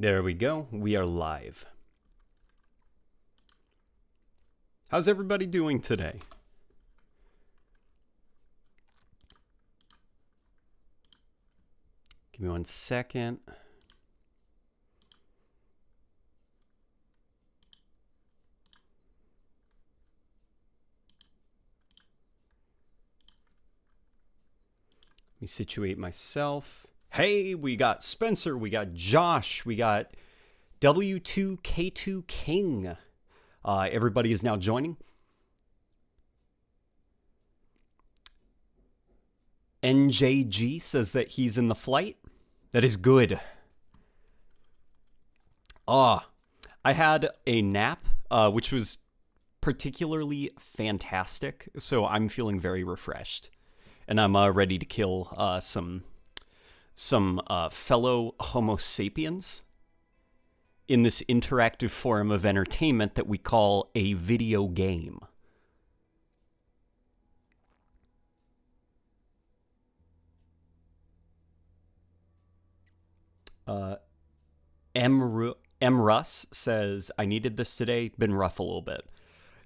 There we go. We are live. How's everybody doing today? Give me 1 second. Let me situate myself. Hey, we got Spencer, we got Josh, we got W2K2 King. Everybody is now joining. NJG says that he's in the flight. That is good. I had a nap, which was particularly fantastic, so I'm feeling very refreshed. And I'm ready to kill some fellow Homo sapiens in this interactive form of entertainment that we call a video game. M. Russ says, I needed this today, been rough a little bit.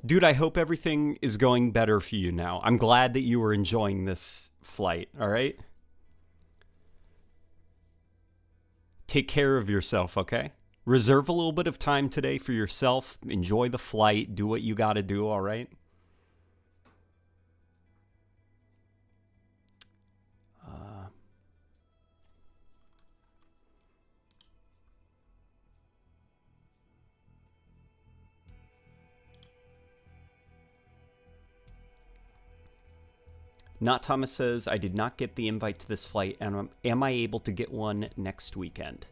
Dude, I hope everything is going better for you now. I'm glad that you were enjoying this flight, all right? Take care of yourself, okay? Reserve a little bit of time today for yourself. Enjoy the flight. Do what you gotta do, all right? Not Thomas says, I did not get the invite to this flight, and am I able to get one next weekend?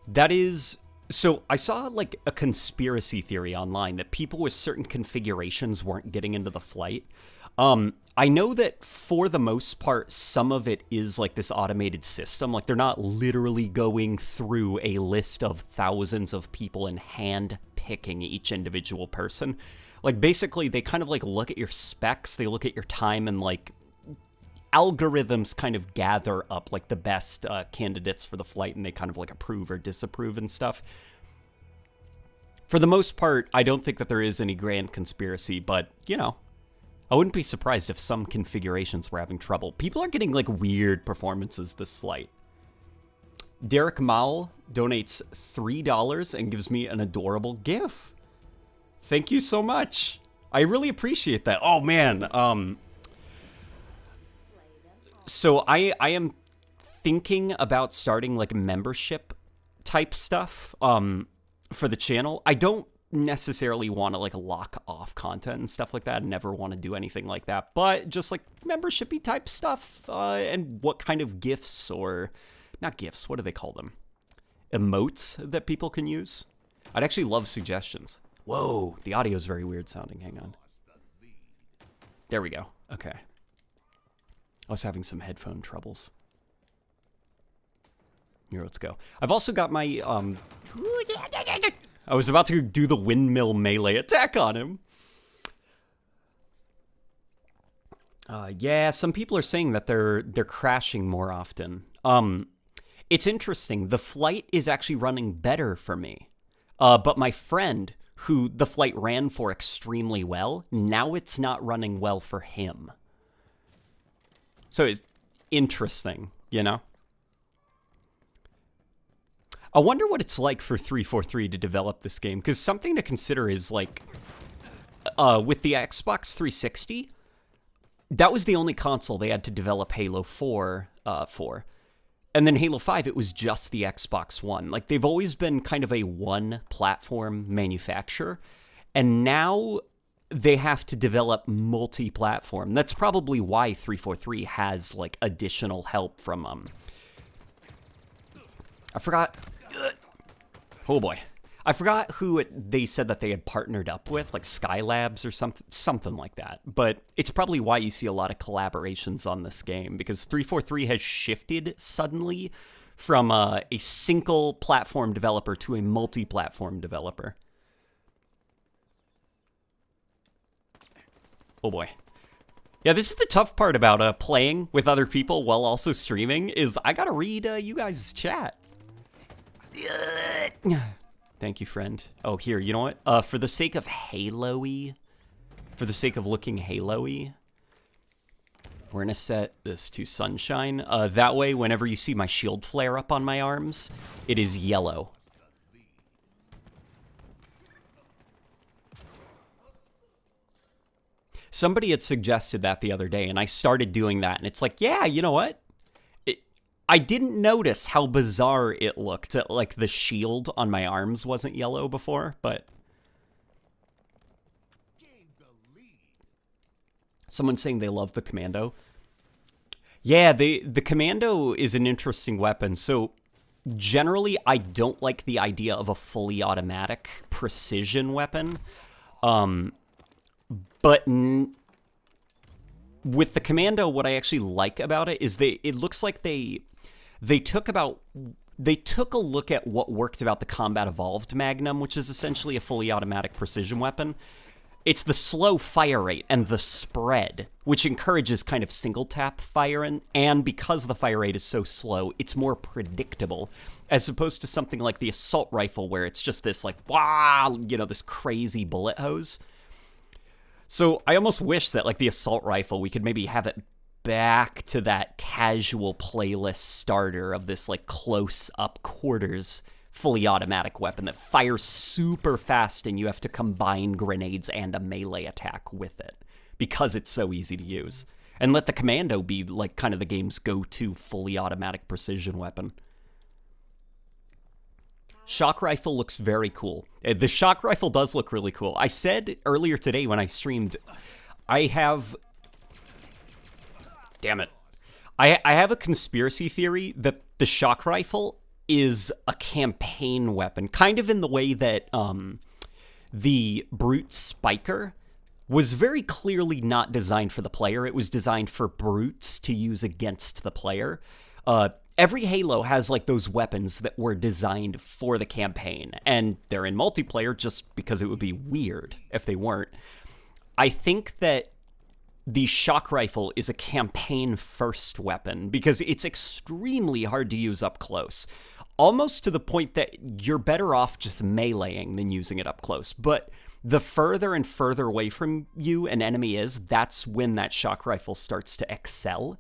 That is... So, I saw, like, a conspiracy theory online that people with certain configurations weren't getting into the flight. I know that, for the most part, some of it is, like, this automated system. Like, they're not literally going through a list of thousands of people and hand-picking each individual person. Like, basically, they kind of, like, look at your specs, they look at your time, and, like, algorithms kind of gather up, like, the best candidates for the flight, and they kind of, like, approve or disapprove and stuff. For the most part, I don't think that there is any grand conspiracy, but, you know, I wouldn't be surprised if some configurations were having trouble. People are getting, like, weird performances this flight. Derek Mowell donates $3 and gives me an adorable GIF. Thank you so much. I really appreciate that. Oh, man. So I am thinking about starting, like, membership type stuff for the channel. I don't necessarily want to, like, lock off content and stuff like that. I never want to do anything like that. But just, like, membership-y type stuff and what kind of gifts or... Not gifts, what do they call them? Emotes that people can use? I'd actually love suggestions. Whoa, the audio is very weird sounding. Hang on. There we go. Okay. I was having some headphone troubles. Here, let's go. I've also got my, I was about to do the windmill melee attack on him. Yeah, some people are saying that they're crashing more often. It's interesting. The flight is actually running better for me. But my friend, who the flight ran for extremely well, now it's not running well for him. So it's interesting, you know? I wonder what it's like for 343 to develop this game, because something to consider is, like, with the Xbox 360, that was the only console they had to develop Halo 4 for. And then Halo 5, it was just the Xbox One. Like, they've always been kind of a one-platform manufacturer, and now they have to develop multi-platform. That's probably why 343 has, like, additional help from, I forgot... Oh, boy. I forgot who they said that they had partnered up with, like Skylabs or something like that. But it's probably why you see a lot of collaborations on this game, because 343 has shifted suddenly from a single platform developer to a multi-platform developer. Oh boy. Yeah, this is the tough part about playing with other people while also streaming, is I gotta read you guys' chat. Thank you, friend. Oh, here, you know what? For the sake of Halo-y, for the sake of looking Halo-y, we're gonna set this to sunshine. That way, whenever you see my shield flare up on my arms, it is yellow. Somebody had suggested that the other day, and I started doing that, and it's like, yeah, you know what? I didn't notice how bizarre it looked. Like, the shield on my arms wasn't yellow before, but... Someone's saying they love the Commando. Yeah, the Commando is an interesting weapon. So, generally, I don't like the idea of a fully automatic precision weapon. But with the Commando, what I actually like about it is it looks like they took a look at what worked about the Combat Evolved Magnum, which is essentially a fully automatic precision weapon. It's the slow fire rate and the spread, which encourages kind of single tap firing, and because the fire rate is so slow, it's more predictable, as opposed to something like the assault rifle, where it's just this like, wow, you know, this crazy bullet hose. So I almost wish that, like, the assault rifle, we could maybe have it back to that casual playlist starter of this, like, close-up quarters fully automatic weapon that fires super fast and you have to combine grenades and a melee attack with it because it's so easy to use. And let the Commando be, like, kind of the game's go-to fully automatic precision weapon. Shock rifle looks very cool. The shock rifle does look really cool. I said earlier today when I streamed, I have... Damn it. I have a conspiracy theory that the shock rifle is a campaign weapon, kind of in the way that the Brute Spiker was very clearly not designed for the player. It was designed for brutes to use against the player. Every Halo has, like, those weapons that were designed for the campaign, and they're in multiplayer just because it would be weird if they weren't. I think that the shock rifle is a campaign-first weapon because it's extremely hard to use up close, almost to the point that you're better off just meleeing than using it up close. But the further and further away from you an enemy is, that's when that shock rifle starts to excel.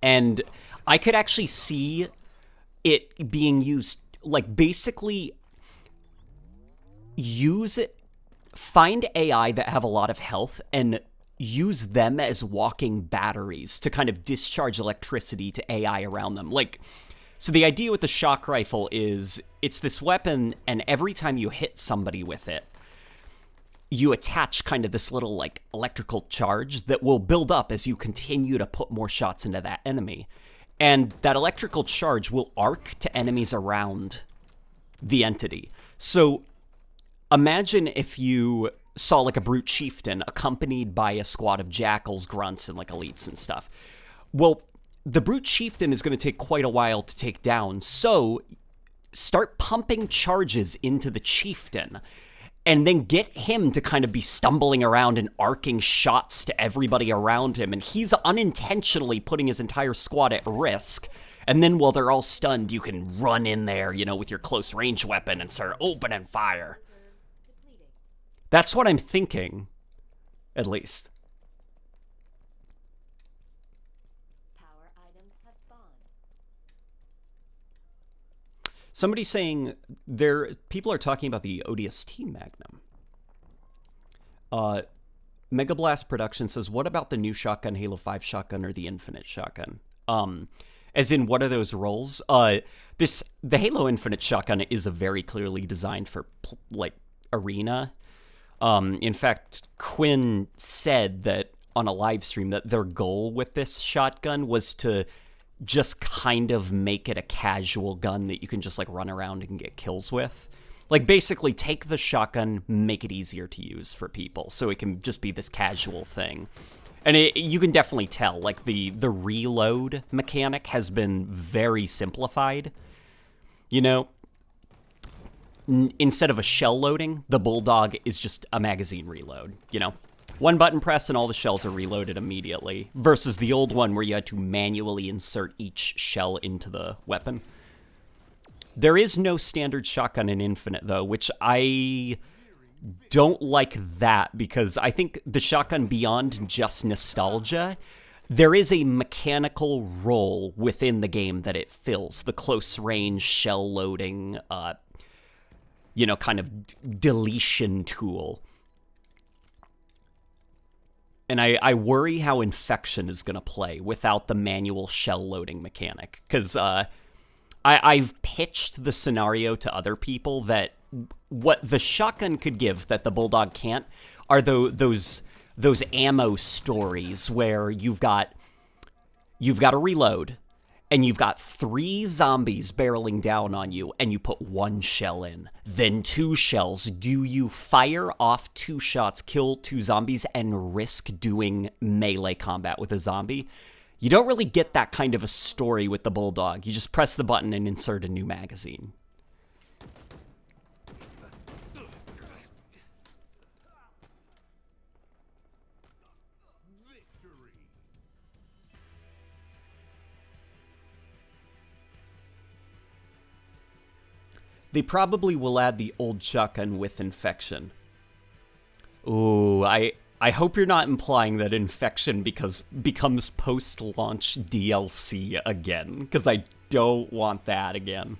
And I could actually see it being used, like, basically use it, find AI that have a lot of health and use them as walking batteries to kind of discharge electricity to AI around them. Like, so the idea with the shock rifle is it's this weapon, and every time you hit somebody with it, you attach kind of this little, like, electrical charge that will build up as you continue to put more shots into that enemy. And that electrical charge will arc to enemies around the entity. So imagine if you saw, like, a brute chieftain accompanied by a squad of jackals, grunts, and, like, elites and stuff. Well, the brute chieftain is going to take quite a while to take down, so start pumping charges into the chieftain, and then get him to kind of be stumbling around and arcing shots to everybody around him, and he's unintentionally putting his entire squad at risk. And then while they're all stunned, you can run in there, you know, with your close range weapon and start opening fire. That's what I'm thinking, at least. Power items have spawned. Somebody's saying people are talking about the ODST Magnum. Mega Blast Production says, what about the new shotgun, Halo 5 shotgun, or the Infinite shotgun? As in, what are those roles? The Halo Infinite shotgun is a very clearly designed for, like, arena. In fact, Quinn said that on a live stream that their goal with this shotgun was to just kind of make it a casual gun that you can just, like, run around and get kills with. Like, basically take the shotgun, make it easier to use for people, so it can just be this casual thing. And you can definitely tell, like, the reload mechanic has been very simplified. You know, instead of a shell loading, the Bulldog is just a magazine reload, you know? One button press and all the shells are reloaded immediately, versus the old one where you had to manually insert each shell into the weapon. There is no standard shotgun in Infinite, though, which I don't like that, because I think the shotgun, beyond just nostalgia, there is a mechanical role within the game that it fills. The close range shell loading, kind of deletion tool. And I worry how Infection is going to play without the manual shell loading mechanic. Because I've pitched the scenario to other people that what the shotgun could give that the Bulldog can't are those ammo stories where you've got a reload, and you've got 3 zombies barreling down on you, and you put 1 shell in, then 2 shells. Do you fire off 2 shots, kill 2 zombies, and risk doing melee combat with a zombie? You don't really get that kind of a story with the Bulldog. You just press the button and insert a new magazine. They probably will add the old shotgun with Infection. Ooh, I hope you're not implying that Infection becomes post-launch DLC again, because I don't want that again.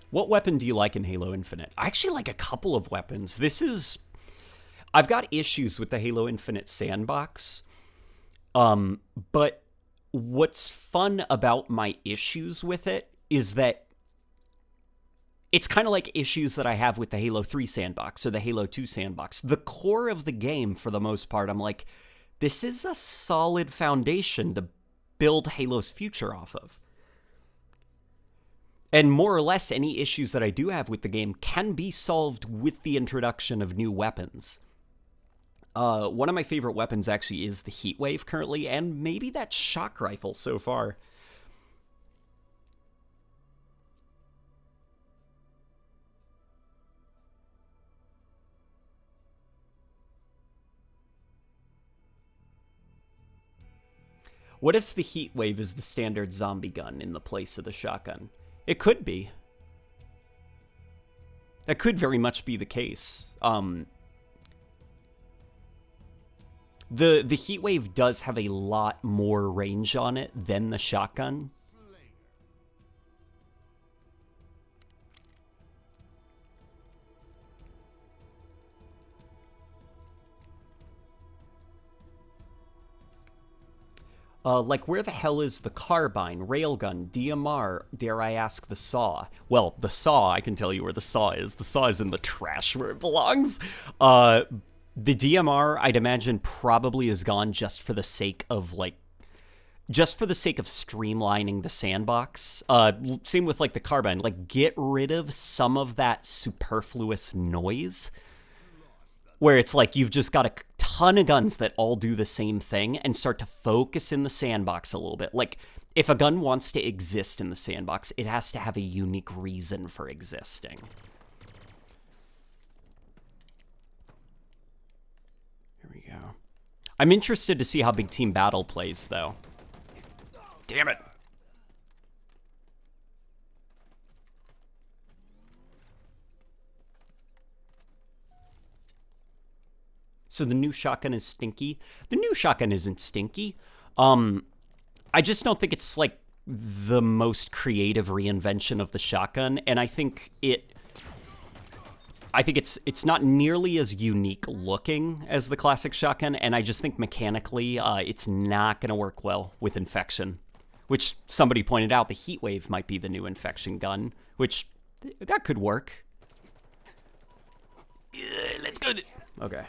What weapon do you like in Halo Infinite? I actually like a couple of weapons. I've got issues with the Halo Infinite sandbox. But what's fun about my issues with it is that it's kind of like issues that I have with the Halo 3 sandbox or the Halo 2 sandbox. The core of the game, for the most part, I'm like, this is a solid foundation to build Halo's future off of. And more or less, any issues that I do have with the game can be solved with the introduction of new weapons. One of my favorite weapons actually is the Heatwave currently, and maybe that shock rifle so far. What if the Heatwave is the standard zombie gun in the place of the shotgun? It could be. That could very much be the case. The Heatwave does have a lot more range on it than the shotgun. Like, where the hell is the carbine, railgun, DMR, dare I ask the saw? Well, the saw, I can tell you where the saw is. The saw is in the trash where it belongs. The DMR, I'd imagine, probably is gone just for the sake of, streamlining the sandbox. Same with, the carbine. Get rid of some of that superfluous noise, where it's you've just got a ton of guns that all do the same thing, and start to focus in the sandbox a little bit. If a gun wants to exist in the sandbox, it has to have a unique reason for existing. I'm interested to see how Big Team Battle plays, though. Damn it. So the new shotgun is stinky? The new shotgun isn't stinky. I just don't think it's, the most creative reinvention of the shotgun, and I think it's not nearly as unique looking as the classic shotgun, and I just think mechanically it's not going to work well with Infection, which somebody pointed out the Heatwave might be the new Infection gun, which that could work. Let's go. Okay.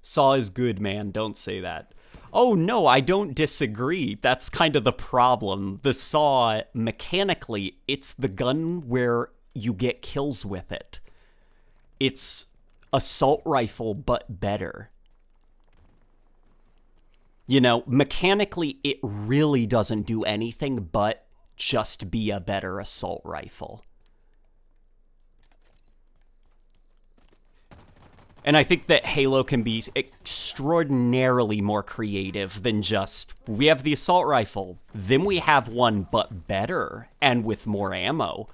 Saw is good, man. Don't say that. Oh, no, I don't disagree. That's kind of the problem. The Saw, mechanically, it's the gun where you get kills with it. It's assault rifle, but better. You know, mechanically, it really doesn't do anything but just be a better assault rifle. And I think that Halo can be extraordinarily more creative than just, we have the assault rifle, then we have one but better and with more ammo.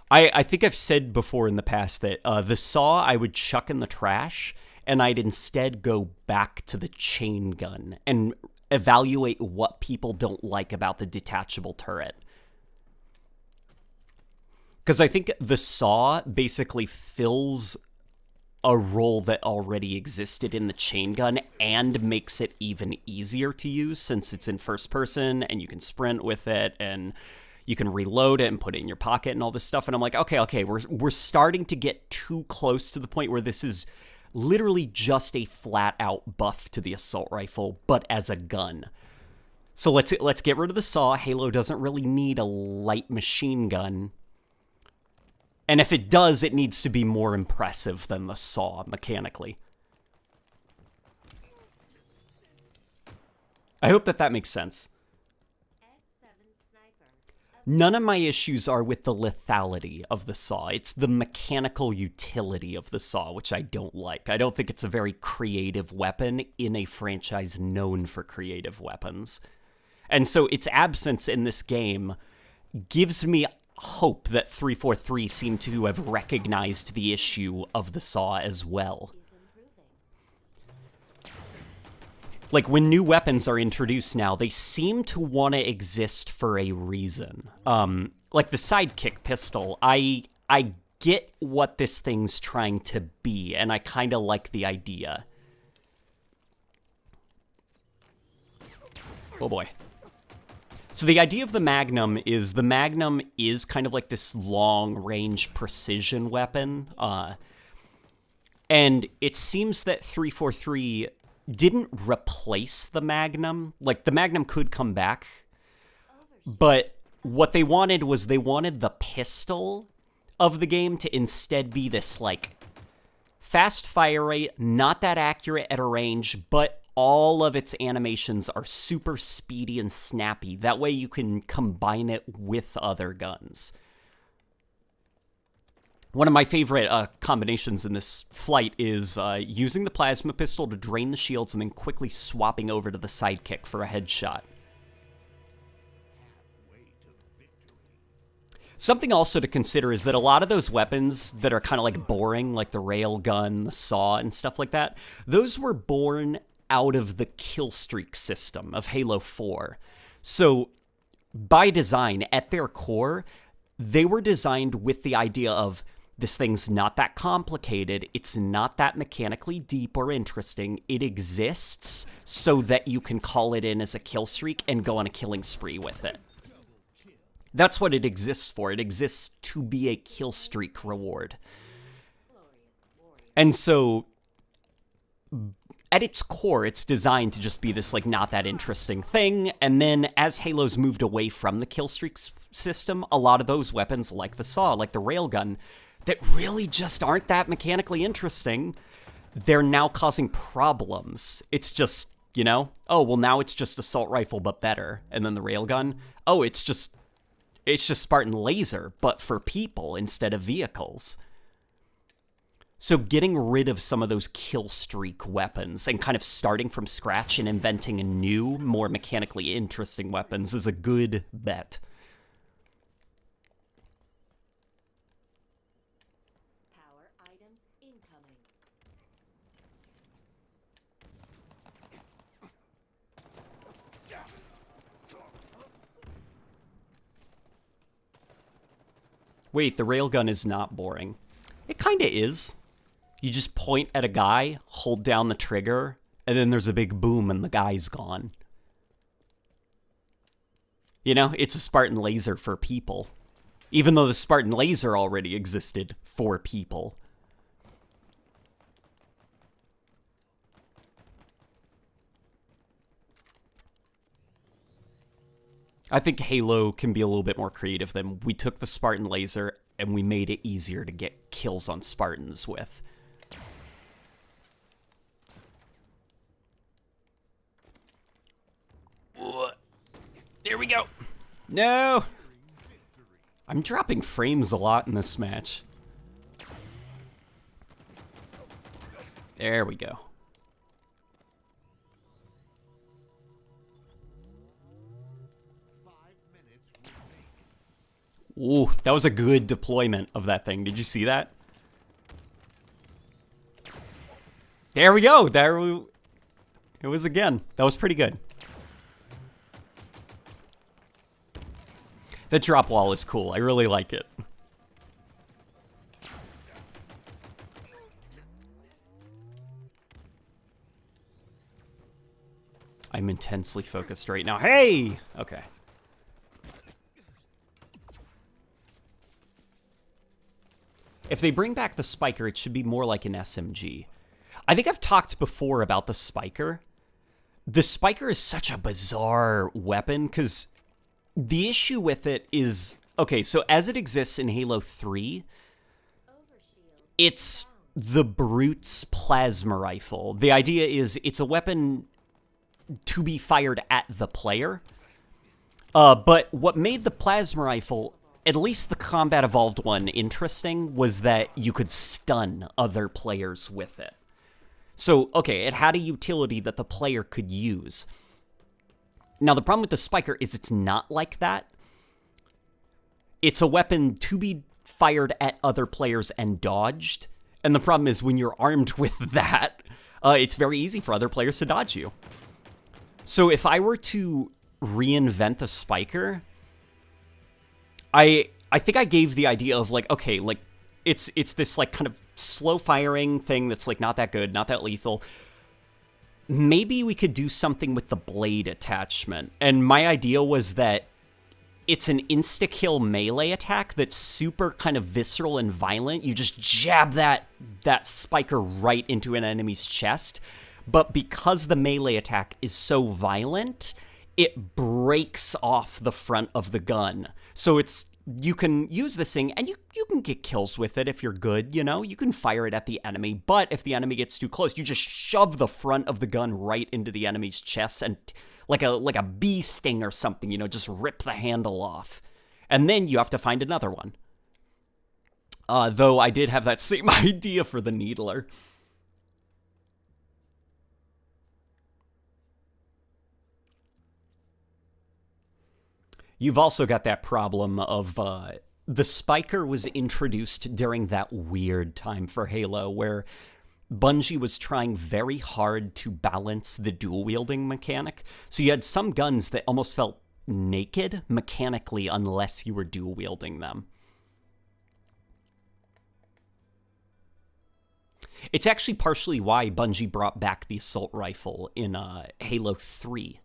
I think I've said before in the past that the saw I would chuck in the trash, and I'd instead go back to the chain gun and evaluate what people don't like about the detachable turret. Because I think the saw basically fills a role that already existed in the chain gun and makes it even easier to use since it's in first person and you can sprint with it and you can reload it and put it in your pocket and all this stuff. And I'm like, okay, we're starting to get too close to the point where this is literally just a flat out buff to the assault rifle, but as a gun. So let's get rid of the saw. Halo doesn't really need a light machine gun. And if it does, it needs to be more impressive than the saw mechanically. I hope that makes sense. None of my issues are with the lethality of the saw. It's the mechanical utility of the saw, which I don't like. I don't think it's a very creative weapon in a franchise known for creative weapons. And so its absence in this game gives me hope that 343 seem to have recognized the issue of the saw as well. Like, when new weapons are introduced now, they seem to want to exist for a reason. Like the sidekick pistol, I get what this thing's trying to be, and I kind of like the idea. Oh boy. So the idea of the Magnum is kind of like this long-range precision weapon. And it seems that 343 didn't replace the Magnum. Like, the Magnum could come back, but what they wanted was they wanted the pistol of the game to instead be this, like, fast fire rate, not that accurate at a range, but all of its animations are super speedy and snappy. That way you can combine it with other guns. One of my favorite combinations in this flight is using the plasma pistol to drain the shields and then quickly swapping over to the sidekick for a headshot. Something also to consider is that a lot of those weapons that are kind of like boring, like the railgun, the saw, and stuff like that, those were born out of the killstreak system of Halo 4. So, by design, at their core, they were designed with the idea of, this thing's not that complicated, it's not that mechanically deep or interesting, it exists so that you can call it in as a kill streak and go on a killing spree with it. That's what it exists for. It exists to be a kill streak reward. And so, at its core, it's designed to just be this, like, not that interesting thing, and then as Halo's moved away from the kill streak system, a lot of those weapons, like the saw, like the railgun, that really just aren't that mechanically interesting, they're now causing problems. It's just, you know, oh, well, now it's just assault rifle, but better. And then the railgun, oh, it's just Spartan laser, but for people instead of vehicles. So getting rid of some of those kill streak weapons and kind of starting from scratch and inventing a new, more mechanically interesting weapons is a good bet. Power items incoming. Wait, the railgun is not boring. It kind of is. You just point at a guy, hold down the trigger, and then there's a big boom and the guy's gone. You know, it's a Spartan laser for people. Even though the Spartan laser already existed for people. I think Halo can be a little bit more creative than we took the Spartan laser and we made it easier to get kills on Spartans with. we go. No. I'm dropping frames a lot in this match. There we go. Ooh, that was a good deployment of that thing. Did you see that? There we go. It was again. That was pretty good. The drop wall is cool. I really like it. I'm intensely focused right now. Hey! Okay. If they bring back the Spiker, it should be more like an SMG. I think I've talked before about the Spiker. The Spiker is such a bizarre weapon, because the issue with it is... Okay, so as it exists in Halo 3, it's the Brute's plasma rifle. The idea is it's a weapon to be fired at the player. But what made the plasma rifle, at least the Combat Evolved one, interesting was that you could stun other players with it. So, okay, it had a utility that the player could use. Now, the problem with the Spiker is it's not like that. It's a weapon to be fired at other players and dodged. And the problem is when you're armed with that, it's very easy for other players to dodge you. So if I were to reinvent the Spiker, I think I gave the idea of like, okay, like it's this like kind of slow firing thing that's like not that good, not that lethal. Maybe we could do something with the blade attachment. And my idea was that it's an insta-kill melee attack that's super kind of visceral and violent. You just jab that Spiker right into an enemy's chest. But because the melee attack is so violent, it breaks off the front of the gun. So you can use this thing, and you can get kills with it if you're good, you know? You can fire it at the enemy, but if the enemy gets too close, you just shove the front of the gun right into the enemy's chest, and like a bee sting or something, you know, just rip the handle off. And then you have to find another one. Though I did have that same idea for the Needler. You've also got that problem of the Spiker was introduced during that weird time for Halo where Bungie was trying very hard to balance the dual-wielding mechanic. So you had some guns that almost felt naked mechanically unless you were dual-wielding them. It's actually partially why Bungie brought back the assault rifle in Halo 3.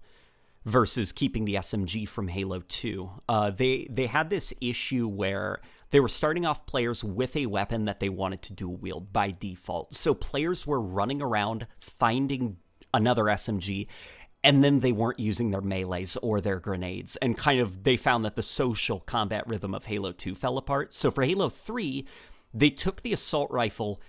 Versus keeping the SMG from Halo 2. They had this issue where they were starting off players with a weapon that they wanted to dual wield by default. So players were running around finding another SMG, and then they weren't using their melees or their grenades. And kind of they found that the social combat rhythm of Halo 2 fell apart. So for Halo 3, they took the assault rifle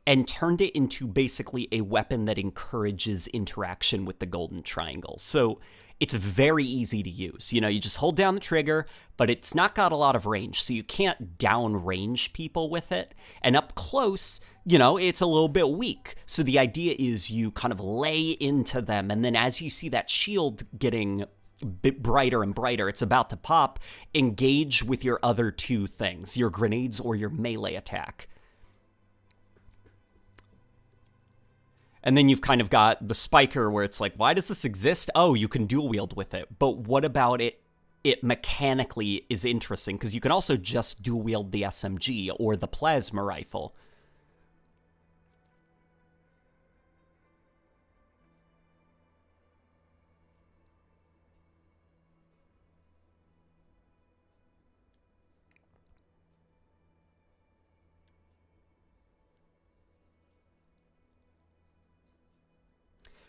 and turned it into basically a weapon that encourages interaction with the golden triangle. So it's very easy to use. You know, you just hold down the trigger, but it's not got a lot of range, so you can't downrange people with it. And up close, you know, it's a little bit weak. So the idea is you kind of lay into them, and then as you see that shield getting a bit brighter and brighter, it's about to pop, engage with your other two things, your grenades or your melee attack. And then you've kind of got the Spiker where it's like, why does this exist? Oh, you can dual wield with it. But what about it? It mechanically is interesting because you can also just dual wield the SMG or the plasma rifle.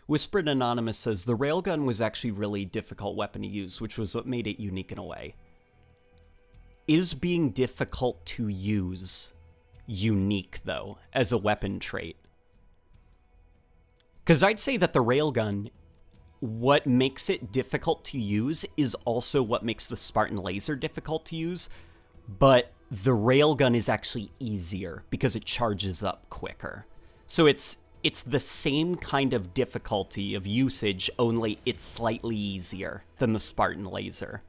Whispered Anonymous says, the Railgun was actually really difficult weapon to use, which was what made it unique in a way. Is being difficult to use unique, though, as a weapon trait? Because I'd say that the Railgun what makes it difficult to use is also what makes the Spartan laser difficult to use, but the railgun is actually easier because it charges up quicker. So it's the same kind of difficulty of usage, only it's slightly easier than the Spartan laser.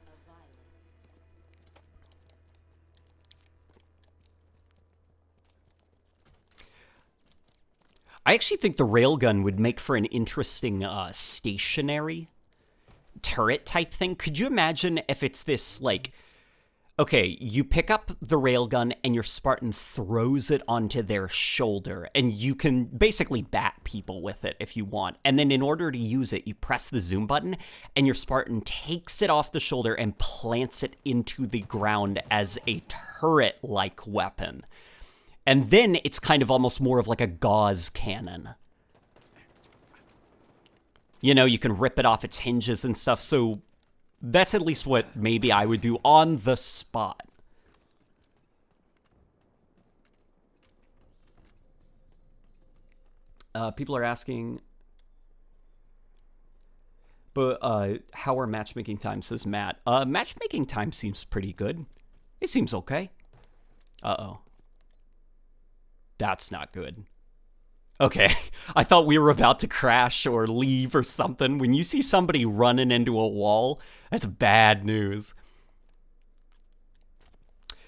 I actually think the railgun would make for an interesting stationary turret type thing. Could you imagine if it's this, like, okay, you pick up the railgun and your Spartan throws it onto their shoulder, and you can basically bat people with it if you want. And then in order to use it, you press the zoom button, and your Spartan takes it off the shoulder and plants it into the ground as a turret-like weapon. And then it's kind of almost more of like a gauze cannon. You know, you can rip it off its hinges and stuff, so that's at least what maybe I would do on the spot. People are asking, but how are matchmaking times, says Matt. Matchmaking time seems pretty good. It seems okay. Uh-oh. That's not good. Okay, I thought we were about to crash or leave or something. When you see somebody running into a wall, that's bad news.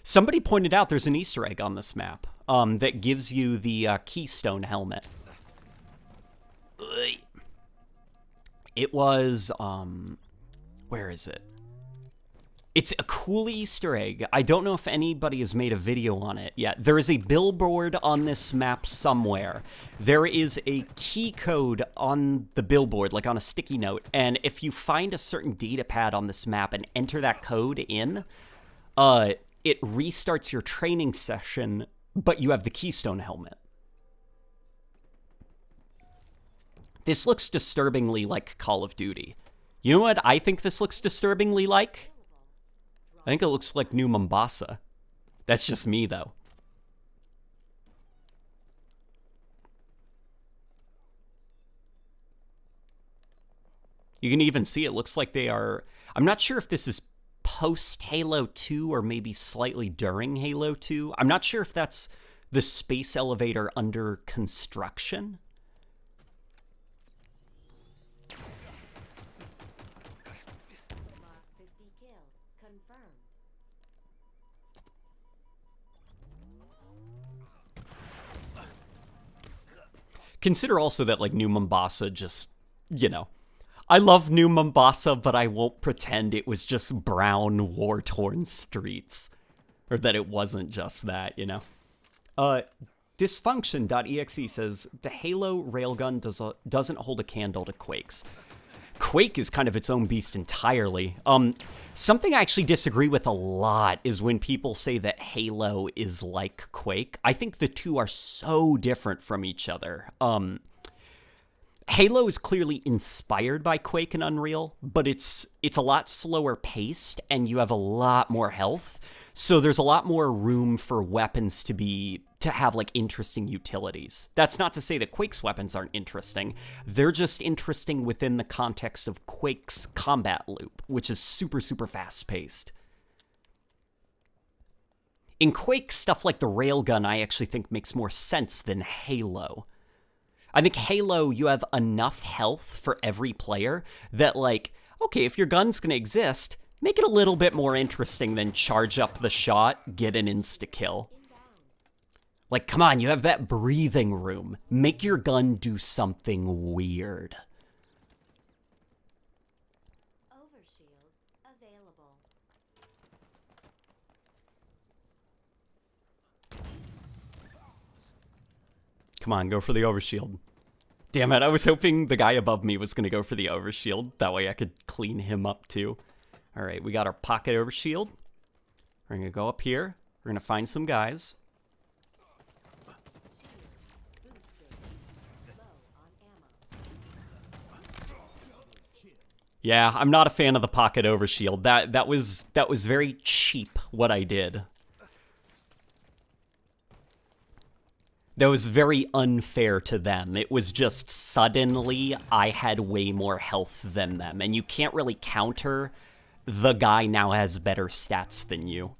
Somebody pointed out there's an Easter egg on this map that gives you the keystone helmet. It was, where is it? It's a cool Easter egg. I don't know if anybody has made a video on it yet. There is a billboard on this map somewhere. There is a key code on the billboard, like on a sticky note, and if you find a certain data pad on this map and enter that code in, it restarts your training session, but you have the keystone helmet. This looks disturbingly like Call of Duty. You know what I think this looks disturbingly like? I think it looks like New Mombasa. That's just me, though. You can even see it looks like they are... I'm not sure if this is post-Halo 2 or maybe slightly during Halo 2. I'm not sure if that's the space elevator under construction. Mark 50 kill. Confirmed. Consider also that, like, New Mombasa just, you know... I love New Mombasa, but I won't pretend it was just brown, war-torn streets. Or that it wasn't just that, you know? Dysfunction.exe says, the Halo railgun doesn't hold a candle to Quake's. Quake is kind of its own beast entirely. Something I actually disagree with a lot is when people say that Halo is like Quake. I think the two are so different from each other. Halo is clearly inspired by Quake and Unreal, but it's a lot slower paced, and you have a lot more health. So there's a lot more room for weapons to have like interesting utilities. That's not to say that Quake's weapons aren't interesting. They're just interesting within the context of Quake's combat loop, which is super, super fast paced. In Quake, stuff like the railgun I actually think makes more sense than Halo. I think Halo, you have enough health for every player that, like, okay, if your gun's gonna exist, make it a little bit more interesting than charge up the shot, get an insta-kill. Like, come on, you have that breathing room. Make your gun do something weird. Overshield available. Come on, go for the overshield. Damn it, I was hoping the guy above me was going to go for the overshield. That way I could clean him up too. All right, we got our pocket overshield. We're going to go up here. We're going to find some guys. Yeah, I'm not a fan of the pocket overshield. That was very cheap what I did. That was very unfair to them. It was just suddenly I had way more health than them, and you can't really counter the guy now has better stats than you.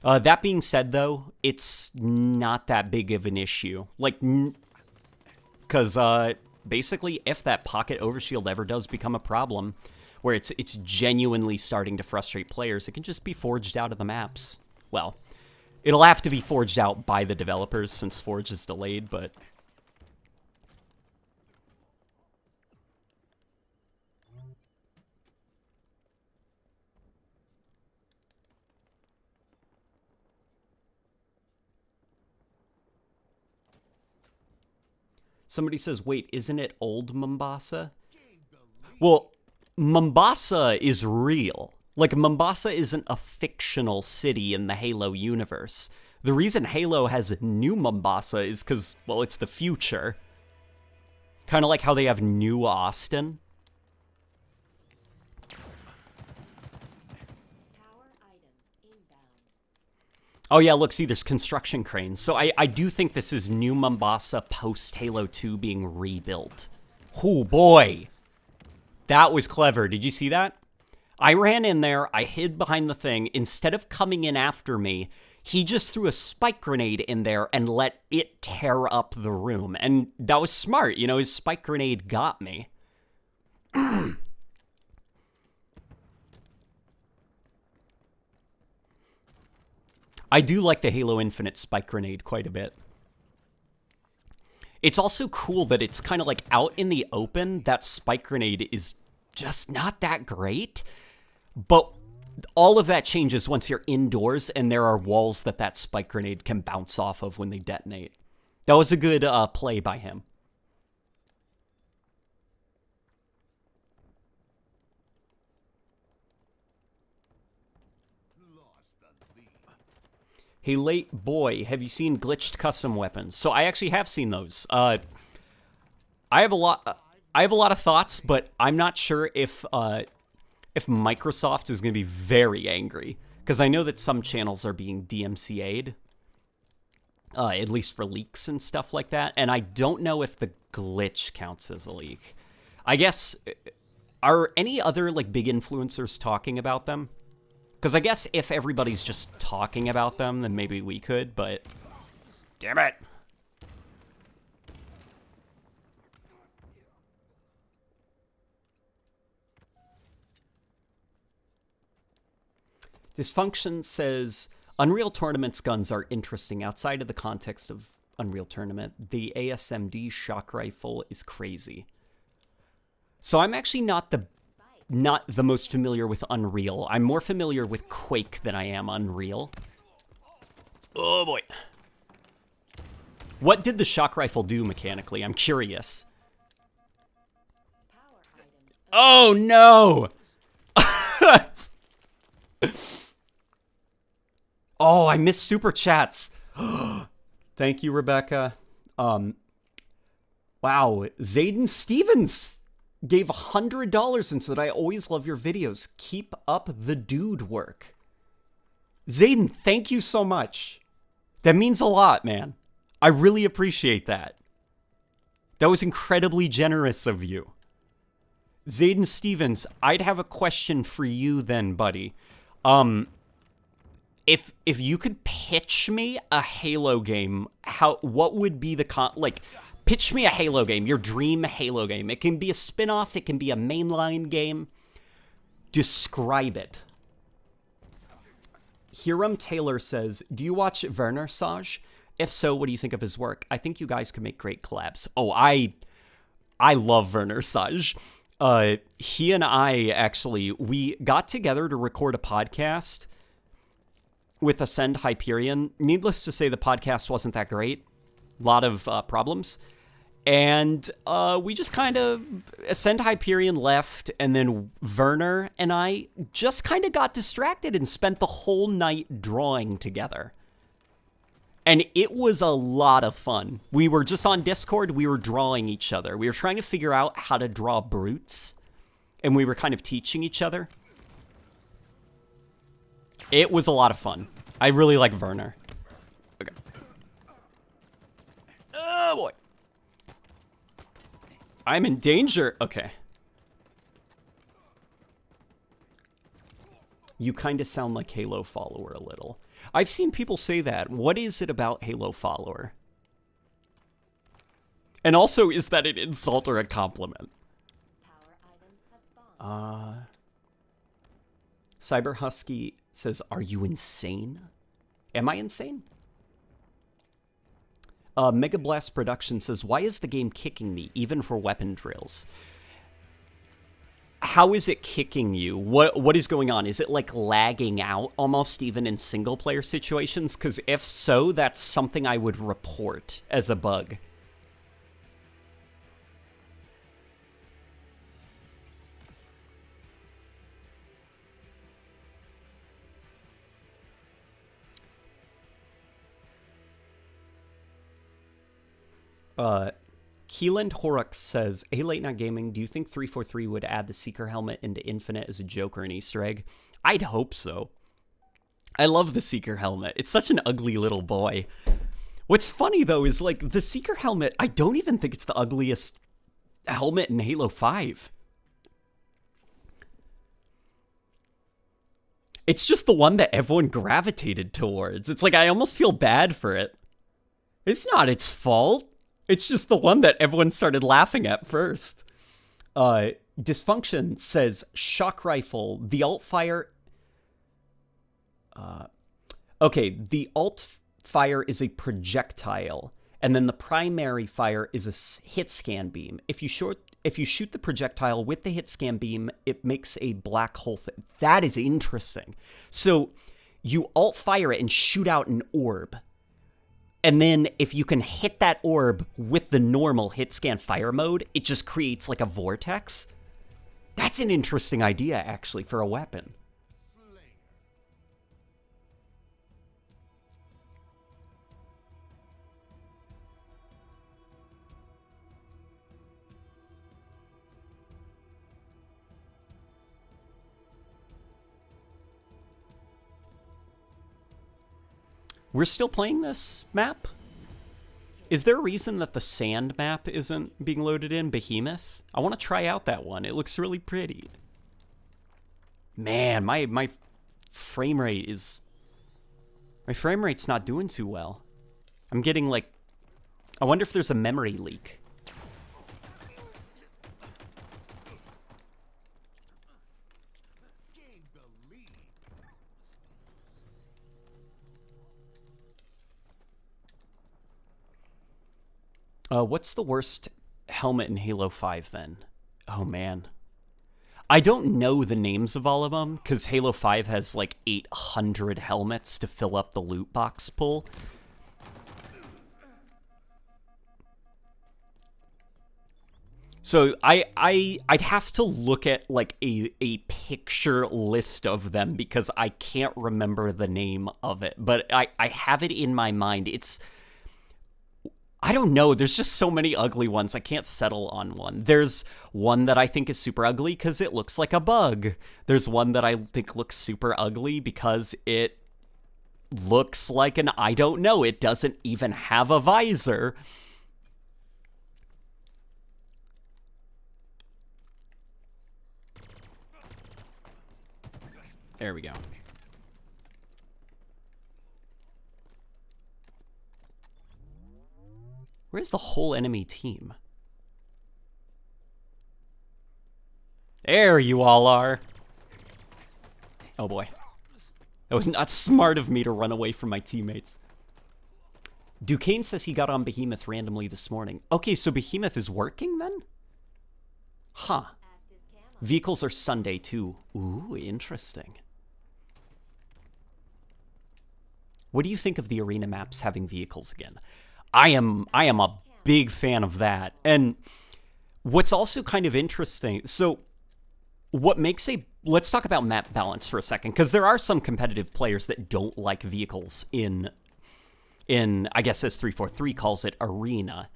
That being said, though, it's not that big of an issue. Like, because basically, if that pocket overshield ever does become a problem, where it's genuinely starting to frustrate players, it can just be forged out of the maps. Well, it'll have to be forged out by the developers since Forge is delayed, but... Somebody says, wait, isn't it old Mombasa? Well, Mombasa is real. Like, Mombasa isn't a fictional city in the Halo universe. The reason Halo has New Mombasa is because, well, it's the future. Kind of like how they have New Austin. Oh yeah, look, see, there's construction cranes. So I do think this is New Mombasa post-Halo 2 being rebuilt. Oh boy! That was clever. Did you see that? I ran in there, I hid behind the thing. Instead of coming in after me, he just threw a spike grenade in there and let it tear up the room. And that was smart, you know, his spike grenade got me. I do like the Halo Infinite spike grenade quite a bit. It's also cool that it's kind of like out in the open, that spike grenade is just not that great. But all of that changes once you're indoors and there are walls that spike grenade can bounce off of when they detonate. That was a good play by him. Hey, late boy, have you seen glitched custom weapons? So I actually have seen those. I have a lot of thoughts, but I'm not sure if Microsoft is going to be very angry, because I know that some channels are being DMCA'd, at least for leaks and stuff like that, and I don't know if the glitch counts as a leak. I guess, are any other like big influencers talking about them? Because I guess if everybody's just talking about them, then maybe we could, but... Damn it! Dysfunction says, Unreal Tournament's guns are interesting outside of the context of Unreal Tournament. The ASMD shock rifle is crazy. So I'm actually not the most familiar with Unreal. I'm more familiar with Quake than I am Unreal. Oh boy. What did the shock rifle do mechanically? I'm curious. Oh no! Oh, I missed super chats. Thank you, Rebecca. Wow, Zayden Stevens gave $100 and said, I always love your videos. Keep up the dude work. Zayden, thank you so much. That means a lot, man. I really appreciate that. That was incredibly generous of you. Zayden Stevens, I'd have a question for you then, buddy. If you could pitch me a Halo game, what would be the pitch me a Halo game, your dream Halo game. It can be a spin-off, it can be a mainline game. Describe it. Hiram Taylor says, do you watch Werner Sage? If so, what do you think of his work? I think you guys could make great collabs. Oh, I love Werner Sage. He and I, actually, we got together to record a podcast with Ascend Hyperion. Needless to say, the podcast wasn't that great. A lot of problems. And we just kind of, Ascend Hyperion left, and then Werner and I just kind of got distracted and spent the whole night drawing together. And it was a lot of fun. We were just on Discord, we were drawing each other. We were trying to figure out how to draw brutes, and we were kind of teaching each other. It was a lot of fun. I really like Werner. Okay. Oh, boy. I'm in danger. Okay. You kind of sound like Halo Follower a little. I've seen people say that. What is it about Halo Follower? And also, is that an insult or a compliment? Cyber Husky says, "Are you insane?" Am I insane? Mega Blast Production says, "Why is the game kicking me, even for weapon drills?" How is it kicking you? What is going on? Is it like lagging out almost even in single player situations? Because if so, that's something I would report as a bug. Keeland Horrocks says, "Hey, Late Night Gaming, do you think 343 would add the Seeker helmet into Infinite as a joke or an Easter egg?" I'd hope so. I love the Seeker helmet. It's such an ugly little boy. What's funny, though, is, like, the Seeker helmet, I don't even think it's the ugliest helmet in Halo 5. It's just the one that everyone gravitated towards. It's like, I almost feel bad for it. It's not its fault. It's just the one that everyone started laughing at first. Dysfunction says, "Shock rifle, the alt fire..." Okay, the alt fire is a projectile, and then the primary fire is a hit scan beam. If you shoot the projectile with the hit scan beam, it makes a black hole. That is interesting. So you alt fire it and shoot out an orb. And then if you can hit that orb with the normal hit scan fire mode, it just creates like a vortex. That's an interesting idea, actually, for a weapon. We're still playing this map? Is there a reason that the sand map isn't being loaded in? Behemoth? I want to try out that one. It looks really pretty. Man, my frame rate is... My frame rate's not doing too well. I'm getting like... I wonder if there's a memory leak. What's the worst helmet in Halo 5 then? Oh man. I don't know the names of all of them, because Halo 5 has like 800 helmets to fill up the loot box pool. So I'd have to look at like a picture list of them, because I can't remember the name of it. But I have it in my mind. It's... I don't know. There's just so many ugly ones. I can't settle on one. There's one that I think is super ugly because it looks like a bug. There's one that I think looks super ugly because it looks like an I don't know. It doesn't even have a visor. There we go. Where's the whole enemy team? There you all are. Oh boy. That was not smart of me to run away from my teammates. Duquesne says he got on Behemoth randomly this morning. Okay, so Behemoth is working then? Huh. Vehicles are Sunday too. Ooh, interesting. What do you think of the arena maps having vehicles again? I am a big fan of that. And what's also kind of interesting, so what makes a... Let's talk about map balance for a second, because there are some competitive players that don't like vehicles in I guess as 343 calls it, arena.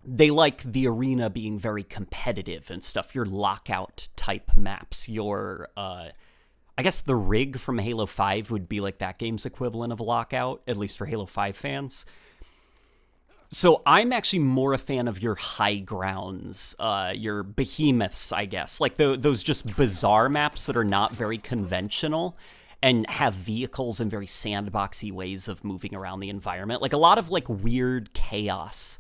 They like the arena being very competitive and stuff, your lockout type maps, your I guess the rig from Halo 5 would be like that game's equivalent of a lockout, at least for Halo 5 fans. So I'm actually more a fan of your high grounds, your behemoths, I guess. Like those just bizarre maps that are not very conventional and have vehicles and very sandboxy ways of moving around the environment. Like a lot of like weird chaos.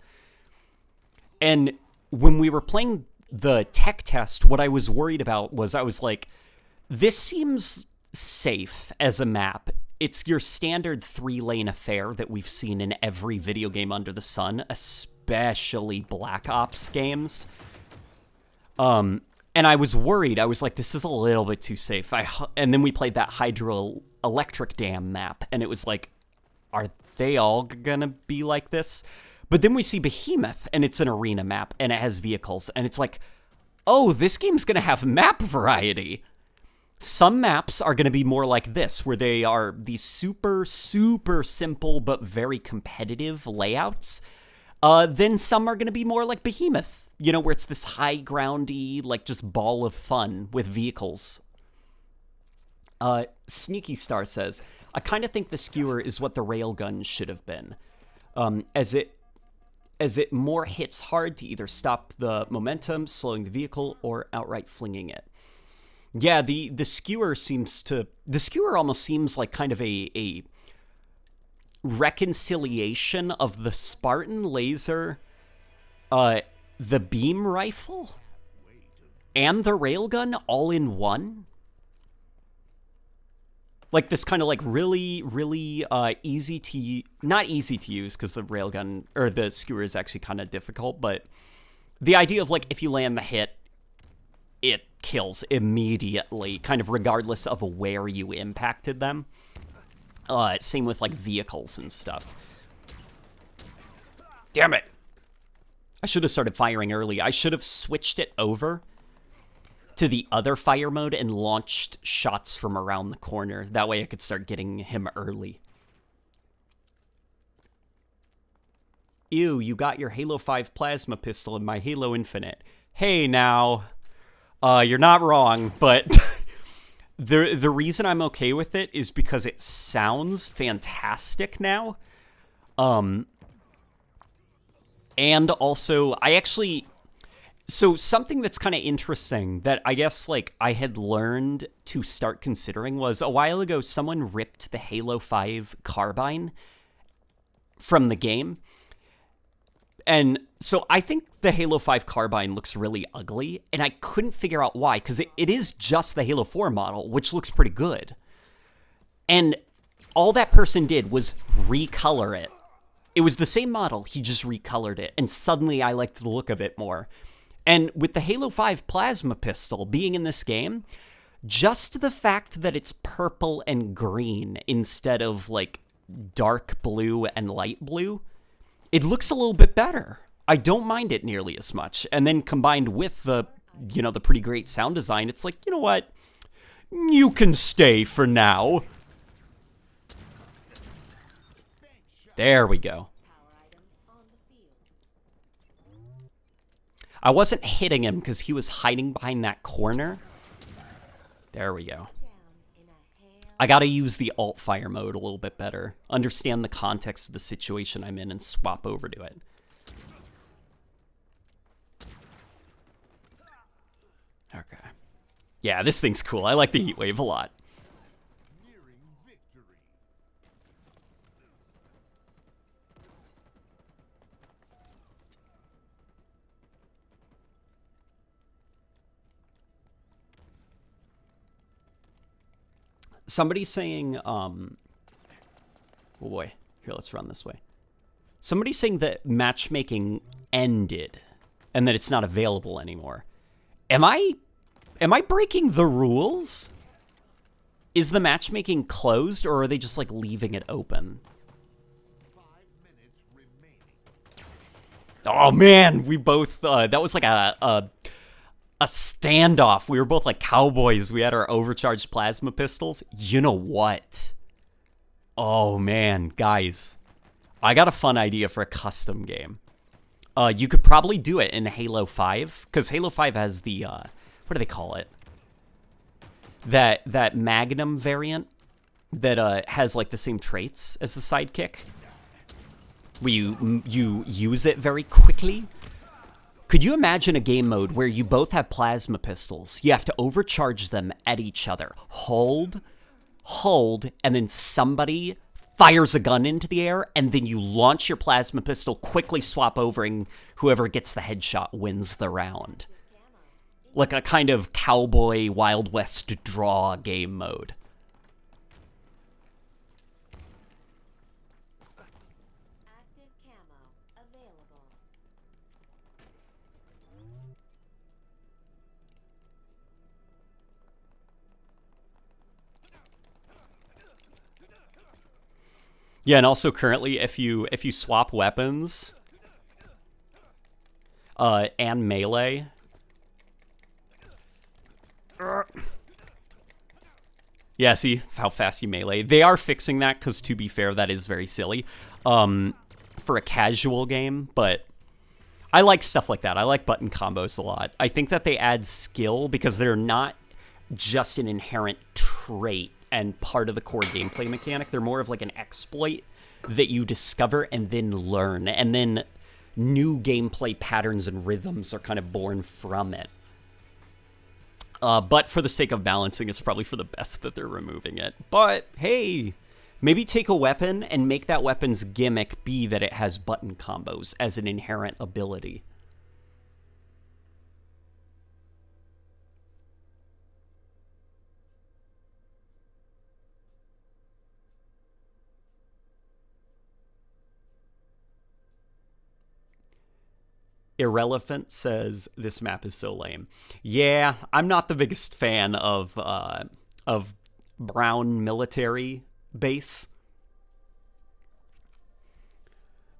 And when we were playing the tech test, what I was worried about was I was like, this seems safe as a map. It's your standard 3-lane affair that we've seen in every video game under the sun, especially Black Ops games. And I was worried. I was like, this is a little bit too safe. And then we played that hydroelectric dam map, and it was like, are they all gonna be like this? But then we see Behemoth, and it's an arena map, and it has vehicles, and it's like, oh, this game's gonna have map variety. Some maps are going to be more like this, where they are these super, super simple but very competitive layouts. Then some are going to be more like Behemoth, you know, where it's this high groundy, like just ball of fun with vehicles. Sneaky Star says, I kind of think the skewer is what the Railgun should have been, as it more hits hard to either stop the momentum, slowing the vehicle, or outright flinging it. Yeah, the skewer almost seems like kind of a reconciliation of the Spartan laser, the beam rifle, and the railgun all in one. Like this kind of like really, really easy to not easy to use, because the railgun or the skewer is actually kind of difficult, but the idea of like if you land the hit, it kills immediately, kind of regardless of where you impacted them. Same with like vehicles and stuff. Damn it! I should have started firing early. I should have switched it over to the other fire mode and launched shots from around the corner. That way I could start getting him early. Ew, you got your Halo 5 plasma pistol in my Halo Infinite. Hey now. You're not wrong, but the reason I'm okay with it is because it sounds fantastic now. And also, so something that's kind of interesting that I guess, like, I had learned to start considering was a while ago, someone ripped the Halo 5 carbine from the game. And so I think the Halo 5 carbine looks really ugly, and I couldn't figure out why, because it is just the Halo 4 model, which looks pretty good. And all that person did was recolor it. It was the same model, he just recolored it, and suddenly I liked the look of it more. And with the Halo 5 plasma pistol being in this game, just the fact that it's purple and green instead of, like, dark blue and light blue, it looks a little bit better. I don't mind it nearly as much. And then combined with the, you know, the pretty great sound design, it's like, you know what? You can stay for now. There we go. I wasn't hitting him because he was hiding behind that corner. There we go. I gotta use the alt fire mode a little bit better. Understand the context of the situation I'm in and swap over to it. Okay. Yeah, this thing's cool. I like the heat wave a lot. Somebody's saying, oh boy, here, let's run this way. Somebody's saying that matchmaking ended and that it's not available anymore. Am I breaking the rules? Is the matchmaking closed, or are they just like leaving it open? 5 minutes remaining. Oh man, we both, that was like a standoff. We were both like cowboys. We had our overcharged plasma pistols. You know what? Oh man, guys, I got a fun idea for a custom game. You could probably do it in Halo 5, because Halo 5 has the, what do they call it? that Magnum variant that has like the same traits as the sidekick, where you use it very quickly. Could you imagine a game mode where you both have plasma pistols? You have to overcharge them at each other. Hold, and then somebody fires a gun into the air, and then you launch your plasma pistol, quickly swap over, and whoever gets the headshot wins the round. Like a kind of cowboy Wild West draw game mode. Active camo available. Yeah, and also currently, if you swap weapons, and melee, yeah, see how fast you melee. They are fixing that because, to be fair, that is very silly, for a casual game. But I like stuff like that. I like button combos a lot. I think that they add skill because they're not just an inherent trait and part of the core gameplay mechanic. They're more of like an exploit that you discover and then learn, and then new gameplay patterns and rhythms are kind of born from it. But for the sake of balancing, it's probably for the best that they're removing it. But hey, maybe take a weapon and make that weapon's gimmick be that it has button combos as an inherent ability. Irrelevant says this map is so lame. Yeah, I'm not the biggest fan of brown military base.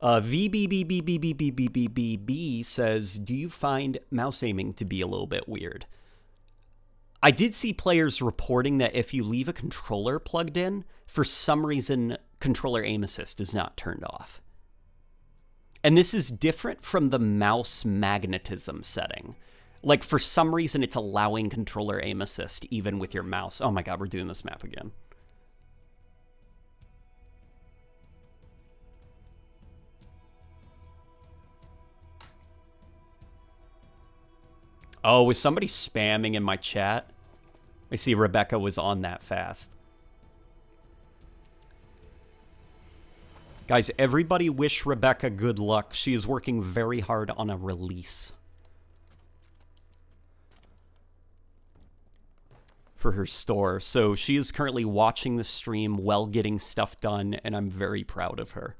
VBBBBBBBBB says, do you find mouse aiming to be a little bit weird? I did see players reporting that if you leave a controller plugged in, for some reason, controller aim assist is not turned off. And this is different from the mouse magnetism setting. Like, for some reason, it's allowing controller aim assist even with your mouse. Oh my god, we're doing this map again. Oh, was somebody spamming in my chat? I see Rebecca was on that fast. Guys, everybody wish Rebecca good luck. She is working very hard on a release for her store. So she is currently watching the stream while getting stuff done, and I'm very proud of her.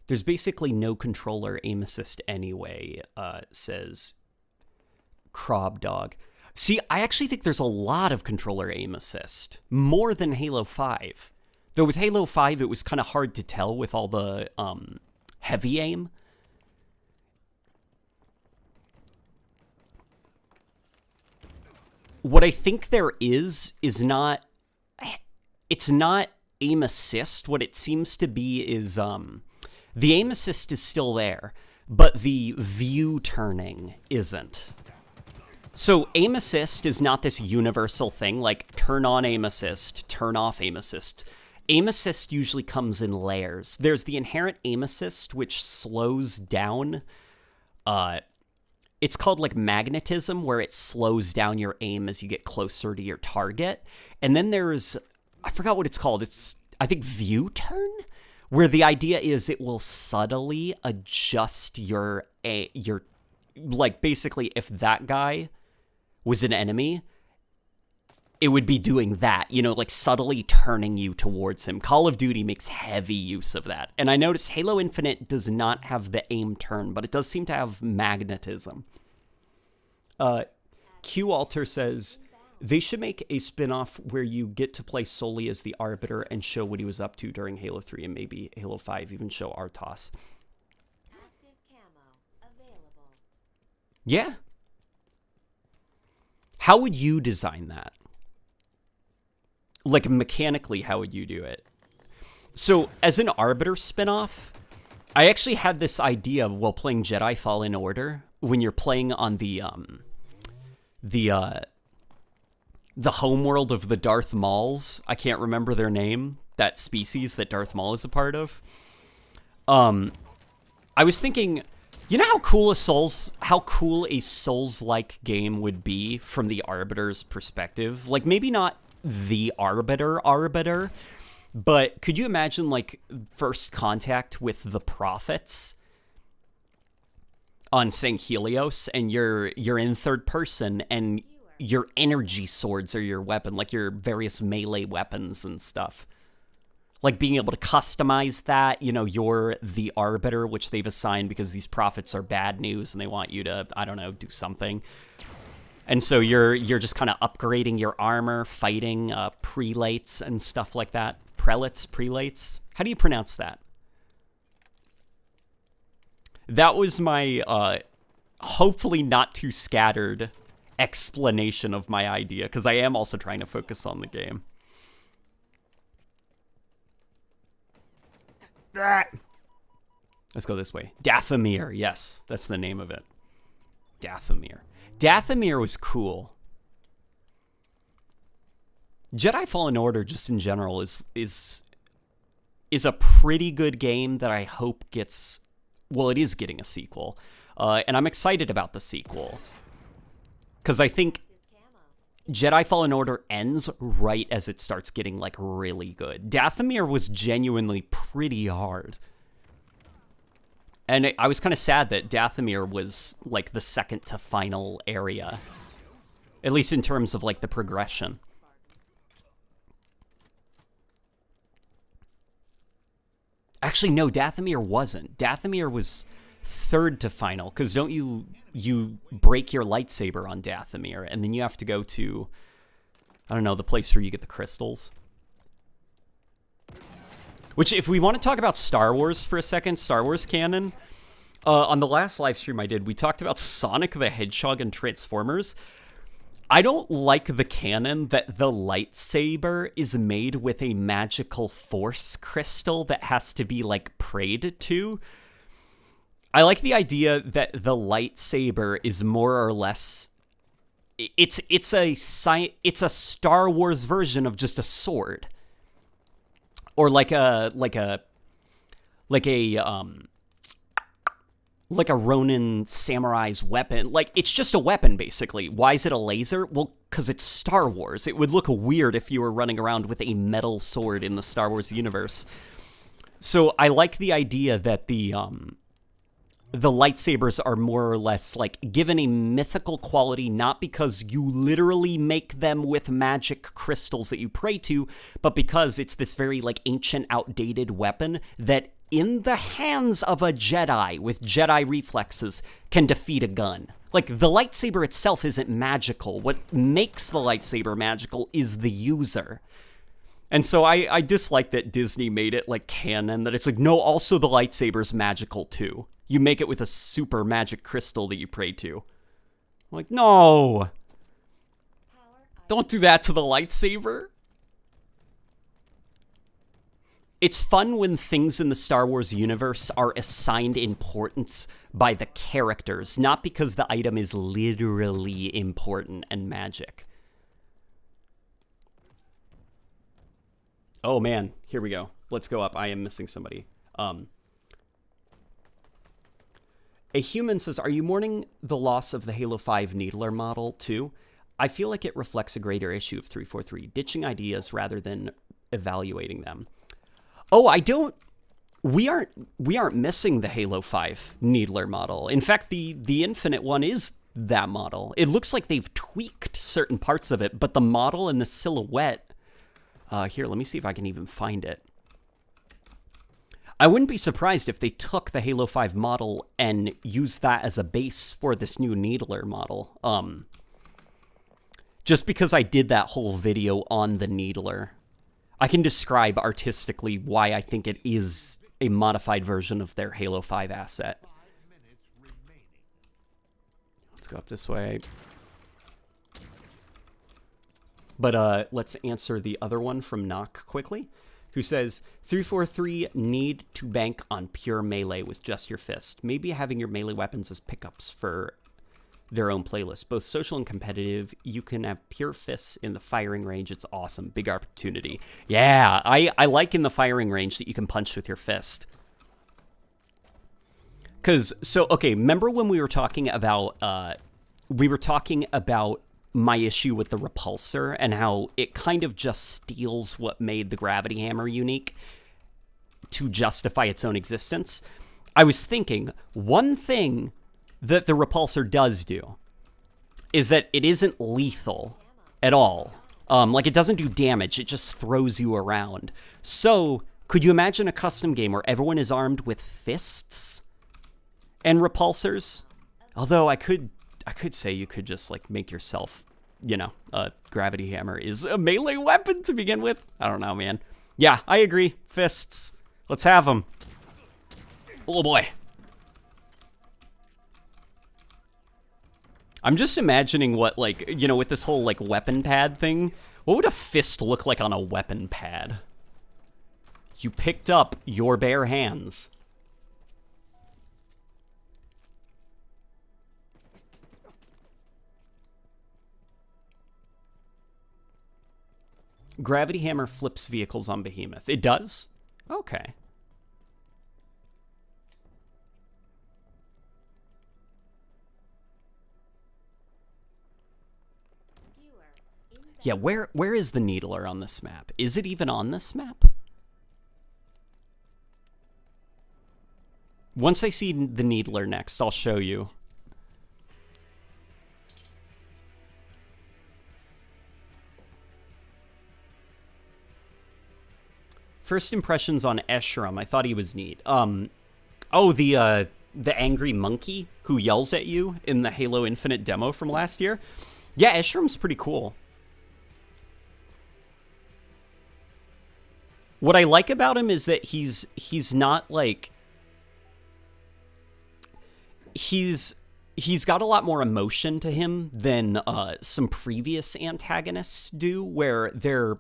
There's basically no controller aim assist anyway, says Crob Dog. See, I actually think there's a lot of controller aim assist, more than Halo 5. Though with Halo 5, it was kind of hard to tell with all the heavy aim. What I think there is not... It's not aim assist. What it seems to be is... the aim assist is still there, but the view turning isn't. So aim assist is not this universal thing, like turn on aim assist, turn off aim assist. Aim assist usually comes in layers. There's the inherent aim assist, which slows down. It's called like magnetism, where it slows down your aim as you get closer to your target. And then there's, I forgot what it's called. It's, I think, view turn? Where the idea is it will subtly adjust your like, basically, if that guy was an enemy, it would be doing that, you know, like subtly turning you towards him. Call of Duty makes heavy use of that. And I noticed Halo Infinite does not have the aim turn, but it does seem to have magnetism. Q Alter says... They should make a spin-off where you get to play solely as the Arbiter and show what he was up to during Halo 3 and maybe Halo 5, even show Artos. Active camo available. Yeah. How would you design that? like mechanically, how would you do it? So as an Arbiter spinoff, I actually had this idea while playing Jedi Fallen Order when you're playing on the homeworld of the Darth Mauls. I can't remember their name. That species that Darth Maul is a part of. I was thinking, you know how cool a Souls-like game would be from the Arbiter's perspective? Like, maybe not the Arbiter, but could you imagine, like, first contact with the Prophets on St. Helios, and you're in third person, and your energy swords are your weapon, like your various melee weapons and stuff. Like being able to customize that, you know, you're the Arbiter, which they've assigned because these prophets are bad news and they want you to, I don't know, do something. And so you're just kind of upgrading your armor, fighting prelates and stuff like that. Prelates? How do you pronounce that? That was my hopefully not too scattered explanation of my idea, because I am also trying to focus on the game. Let's go this way. Dathomir, yes, that's the name of it. Dathomir. Dathomir was cool. Jedi Fallen Order, just in general, is a pretty good game that I hope gets... Well, it is getting a sequel. And I'm excited about the sequel. Because I think Jedi Fallen Order ends right as it starts getting, like, really good. Dathomir was genuinely pretty hard. And I was kind of sad that Dathomir was, like, the second to final area. At least in terms of, like, the progression. Actually, no, Dathomir wasn't. Dathomir was third to final, because don't you break your lightsaber on Dathomir, and then you have to go to, I don't know, the place where you get the crystals. Which, if we want to talk about Star Wars for a second, Star Wars canon, on the last live stream I did, we talked about Sonic the Hedgehog and Transformers. I don't like the canon that the lightsaber is made with a magical force crystal that has to be, like, prayed to. I like the idea that the lightsaber is more or less... It's a Star Wars version of just a sword. Or like a Ronin samurai's weapon. Like, it's just a weapon, basically. Why is it a laser? Well, because it's Star Wars. It would look weird if you were running around with a metal sword in the Star Wars universe. So I like the idea that the lightsabers are more or less, like, given a mythical quality, not because you literally make them with magic crystals that you pray to, but because it's this very, like, ancient, outdated weapon that, in the hands of a Jedi with Jedi reflexes, can defeat a gun. Like, the lightsaber itself isn't magical. What makes the lightsaber magical is the user. And so I dislike that Disney made it, like, canon, that it's like, no, also the lightsaber's magical, too. You make it with a super magic crystal that you pray to. I'm like, no! Don't do that to the lightsaber! It's fun when things in the Star Wars universe are assigned importance by the characters, not because the item is literally important and magic. Oh man, here we go. Let's go up. I am missing somebody. A human says, are you mourning the loss of the Halo 5 Needler model too? I feel like it reflects a greater issue of 343, ditching ideas rather than evaluating them. Oh, I don't... We aren't missing the Halo 5 Needler model. In fact, the Infinite one is that model. It looks like they've tweaked certain parts of it, but the model and the silhouette... here, let me see if I can even find it. I wouldn't be surprised if they took the Halo 5 model and used that as a base for this new Needler model. Just because I did that whole video on the Needler, I can describe artistically why I think it is a modified version of their Halo 5 asset. 5 minutes remaining. Let's go up this way. But let's answer the other one from Knock quickly, who says 343 need to bank on pure melee with just your fist. Maybe having your melee weapons as pickups for their own playlist. Both social and competitive, you can have pure fists in the firing range. It's awesome. Big opportunity. Yeah, I like in the firing range that you can punch with your fist. Because, so, okay, remember when we were talking about my issue with the repulsor and how it kind of just steals what made the gravity hammer unique to justify its own existence? I was thinking, one thing that the repulsor does do is that it isn't lethal at all. Like, it doesn't do damage, it just throws you around. So, could you imagine a custom game where everyone is armed with fists and repulsors? Although I could say you could just, like, make yourself, you know, a gravity hammer is a melee weapon to begin with. I don't know, man. Yeah, I agree. Fists. Let's have them. Oh, boy. I'm just imagining what, like, you know, with this whole, like, weapon pad thing, what would a fist look like on a weapon pad? You picked up your bare hands. Gravity hammer flips vehicles on Behemoth. It does? Okay. Yeah, where is the Needler on this map? Is it even on this map? Once I see the Needler next, I'll show you. First impressions on Eshram. I thought he was neat. Oh, the angry monkey who yells at you in the Halo Infinite demo from last year. Yeah, Eshram's pretty cool. What I like about him is that he's not like... He's got a lot more emotion to him than some previous antagonists do, where they're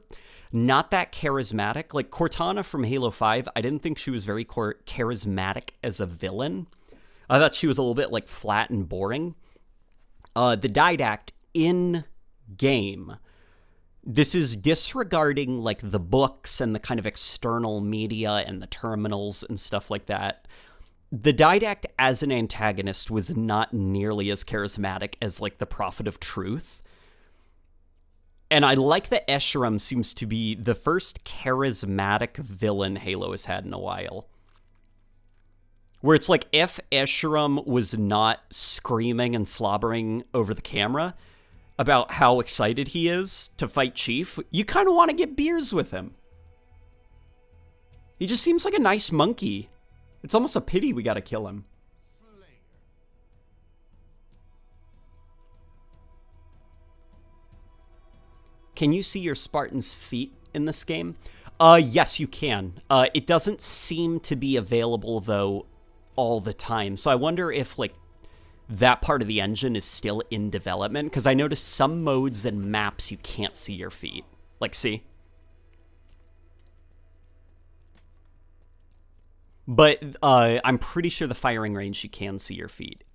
not that charismatic. Like Cortana from Halo 5, I didn't think she was very charismatic as a villain. I thought she was a little bit like flat and boring. The Didact in game, this is disregarding like the books and the kind of external media and the terminals and stuff like that. The Didact as an antagonist was not nearly as charismatic as like the Prophet of Truth. And I like that Eshram seems to be the first charismatic villain Halo has had in a while. Where it's like, if Eshram was not screaming and slobbering over the camera about how excited he is to fight Chief, you kind of want to get beers with him. He just seems like a nice monkey. It's almost a pity we gotta kill him. Can you see your Spartan's feet in this game? Yes, you can. It doesn't seem to be available, though, all the time. So I wonder if, like, that part of the engine is still in development, because I noticed some modes and maps you can't see your feet. Like, see? But I'm pretty sure the firing range you can see your feet.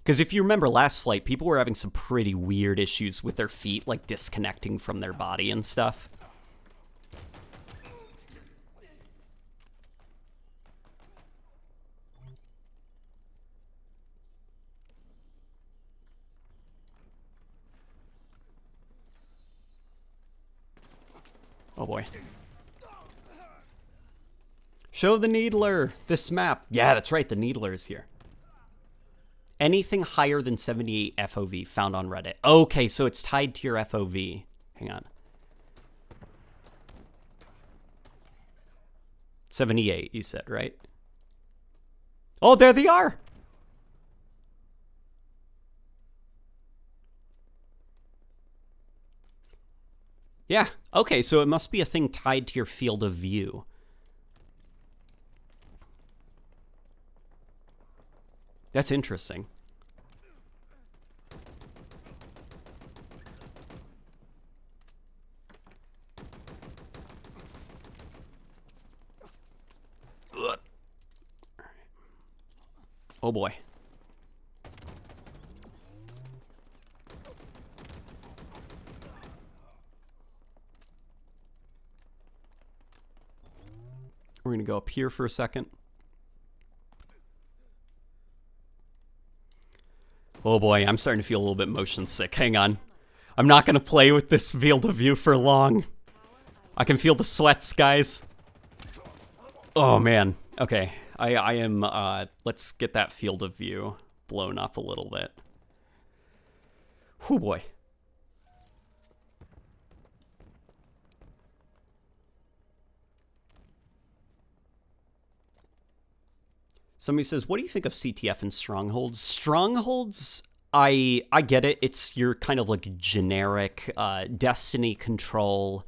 Because if you remember last flight, people were having some pretty weird issues with their feet, like disconnecting from their body and stuff. Oh boy. Show the Needler! This map! Yeah, that's right, the Needler is here. Anything higher than 78 FOV found on Reddit. Okay, so it's tied to your FOV. Hang on. 78, you said, right? Oh, there they are! Yeah, okay, so it must be a thing tied to your field of view. That's interesting. Oh boy. We're going to go up here for a second. Oh boy, I'm starting to feel a little bit motion sick. Hang on. I'm not going to play with this field of view for long. I can feel the sweats, guys. Oh man. Okay. I am, let's get that field of view blown up a little bit. Whew boy. Somebody says, what do you think of CTF and Strongholds? Strongholds, I get it. It's your kind of like generic Destiny control,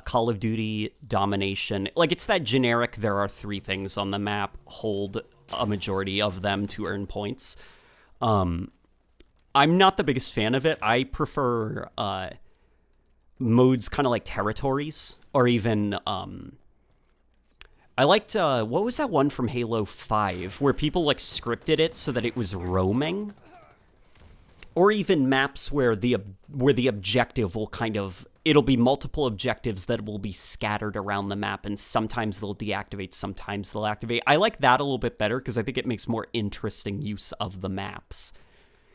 Call of Duty domination. Like, it's that generic, there are 3 things on the map, hold a majority of them to earn points. I'm not the biggest fan of it. I prefer modes kind of like territories, or even... I liked, what was that one from Halo 5, where people, like, scripted it so that it was roaming? Or even maps where the objective will kind of, it'll be multiple objectives that will be scattered around the map, and sometimes they'll deactivate, sometimes they'll activate. I like that a little bit better, because I think it makes more interesting use of the maps.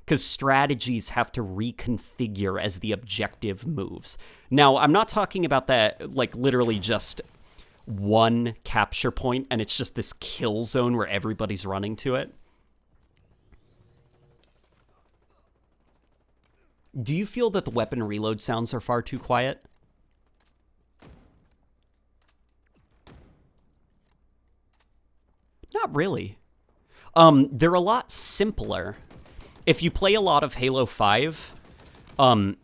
Because strategies have to reconfigure as the objective moves. Now, I'm not talking about that, like, literally just... one capture point and it's just this kill zone where everybody's running to it. Do you feel that the weapon reload sounds are far too quiet? Not really. They're a lot simpler. If you play a lot of Halo 5,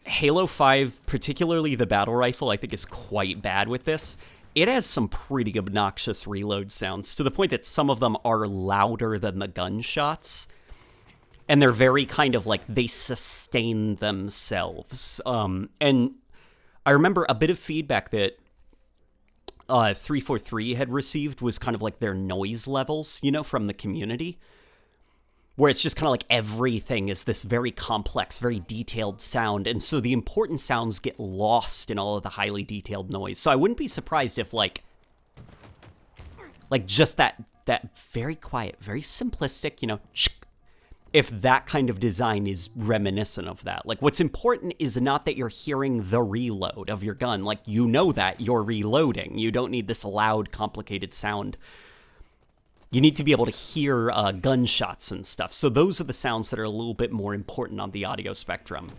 Halo 5, particularly the battle rifle, I think is quite bad with this. It has some pretty obnoxious reload sounds, to the point that some of them are louder than the gunshots. And they're very kind of like, they sustain themselves. And I remember a bit of feedback that 343 had received was kind of like their noise levels, you know, from the community. Where it's just kind of like everything is this very complex, very detailed sound, and so the important sounds get lost in all of the highly detailed noise. So I wouldn't be surprised if, like just that very quiet, very simplistic, you know, if that kind of design is reminiscent of that. Like, what's important is not that you're hearing the reload of your gun. Like, you know that you're reloading. You don't need this loud, complicated sound. You need to be able to hear gunshots and stuff. So those are the sounds that are a little bit more important on the audio spectrum.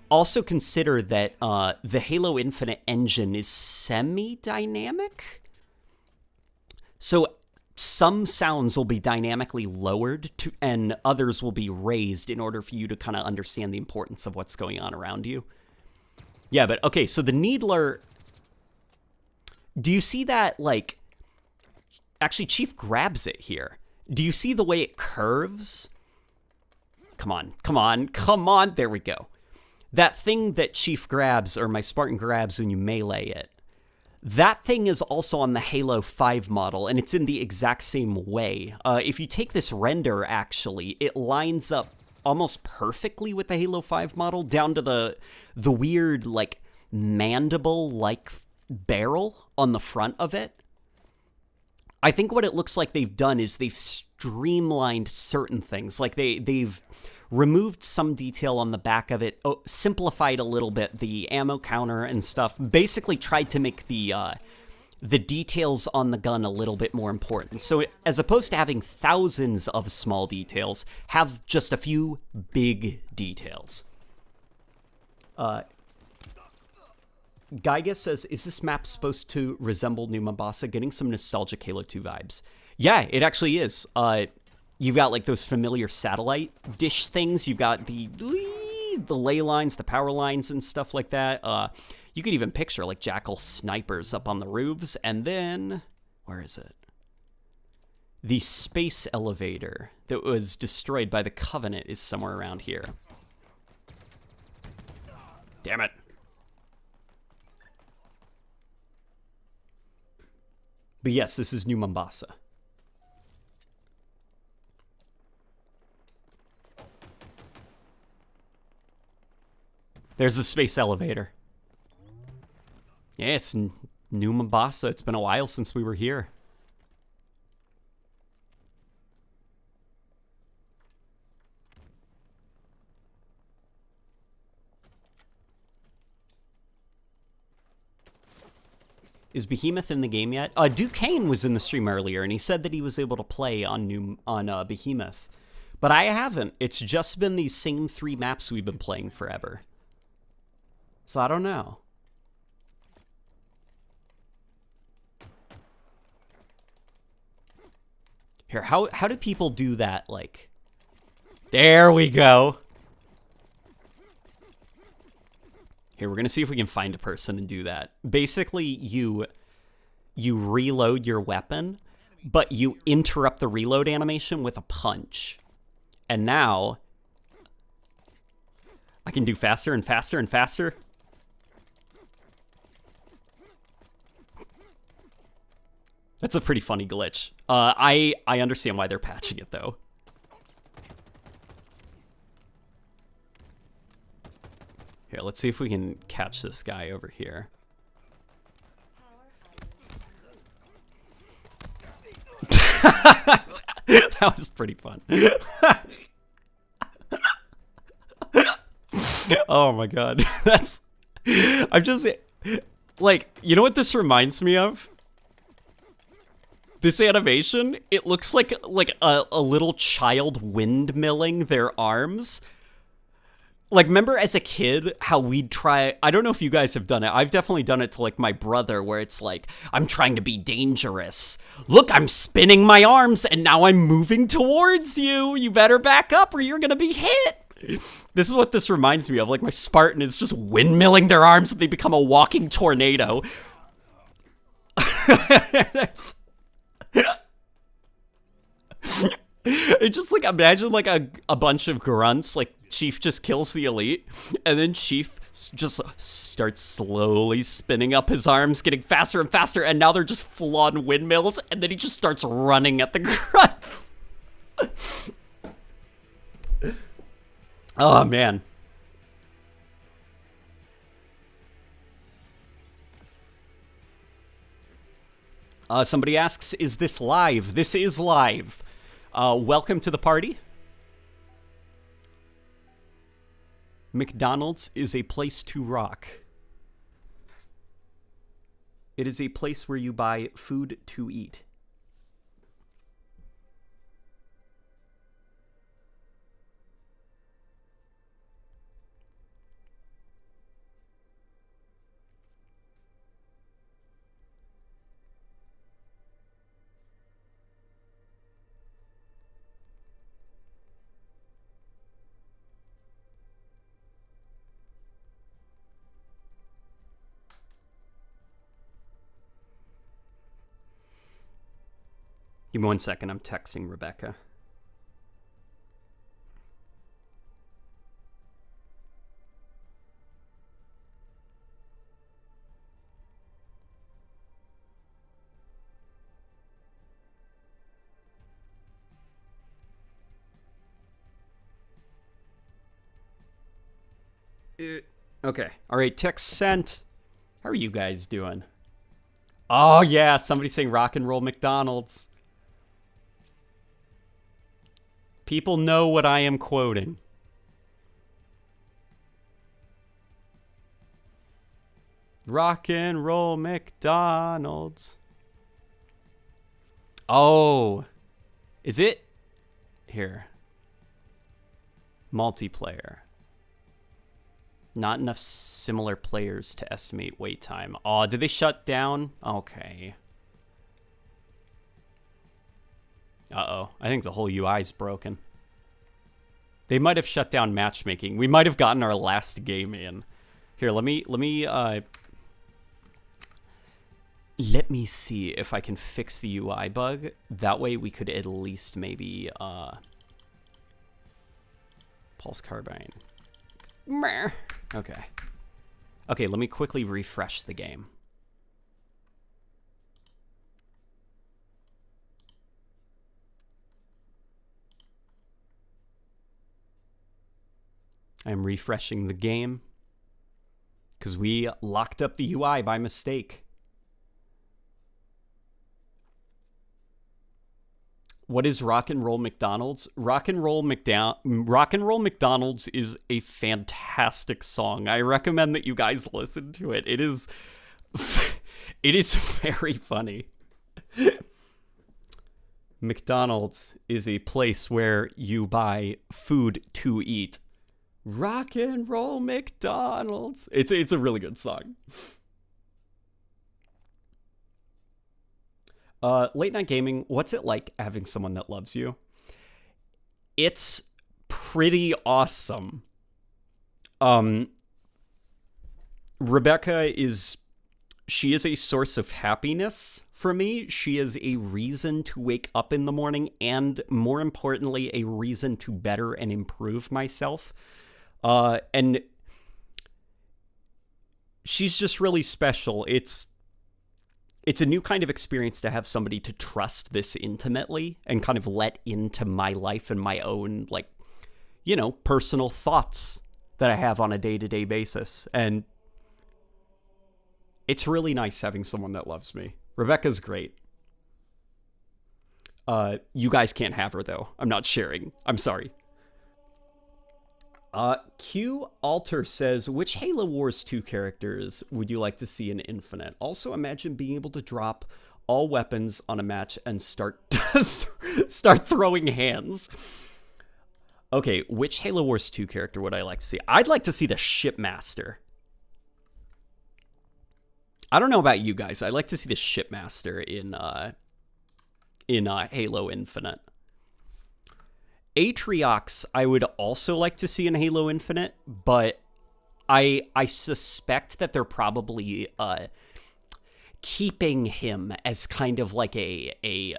Also consider that the Halo Infinite engine is semi-dynamic. So some sounds will be dynamically lowered and others will be raised in order for you to kind of understand the importance of what's going on around you. Yeah, but okay, so the Needler... Do you see that, like... Actually, Chief grabs it here. Do you see the way it curves? Come on, come on, come on. There we go. That thing that Chief grabs, or my Spartan grabs when you melee it, that thing is also on the Halo 5 model, and it's in the exact same way. If you take this render, actually, it lines up almost perfectly with the Halo 5 model, down to the weird, like, mandible-like barrel on the front of it. I think what it looks like they've done is they've streamlined certain things. Like, they've removed some detail on the back of it, simplified a little bit the ammo counter and stuff, basically tried to make the details on the gun a little bit more important. So as opposed to having thousands of small details, have just a few big details. Geiga says, is this map supposed to resemble New Mombasa? Getting some nostalgic Halo 2 vibes. Yeah, it actually is. You've got, like, those familiar satellite dish things. You've got the ley lines, the power lines, and stuff like that. You could even picture, like, Jackal snipers up on the roofs. And then, where is it? The space elevator that was destroyed by the Covenant is somewhere around here. Damn it. But yes, this is New Mombasa. There's the space elevator. Yeah, it's New Mombasa. It's been a while since we were here. Is Behemoth in the game yet? Duquesne was in the stream earlier, and he said that he was able to play on Behemoth. But I haven't. It's just been these same 3 maps we've been playing forever. So I don't know. Here, how do people do that? Like, there we go. Here, we're gonna see if we can find a person and do that. Basically, you reload your weapon, but you interrupt the reload animation with a punch. And now I can do faster and faster and faster. That's a pretty funny glitch. I understand why they're patching it though. Here, let's see if we can catch this guy over here. That was pretty fun. Oh my god. I'm just, like, you know what this reminds me of? This animation, it looks like a little child windmilling their arms. Like, remember as a kid how we'd try, I don't know if you guys have done it, I've definitely done it to, like, my brother, where it's like, I'm trying to be dangerous. Look, I'm spinning my arms, and now I'm moving towards you. You better back up, or you're gonna be hit. This is what this reminds me of. Like, my Spartan is just windmilling their arms, and they become a walking tornado. It's just like, imagine like a bunch of grunts, like Chief just kills the elite, and then Chief just starts slowly spinning up his arms, getting faster and faster, and now they're just full-on windmills, and then he just starts running at the grunts. Oh, man. Somebody asks, is this live? This is live. Welcome to the party. McDonald's is a place to rock. It is a place where you buy food to eat. Give me 1 second, I'm texting Rebecca. Okay, alright, text sent. How are you guys doing? Oh yeah, somebody's saying rock and roll McDonald's. People know what I am quoting. Rock and roll McDonald's. Oh. Is it? Here. Multiplayer. Not enough similar players to estimate wait time. Oh, did they shut down? Okay. Uh-oh. I think the whole UI is broken. They might have shut down matchmaking. We might have gotten our last game in. Here, let me see if I can fix the UI bug. That way we could at least maybe Pulse Carbine. Okay. Okay, let me quickly refresh the game. I'm refreshing the game. because we locked up the UI by mistake. What is Rock and Roll McDonald's? Rock and Roll McDonald's is a fantastic song. I recommend that you guys listen to it. It is very funny. McDonald's is a place where you buy food to eat. Rock and Roll McDonald's. It's a really good song. Late Night Gaming, what's it like having someone that loves you? It's pretty awesome. Rebecca is a source of happiness for me. She is a reason to wake up in the morning, and more importantly, a reason to better and improve myself. And she's just really special. It's a new kind of experience to have somebody to trust this intimately and kind of let into my life and my own, like, you know, personal thoughts that I have on a day-to-day basis. And it's really nice having someone that loves me. Rebecca's great. You guys can't have her, though. I'm not sharing. I'm sorry. Q Alter says, which Halo Wars 2 characters would you like to see in Infinite? Also, imagine being able to drop all weapons on a match and start throwing hands. Okay, which Halo Wars 2 character would I like to see? I'd like to see the Shipmaster. I don't know about you guys. I'd like to see the Shipmaster in Halo Infinite. Atriox, I would also like to see in Halo Infinite, but I suspect that they're probably keeping him as kind of like a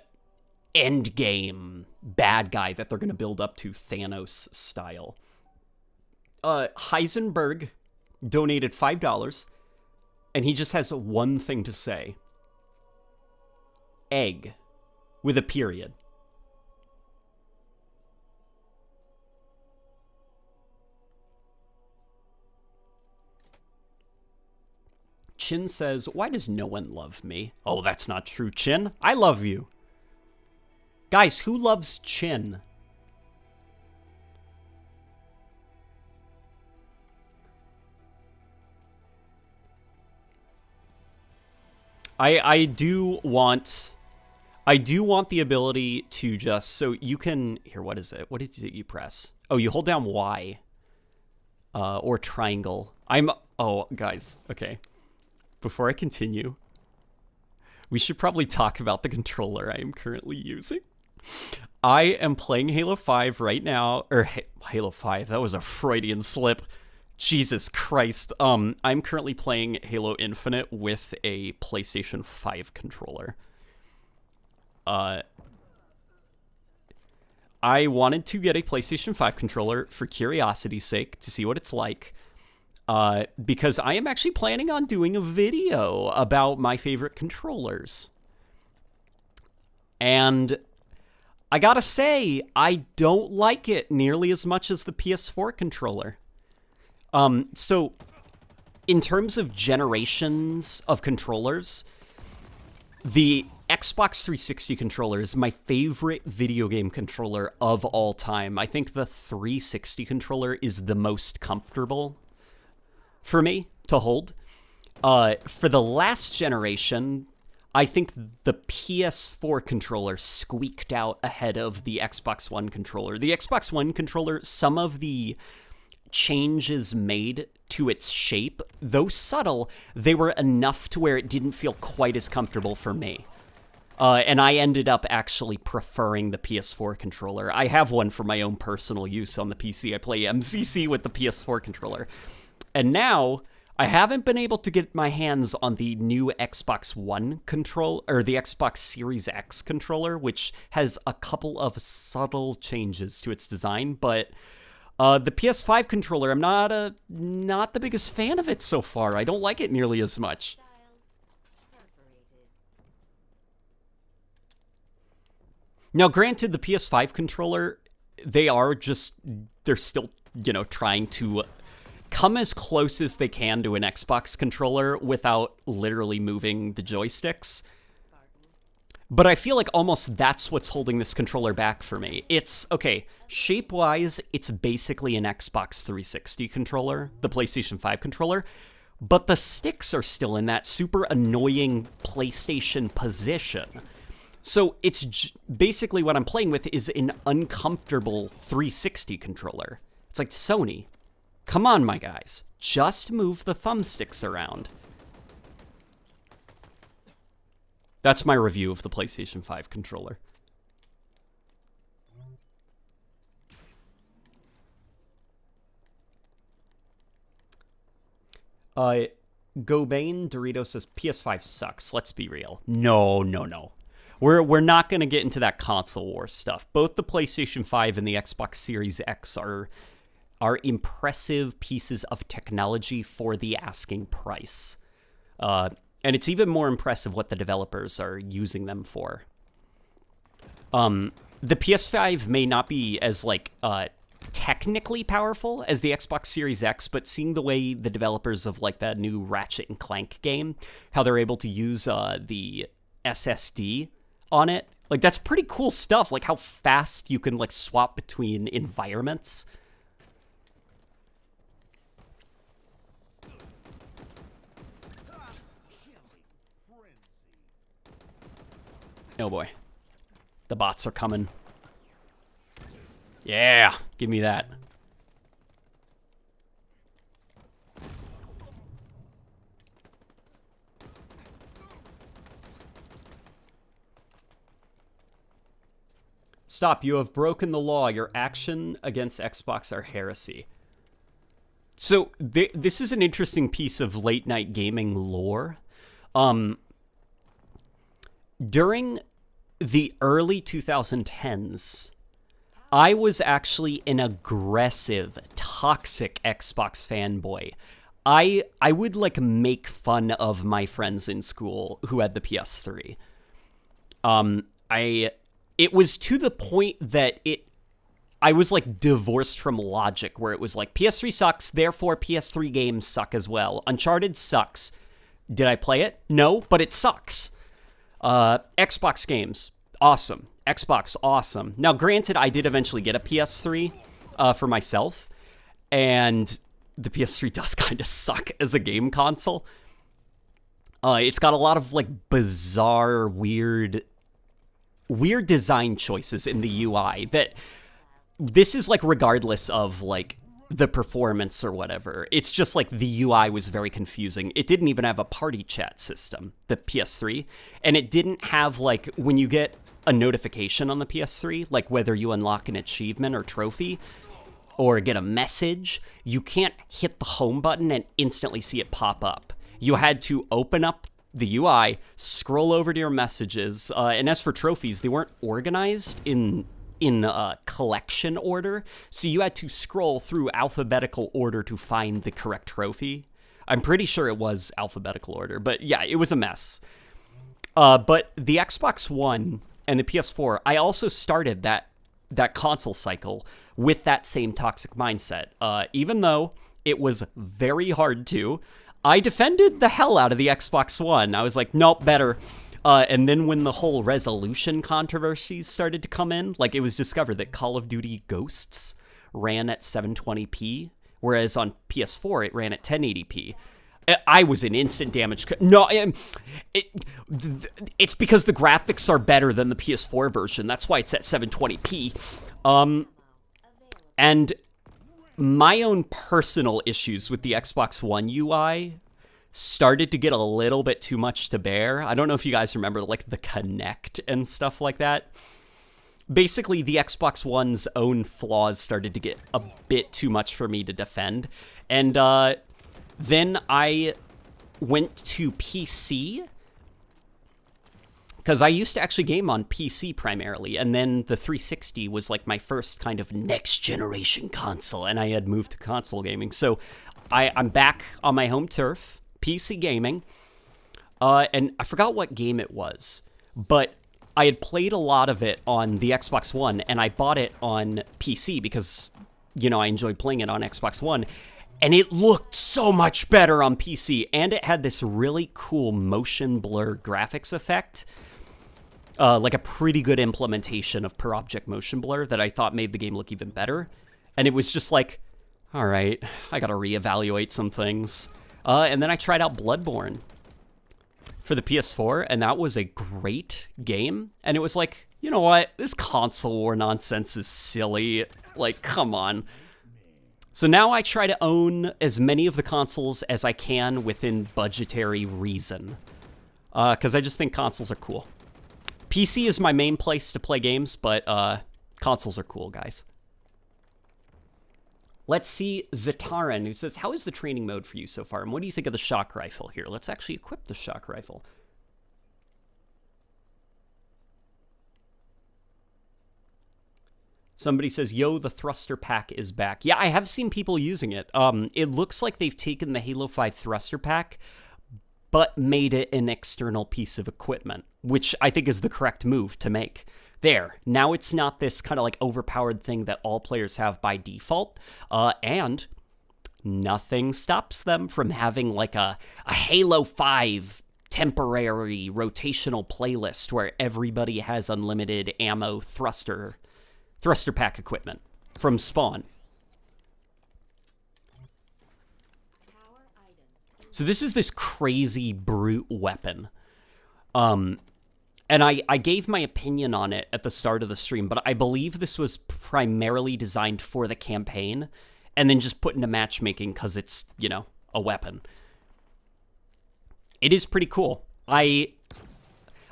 end game bad guy that they're going to build up to Thanos style. Heisenberg donated $5, and he just has one thing to say. Egg, with a period. Chin says, why does no one love me? Oh, that's not true, Chin. I love you. Guys, who loves Chin? I do want the ability to just, so you can, here, what is it? What is it you press? Oh, you hold down Y. Or triangle. Oh, guys, okay. Before I continue, we should probably talk about the controller I am currently using. I am playing Halo 5 right now, or Halo 5, that was a Freudian slip. Jesus Christ. I'm currently playing Halo Infinite with a PlayStation 5 controller. I wanted to get a PlayStation 5 controller for curiosity's sake, to see what it's like. Because I am actually planning on doing a video about my favorite controllers. And I gotta say, I don't like it nearly as much as the PS4 controller. So, in terms of generations of controllers, the Xbox 360 controller is my favorite video game controller of all time. I think the 360 controller is the most comfortable for me to hold. For the last generation, I think the PS4 controller squeaked out ahead of the Xbox One controller. The Xbox One controller, some of the changes made to its shape, though subtle, they were enough to where it didn't feel quite as comfortable for me. And I ended up actually preferring the PS4 controller. I have one for my own personal use on the PC. I play MCC with the PS4 controller. And now, I haven't been able to get my hands on the new Xbox One control, or the Xbox Series X controller, which has a couple of subtle changes to its design, but the PS5 controller, I'm not the biggest fan of it so far. I don't like it nearly as much. Now, granted, the PS5 controller, they're still, trying to come as close as they can to an Xbox controller without literally moving the joysticks. But I feel like almost that's what's holding this controller back for me. It's, okay, shape-wise, it's basically an Xbox 360 controller, the PlayStation 5 controller, but the sticks are still in that super annoying PlayStation position. So it's basically what I'm playing with is an uncomfortable 360 controller. It's like, Sony, come on, my guys, just move the thumbsticks around. That's my review of the PlayStation 5 controller. Gobane Dorito says PS5 sucks. Let's be real. No. We're not going to get into that console war stuff. Both the PlayStation 5 and the Xbox Series X are impressive pieces of technology for the asking price. And it's even more impressive what the developers are using them for. The PS5 may not be as, technically powerful as the Xbox Series X, but seeing the way the developers of, that new Ratchet and Clank game, how they're able to use the SSD on it, that's pretty cool stuff, how fast you can, swap between environments. Oh boy. The bots are coming. Yeah, give me that. Stop, you have broken the law. Your action against Xbox are heresy. So, this is an interesting piece of late night gaming lore. During the early 2010s, I was actually an aggressive, toxic Xbox fanboy. I would make fun of my friends in school who had the PS3. It was to the point that I was divorced from logic, where it was PS3 sucks, therefore PS3 games suck as well. Uncharted sucks. Did I play it? No, but it sucks. Xbox games, awesome. Xbox, awesome. Now, granted, I did eventually get a PS3 for myself, and the PS3 does kind of suck as a game console. It's got a lot of bizarre, weird design choices in the UI that this is regardless of the performance or whatever. It's just the UI was very confusing. It didn't even have a party chat system, the PS3, and it didn't have when you get a notification on the PS3, whether you unlock an achievement or trophy or get a message, you can't hit the home button and instantly see it pop up. You had to open up the UI, scroll over to your messages, and as for trophies, they weren't organized in collection order, so you had to scroll through alphabetical order to find the correct trophy. I'm pretty sure it was alphabetical order, but yeah, it was a mess. But the Xbox One and the PS4, I also started that console cycle with that same toxic mindset. Even though it was very hard to, I defended the hell out of the Xbox One. I was like, nope, better. And then when the whole resolution controversies started to come in, it was discovered that Call of Duty Ghosts ran at 720p, whereas on PS4 it ran at 1080p. I was in instant damage. No, it's because the graphics are better than the PS4 version. That's why it's at 720p. And my own personal issues with the Xbox One UI started to get a little bit too much to bear. I don't know if you guys remember the Kinect and stuff like that. Basically, the Xbox One's own flaws started to get a bit too much for me to defend. And then I went to PC, because I used to actually game on PC primarily, and then the 360 was my first kind of next generation console, and I had moved to console gaming. So I'm back on my home turf, PC gaming, and I forgot what game it was, but I had played a lot of it on the Xbox One, and I bought it on PC because, I enjoyed playing it on Xbox One, And it looked so much better on PC, and it had this really cool motion blur graphics effect. Like a pretty good implementation of per object motion blur that I thought made the game look even better. And it was just like, all right, I gotta reevaluate some things. And then I tried out Bloodborne for the PS4, and that was a great game. And it was like, you know what? This console war nonsense is silly. Like, come on. So now I try to own as many of the consoles as I can within budgetary reason. Because I just think consoles are cool. PC is my main place to play games, but consoles are cool, guys. Let's see Zataran, who says, how is the training mode for you so far? And what do you think of the shock rifle here? Let's actually equip the shock rifle. Somebody says, yo, the thruster pack is back. Yeah, I have seen people using it. It looks like they've taken the Halo 5 thruster pack, but made it an external piece of equipment, which I think is the correct move to make. There, now it's not this kind of like overpowered thing that all players have by default, and nothing stops them from having like a Halo 5 temporary rotational playlist where everybody has unlimited ammo thruster pack equipment from spawn. So this is this crazy brute weapon. And I gave my opinion on it at the start of the stream, but I believe this was primarily designed for the campaign and then just put into matchmaking because it's, you know, a weapon. It is pretty cool. I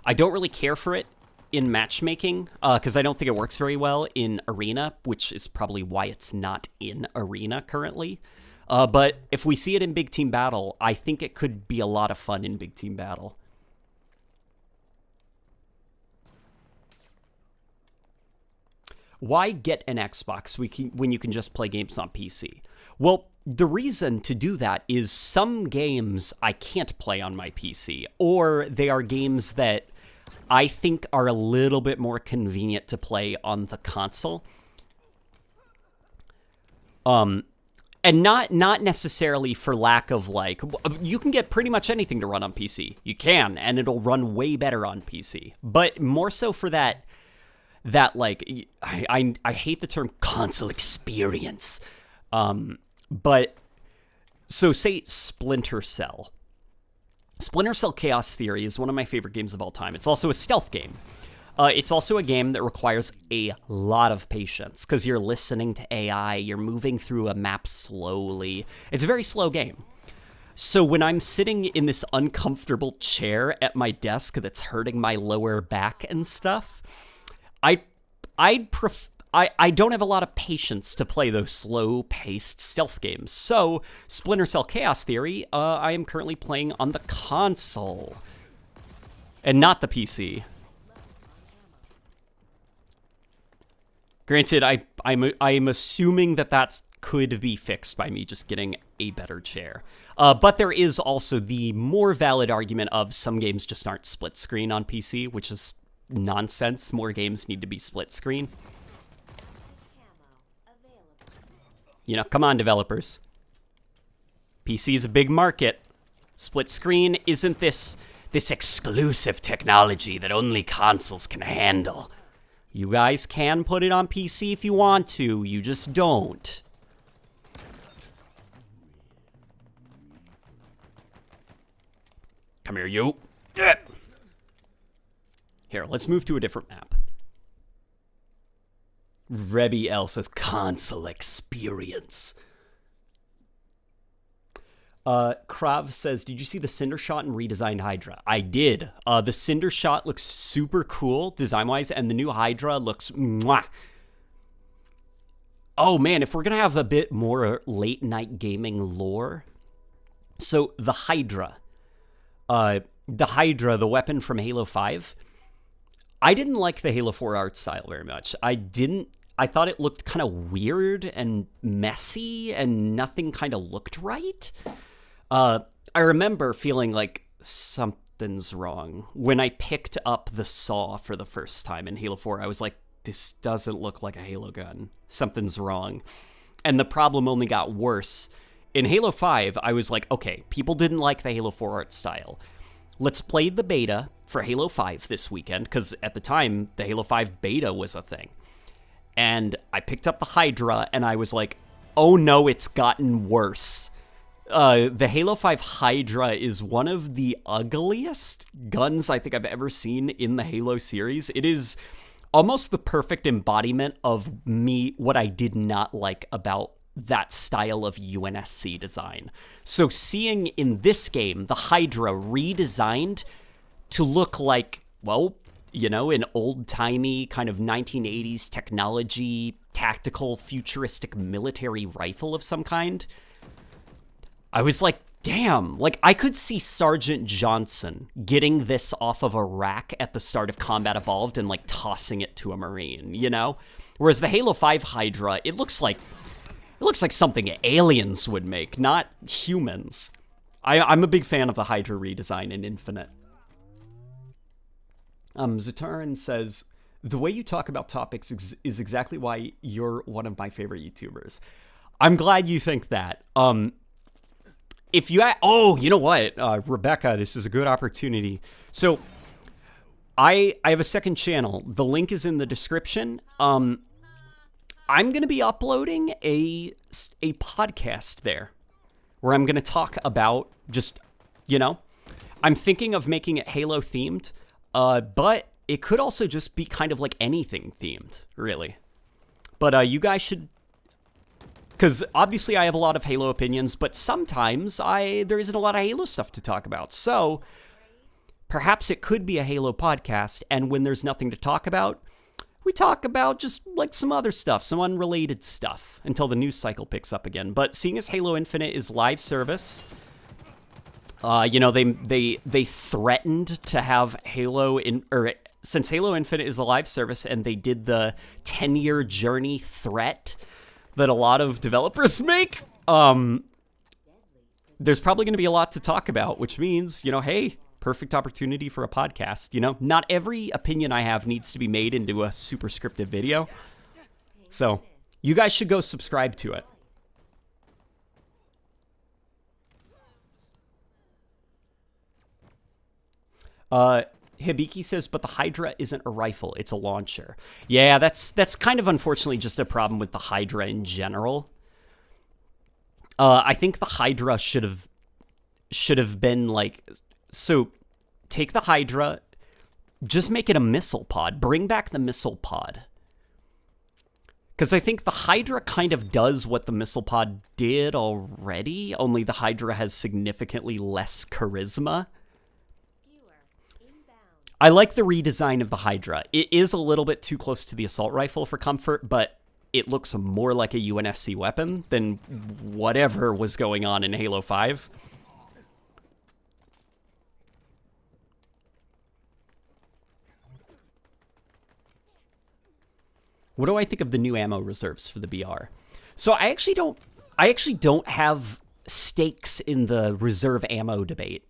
don't really care for it in matchmaking because I don't think it works very well in Arena, which is probably why it's not in Arena currently. But if we see it in Big Team Battle, I think it could be a lot of fun in Big Team Battle. Why get an Xbox when you can just play games on PC? Well, the reason to do that is some games I can't play on my PC, or they are games that I think are a little bit more convenient to play on the console. And not necessarily for lack of, like, you can get pretty much anything to run on PC. You can, and it'll run way better on PC. But more so for that like, I hate the term console experience. But, so say Splinter Cell. Splinter Cell Chaos Theory is one of my favorite games of all time. It's also a stealth game. It's also a game that requires a lot of patience because you're listening to AI, you're moving through a map slowly. It's a very slow game. So when I'm sitting in this uncomfortable chair at my desk that's hurting my lower back and stuff, I don't have a lot of patience to play those slow-paced stealth games. So, Splinter Cell Chaos Theory, I am currently playing on the console. And not the PC. Granted, I'm assuming that could be fixed by me just getting a better chair. But there is also the more valid argument of some games just aren't split screen on PC, which is nonsense. More games need to be split screen. You know, come on, developers. PC is a big market. Split screen isn't this exclusive technology that only consoles can handle. You guys can put it on PC if you want to, you just don't. Come here, you. Here, let's move to a different map. Rebby L says console experience. Krav says, did you see the Cinder Shot and redesigned Hydra? I did. The Cinder Shot looks super cool design-wise, and the new Hydra looks mwah. Oh man, if we're gonna have a bit more late night gaming lore. So the Hydra, the weapon from Halo 5, I didn't like the Halo 4 art style very much. I thought it looked kind of weird and messy and nothing kind of looked right. I remember feeling like something's wrong. When I picked up the saw for the first time in Halo 4, I was like, this doesn't look like a Halo gun. Something's wrong. And the problem only got worse in Halo 5, I was like, okay, people didn't like the Halo 4 art style. Let's play the beta for Halo 5 this weekend, because at the time, the Halo 5 beta was a thing. And I picked up the Hydra, and I was like, oh no, it's gotten worse. The Halo 5 Hydra is one of the ugliest guns I think I've ever seen in the Halo series. It is almost the perfect embodiment of what I did not like about that style of UNSC design. So seeing in this game the Hydra redesigned to look like, well, you know, an old-timey kind of 1980s technology, tactical, futuristic military rifle of some kind, I was like, damn, like I could see Sergeant Johnson getting this off of a rack at the start of Combat Evolved and like tossing it to a Marine, you know? Whereas the Halo 5 Hydra, it looks like something aliens would make, not humans. I'm a big fan of the Hydra redesign in Infinite. Zataran says, the way you talk about topics is exactly why you're one of my favorite YouTubers. I'm glad you think that. If you... you know what? Rebecca, this is a good opportunity. So, I have a second channel. The link is in the description. I'm going to be uploading a podcast there where I'm going to talk about just, you know, I'm thinking of making it Halo themed, but it could also just be kind of like anything themed, really. But you guys should... Because obviously I have a lot of Halo opinions, but sometimes there isn't a lot of Halo stuff to talk about. So perhaps it could be a Halo podcast, and when there's nothing to talk about, we talk about just like some other stuff, some unrelated stuff, until the news cycle picks up again. But seeing as Halo Infinite is live service, you know, they threatened to have since Halo Infinite is a live service and they did the 10-year journey threat that a lot of developers make, there's probably going to be a lot to talk about, which means, you know, hey, perfect opportunity for a podcast. You know, not every opinion I have needs to be made into a super scripted video. So you guys should go subscribe to it. Hibiki says, but the Hydra isn't a rifle, it's a launcher. Yeah, that's kind of unfortunately just a problem with the Hydra in general. I think the Hydra should have been like, so take the Hydra, just make it a missile pod. Bring back the missile pod. Because I think the Hydra kind of does what the missile pod did already, only the Hydra has significantly less charisma. I like the redesign of the Hydra. It is a little bit too close to the assault rifle for comfort, but it looks more like a UNSC weapon than whatever was going on in Halo 5. What do I think of the new ammo reserves for the BR? So I actually don't have stakes in the reserve ammo debate.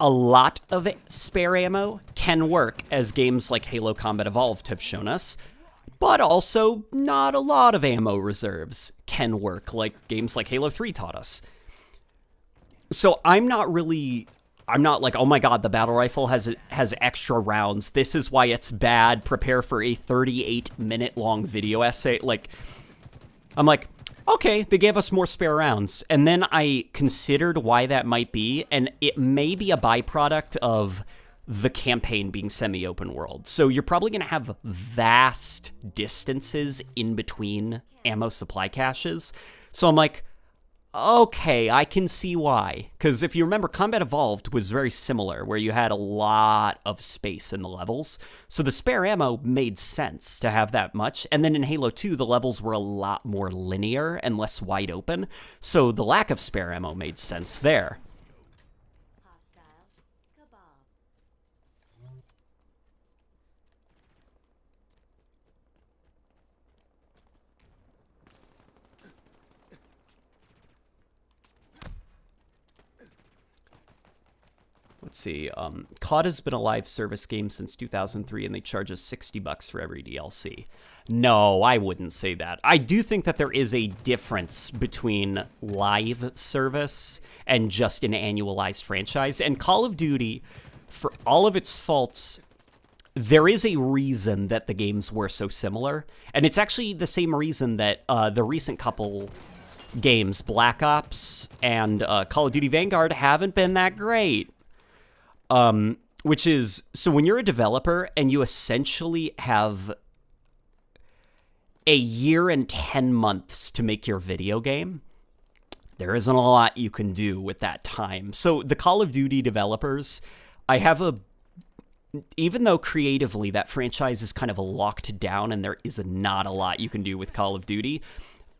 A lot of spare ammo can work, as games like Halo Combat Evolved have shown us, but also not a lot of ammo reserves can work, like games like Halo 3 taught us. So I'm not like, oh my god, the battle rifle has extra rounds, this is why it's bad, prepare for a 38-minute long video essay. Like, I'm like, okay, they gave us more spare rounds. And then I considered why that might be, and it may be a byproduct of the campaign being semi-open world. So you're probably going to have vast distances in between ammo supply caches. So I'm like, okay, I can see why. Because if you remember, Combat Evolved was very similar, where you had a lot of space in the levels. So the spare ammo made sense to have that much. And then in Halo 2, the levels were a lot more linear and less wide open. So the lack of spare ammo made sense there. Hostile Cabal. let's see. COD has been a live service game since 2003, and they charge us $60 for every DLC. No, I wouldn't say that. I do think that there is a difference between live service and just an annualized franchise. And Call of Duty, for all of its faults, there is a reason that the games were so similar. And it's actually the same reason that the recent couple games, Black Ops and Call of Duty Vanguard, haven't been that great. Which is, so when you're a developer and you essentially have a year and 10 months to make your video game, there isn't a lot you can do with that time. So the Call of Duty developers, even though creatively that franchise is kind of locked down and there is not a lot you can do with Call of Duty,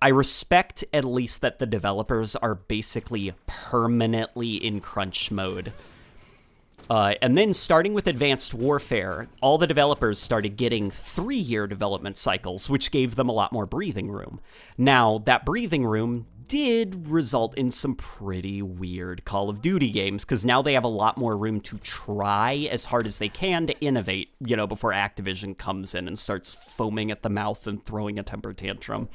I respect at least that the developers are basically permanently in crunch mode. And then starting with Advanced Warfare, all the developers started getting 3-year development cycles, which gave them a lot more breathing room. Now, that breathing room did result in some pretty weird Call of Duty games, because now they have a lot more room to try as hard as they can to innovate, before Activision comes in and starts foaming at the mouth and throwing a temper tantrum.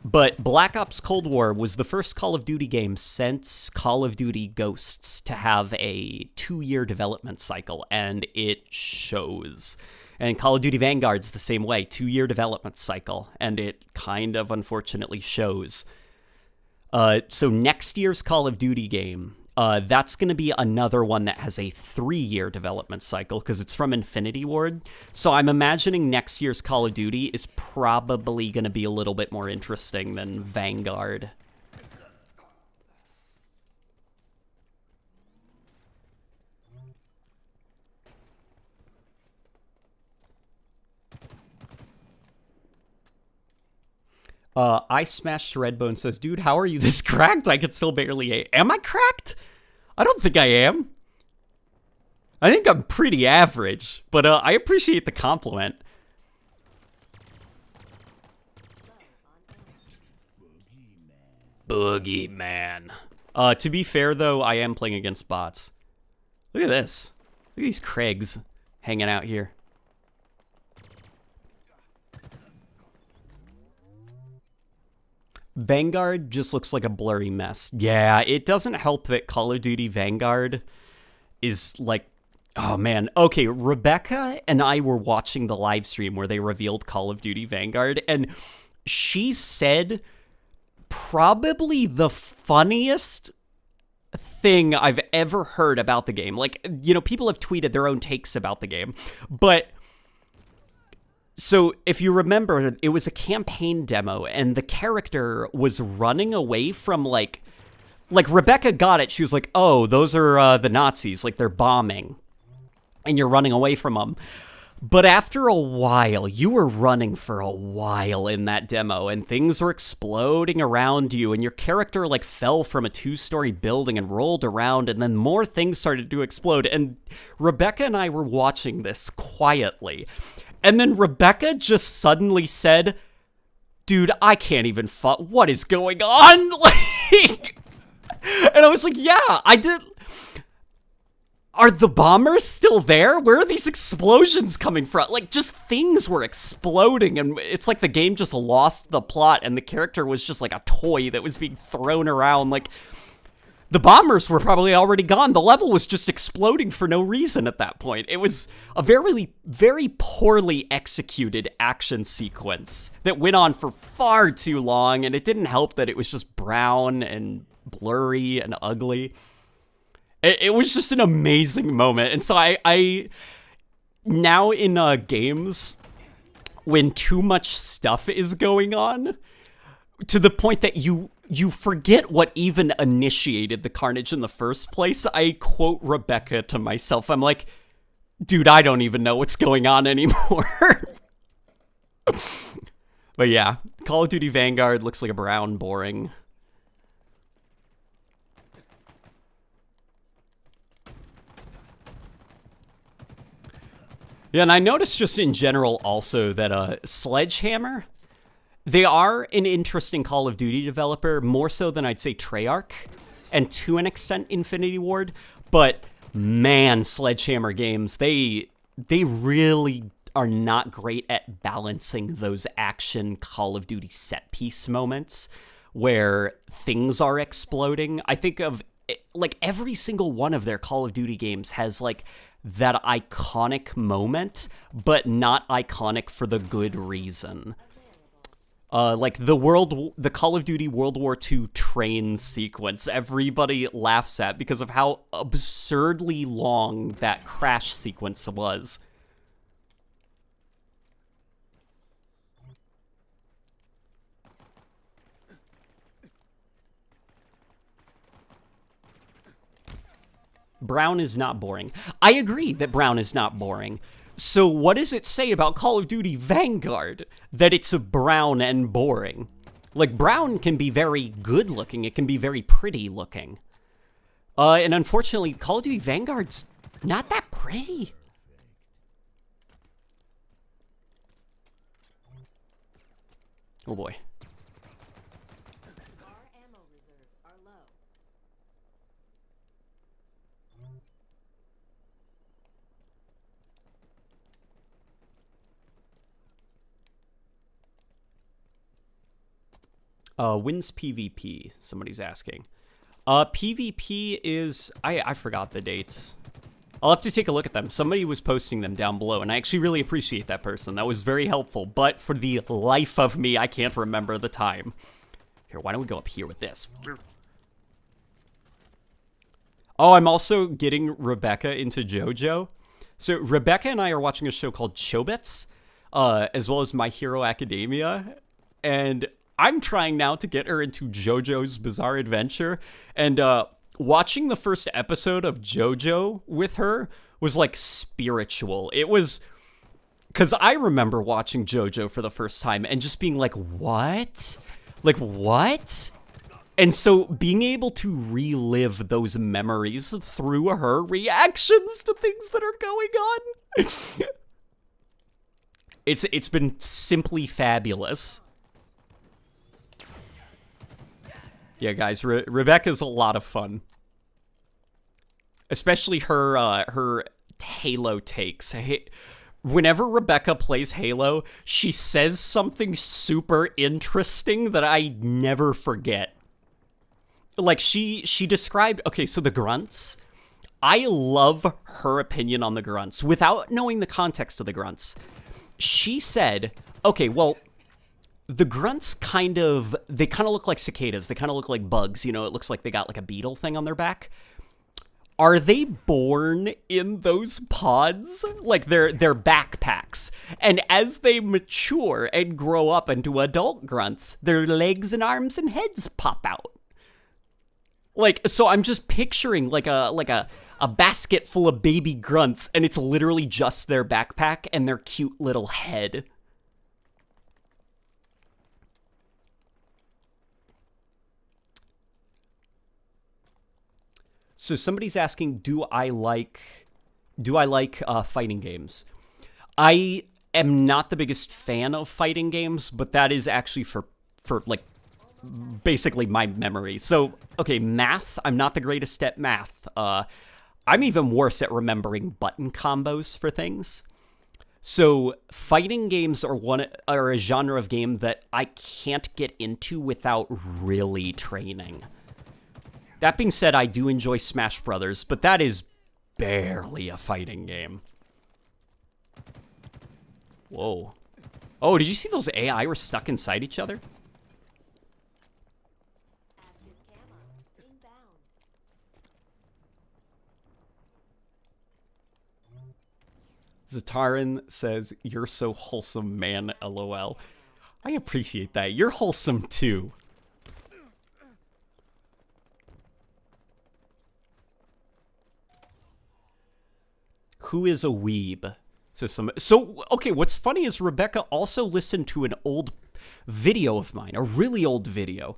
But Black Ops Cold War was the first Call of Duty game since Call of Duty Ghosts to have a 2-year development cycle, and it shows. And Call of Duty Vanguard's the same way, 2-year development cycle, and it kind of unfortunately shows. So next year's Call of Duty game, that's going to be another one that has a 3-year development cycle, because it's from Infinity Ward. So I'm imagining next year's Call of Duty is probably going to be a little bit more interesting than Vanguard. I Smashed Redbone says, dude, how are you this cracked? I could still barely... Am I cracked? I don't think I am. I think I'm pretty average, but I appreciate the compliment. Boogeyman. To be fair, though, I am playing against bots. Look at this. Look at these Craigs hanging out here. Vanguard just looks like a blurry mess. Yeah, it doesn't help that Call of Duty Vanguard is like... Oh, man. Okay, Rebecca and I were watching the live stream where they revealed Call of Duty Vanguard, and she said probably the funniest thing I've ever heard about the game. Like, people have tweeted their own takes about the game, but... So, if you remember, it was a campaign demo, and the character was running away from, like Rebecca got it. She was like, oh, those are the Nazis, like, they're bombing, and you're running away from them. But after a while, you were running for a while in that demo, and things were exploding around you, and your character, like, fell from a 2-story building and rolled around, and then more things started to explode, and Rebecca and I were watching this quietly. And then Rebecca just suddenly said, dude, I can't even what is going on? Like, and I was like, yeah, I did. Are the bombers still there? Where are these explosions coming from? Like, just things were exploding, and it's like the game just lost the plot, and the character was just like a toy that was being thrown around. Like, the bombers were probably already gone. The level was just exploding for no reason at that point. It was a very, very poorly executed action sequence that went on for far too long, and it didn't help that it was just brown and blurry and ugly. It was just an amazing moment. And so I now in games, when too much stuff is going on, to the point that you forget what even initiated the carnage in the first place, I quote Rebecca to myself. I'm like, dude, I don't even know what's going on anymore. But yeah, Call of Duty Vanguard looks like a brown, boring. Yeah, and I noticed just in general also that Sledgehammer, they are an interesting Call of Duty developer, more so than I'd say Treyarch. and to an extent Infinity Ward, but man, Sledgehammer games, they really are not great at balancing those action Call of Duty set piece moments where things are exploding. I think of like every single one of their Call of Duty games has like that iconic moment, but not iconic for the good reason. Like the Call of Duty World War II train sequence, everybody laughs at because of how absurdly long that crash sequence was. Brown is not boring. I agree that Brown is not boring. So what does it say about Call of Duty Vanguard that it's brown and boring? Like, brown can be very good looking. It can be very pretty looking. And unfortunately, Call of Duty Vanguard's not that pretty. Oh boy. Our ammo reserves are low. Wins PvP? Somebody's asking. PvP is... I forgot the dates. I'll have to take a look at them. Somebody was posting them down below, and I actually really appreciate that person. That was very helpful, but for the life of me, I can't remember the time. Here, why don't we go up here with this? Oh, I'm also getting Rebecca into Jojo. So Rebecca and I are watching a show called Chobits, as well as My Hero Academia, and I'm trying now to get her into JoJo's Bizarre Adventure, and watching the first episode of JoJo with her was like spiritual. It was, because I remember watching JoJo for the first time and just being like, what? Like, what? And so being able to relive those memories through her reactions to things that are going on, it's been simply fabulous. Yeah, guys, Rebecca's a lot of fun. Especially her Halo takes. Whenever Rebecca plays Halo, she says something super interesting that I never forget. Like, she described... Okay, so the grunts. I love her opinion on the grunts. Without knowing the context of the grunts. She said, okay, well... The grunts they kind of look like cicadas. They kind of look like bugs. You know, it looks like they got like a beetle thing on their back. Are they born in those pods? Like they're backpacks. And as they mature and grow up into adult grunts, their legs and arms and heads pop out. Like, so I'm just picturing like a basket full of baby grunts, and it's literally just their backpack and their cute little head. So somebody's asking, do I like fighting games? I am not the biggest fan of fighting games, but that is actually for like basically my memory. So, okay, math, I'm not the greatest at math. I'm even worse at remembering button combos for things. So fighting games are a genre of game that I can't get into without really training. That being said, I do enjoy Smash Brothers, but that is barely a fighting game. Whoa. Oh, did you see those AI were stuck inside each other? Active camo inbound. Zataran says, "You're so wholesome, man, LOL." I appreciate that. You're wholesome, too. Who is a weeb? Says some. So, okay, what's funny is Rebecca also listened to an old video of mine, a really old video.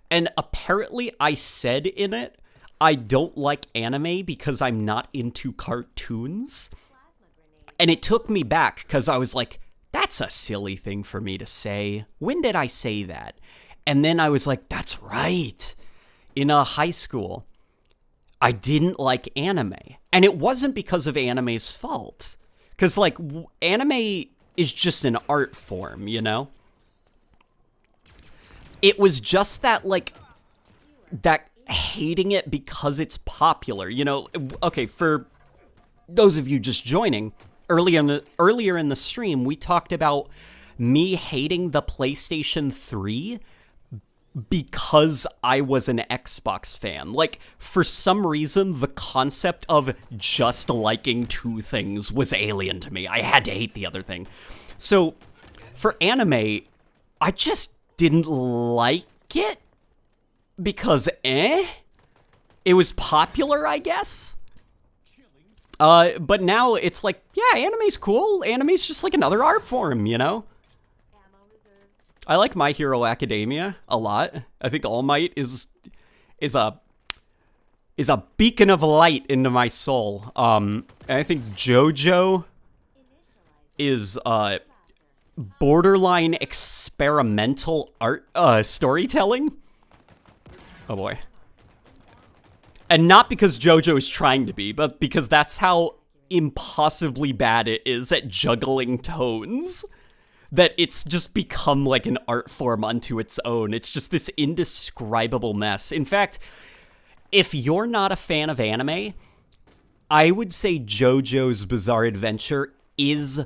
And apparently I said in it, I don't like anime because I'm not into cartoons. And it took me back because I was like, that's a silly thing for me to say. When did I say that? And then I was like, that's right. in a high school, I didn't like anime. And it wasn't because of anime's fault. Because, like, anime is just an art form, you know? It was just that, like, that hating it because it's popular, you know? Okay, for those of you just joining, earlier in the stream, we talked about me hating the PlayStation 3 because I was an Xbox fan. Like, for some reason, the concept of just liking two things was alien to me. I had to hate the other thing. So, for anime, I just didn't like it because, it was popular, I guess? But now it's like, yeah, anime's cool. Anime's just like another art form, you know? I like My Hero Academia a lot. I think All Might is a beacon of light into my soul. And I think Jojo is borderline experimental art storytelling. Oh boy. And not because Jojo is trying to be, but because that's how impossibly bad it is at juggling tones. That it's just become like an art form unto its own. It's just this indescribable mess. In fact, if you're not a fan of anime, I would say JoJo's Bizarre Adventure is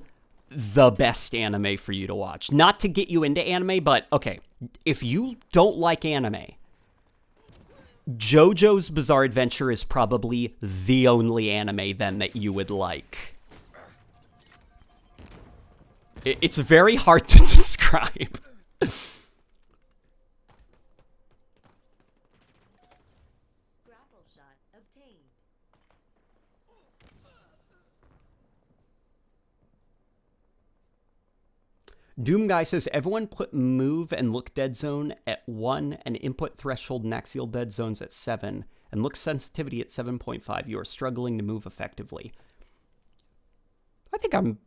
the best anime for you to watch. Not to get you into anime, but okay, if you don't like anime, JoJo's Bizarre Adventure is probably the only anime then that you would like. It's very hard to describe. Grapple shot obtained. Doom Guy says, everyone put move and look dead zone at 1 and input threshold and axial dead zones at 7 and look sensitivity at 7.5. You are struggling to move effectively. I think I'm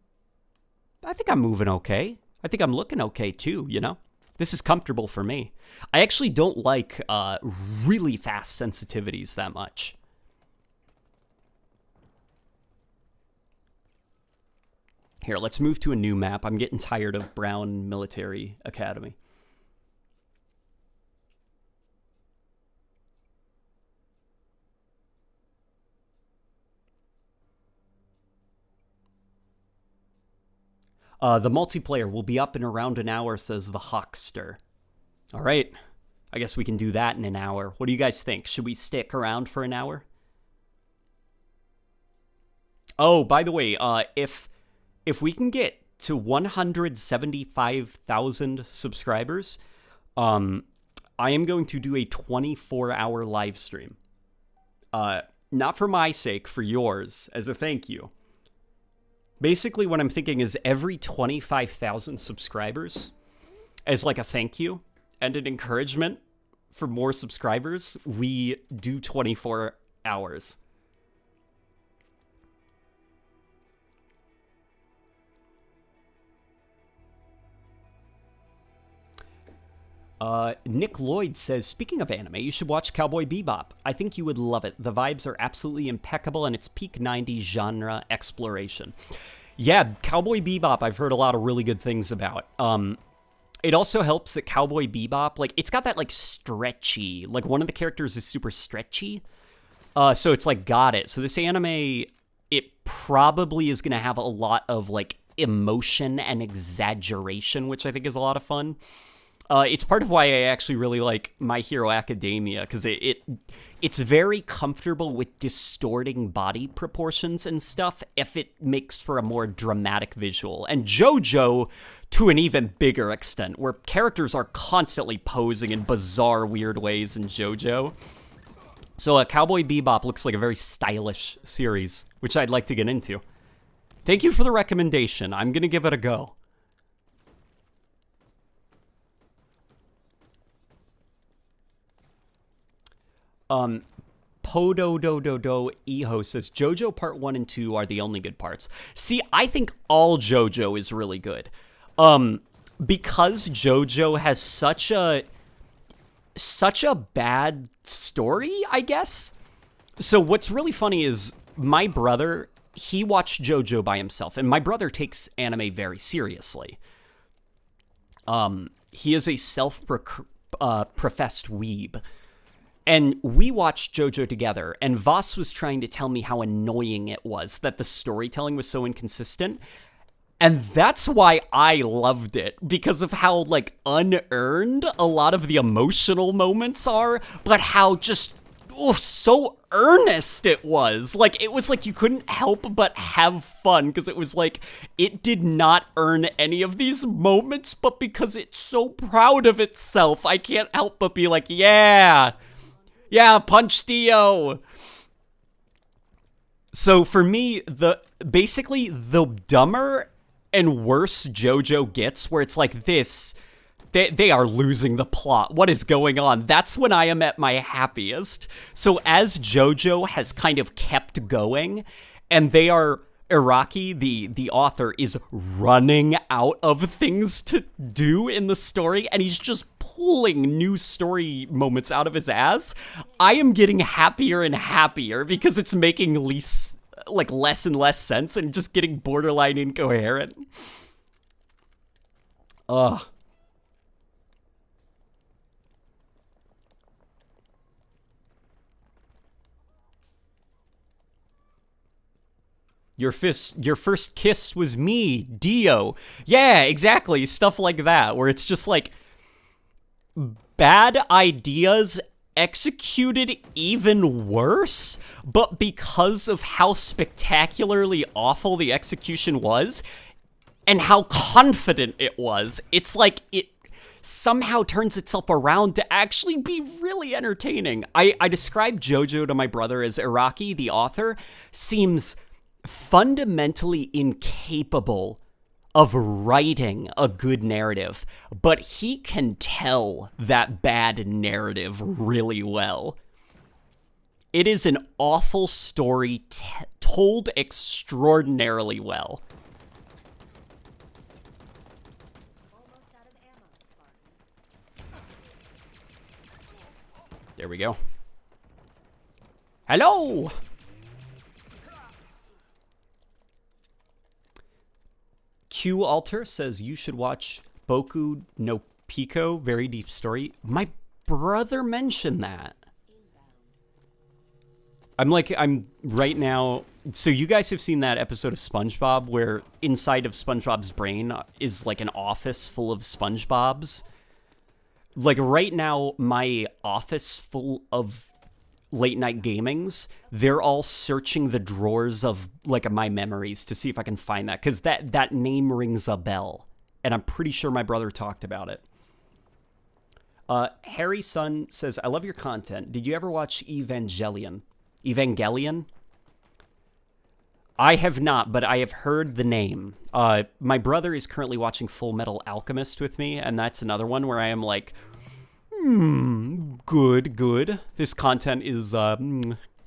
moving okay. I think I'm looking okay too, you know? This is comfortable for me. I actually don't like really fast sensitivities that much. Here, let's move to a new map. I'm getting tired of Brown Military Academy. The multiplayer will be up in around an hour, says the Hawkster. All right. I guess we can do that in an hour. What do you guys think? Should we stick around for an hour? Oh, by the way, if we can get to 175,000 subscribers, I am going to do a 24-hour live stream. Not for my sake, for yours, as a thank you. Basically, what I'm thinking is every 25,000 subscribers, as like a thank you and an encouragement for more subscribers, we do 24 hours. Nick Lloyd says, speaking of anime, you should watch Cowboy Bebop. I think you would love it. The vibes are absolutely impeccable and it's peak 90s genre exploration. Yeah, Cowboy Bebop, I've heard a lot of really good things about. It also helps that Cowboy Bebop, like, it's got that, like, stretchy, like, one of the characters is super stretchy. So it's, like, got it. So this anime, it probably is going to have a lot of, like, emotion and exaggeration, which I think is a lot of fun. It's part of why I actually really like My Hero Academia, because it's very comfortable with distorting body proportions and stuff if it makes for a more dramatic visual. And JoJo, to an even bigger extent, where characters are constantly posing in bizarre, weird ways in JoJo. So Cowboy Bebop looks like a very stylish series, which I'd like to get into. Thank you for the recommendation. I'm going to give it a go. Podo Eho says, JoJo Part 1 and 2 are the only good parts. See, I think all JoJo is really good. Because JoJo has such a such a bad story, I guess. So what's really funny is my brother, he watched Jojo by himself, and my brother takes anime very seriously. He is a self-professed weeb. And we watched Jojo together, and Voss was trying to tell me how annoying it was that the storytelling was so inconsistent. And that's why I loved it, because of how, like, unearned a lot of the emotional moments are, but how just, so earnest it was. Like, it was like you couldn't help but have fun, because it was like, it did not earn any of these moments, but because it's so proud of itself, I can't help but be like, yeah, punch Dio. So for me, basically the dumber and worse Jojo gets, where it's like this, they are losing the plot. What is going on? That's when I am at my happiest. So as Jojo has kind of kept going, and Iraqi, the author, is running out of things to do in the story, and he's just pulling new story moments out of his ass, I am getting happier and happier because it's making less and less sense and just getting borderline incoherent. Ugh. Your first kiss was me, Dio. Yeah, exactly. Stuff like that, where it's just like bad ideas executed even worse, but because of how spectacularly awful the execution was and how confident it was, it's like it somehow turns itself around to actually be really entertaining. I described Jojo to my brother as Iraqi, the author, seems fundamentally incapable of writing a good narrative, but he can tell that bad narrative really well. It is an awful story told extraordinarily well. Almost out of ammo, Spartan. There we go. Hello! Q Alter says you should watch Boku no Pico, very deep story. My brother mentioned that. I'm right now. So you guys have seen that episode of SpongeBob where inside of SpongeBob's brain is like an office full of SpongeBobs. Like right now, my office full of late night gamings, they're all searching the drawers of like my memories to see if I can find that, because that name rings a bell, and I'm pretty sure my brother talked about it. Harry Sun says, I love your content. Did you ever watch Evangelion? I have not, but I have heard the name. My brother is currently watching Full Metal Alchemist with me, and that's another one where I am like, good. This content is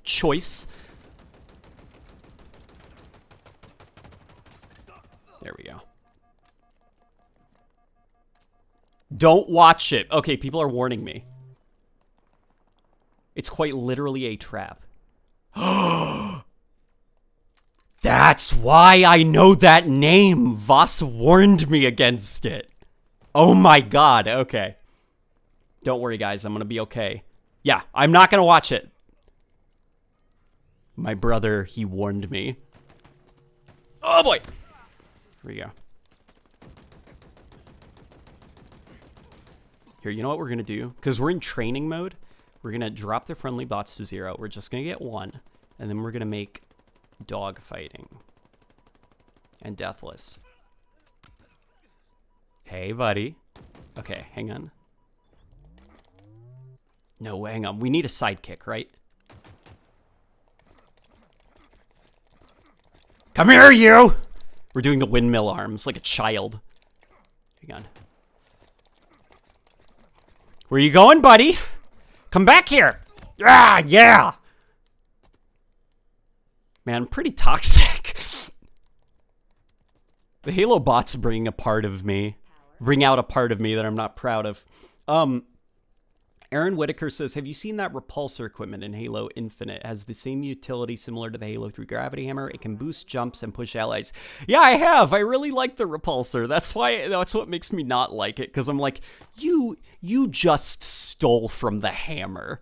choice. There we go. Don't watch it. Okay, people are warning me. It's quite literally a trap. That's why I know that name. Voss warned me against it. Oh my god, okay. Don't worry, guys. I'm going to be okay. Yeah, I'm not going to watch it. My brother, he warned me. Oh, boy. Here we go. Here, you know what we're going to do? Because we're in training mode. We're going to drop the friendly bots to 0. We're just going to get 1. And then we're going to make dog fighting. And deathless. Hey, buddy. Okay, hang on. No, hang on. We need a sidekick, right? Come here, you! We're doing the windmill arms like a child. Hang on. Where you going, buddy? Come back here! Ah, yeah! Man, pretty toxic. The Halo bots bring a part of me. Bring out a part of me that I'm not proud of. Aaron Whitaker says, have you seen that repulsor equipment in Halo Infinite? It has the same utility similar to the Halo 3 gravity hammer. It can boost jumps and push allies. Yeah, I have. I really like the repulsor. That's what makes me not like it, because I'm like, you just stole from the hammer.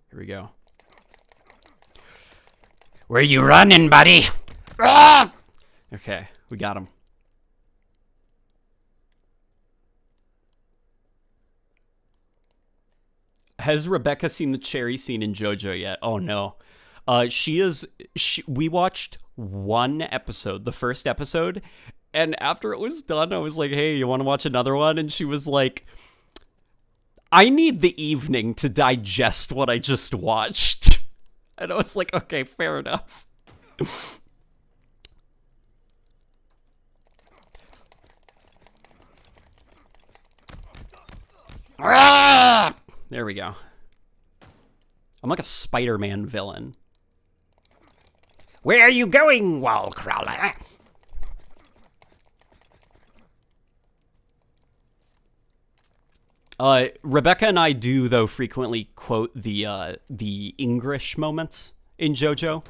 Here we go. Where you running, buddy? Ah! Okay, we got him. Has Rebecca seen the cherry scene in Jojo yet? Oh no. We watched one episode, the first episode, and after it was done, I was like, hey, you want to watch another one? And she was like, I need the evening to digest what I just watched. And I was like, okay, fair enough. There we go. I'm like a Spider-Man villain. Where are you going, wall crawler? Rebecca and I do, though, frequently quote the English moments in JoJo.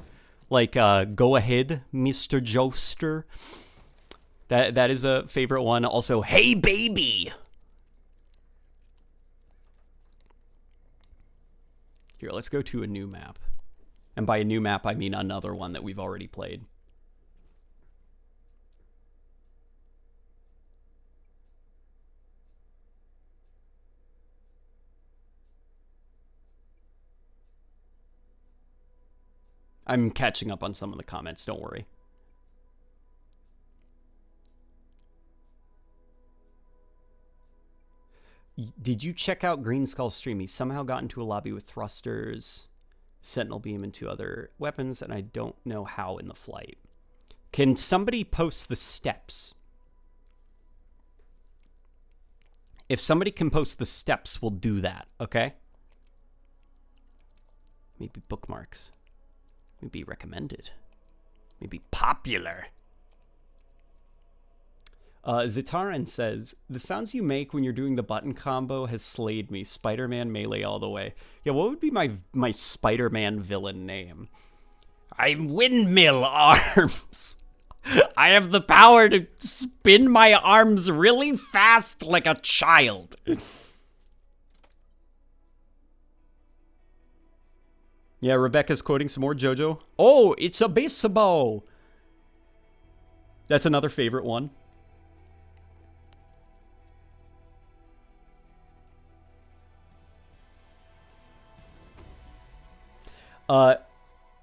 Like, go ahead, Mr. Joester. That is a favorite one. Also, hey, baby! Here, let's go to a new map. And by a new map, I mean another one that we've already played. I'm catching up on some of the comments, don't worry. Did you check out Green Skull's stream? He somehow got into a lobby with thrusters, sentinel beam, and 2 other weapons, and I don't know how in the flight. Can somebody post the steps? If somebody can post the steps, we'll do that, okay? Maybe bookmarks. Maybe recommended. Maybe popular. Zitaran says, the sounds you make when you're doing the button combo has slayed me. Spider-Man melee all the way. Yeah, what would be my Spider-Man villain name? I'm Windmill Arms. I have the power to spin my arms really fast like a child. Yeah, Rebecca's quoting some more JoJo. Oh, it's a baseball. That's another favorite one.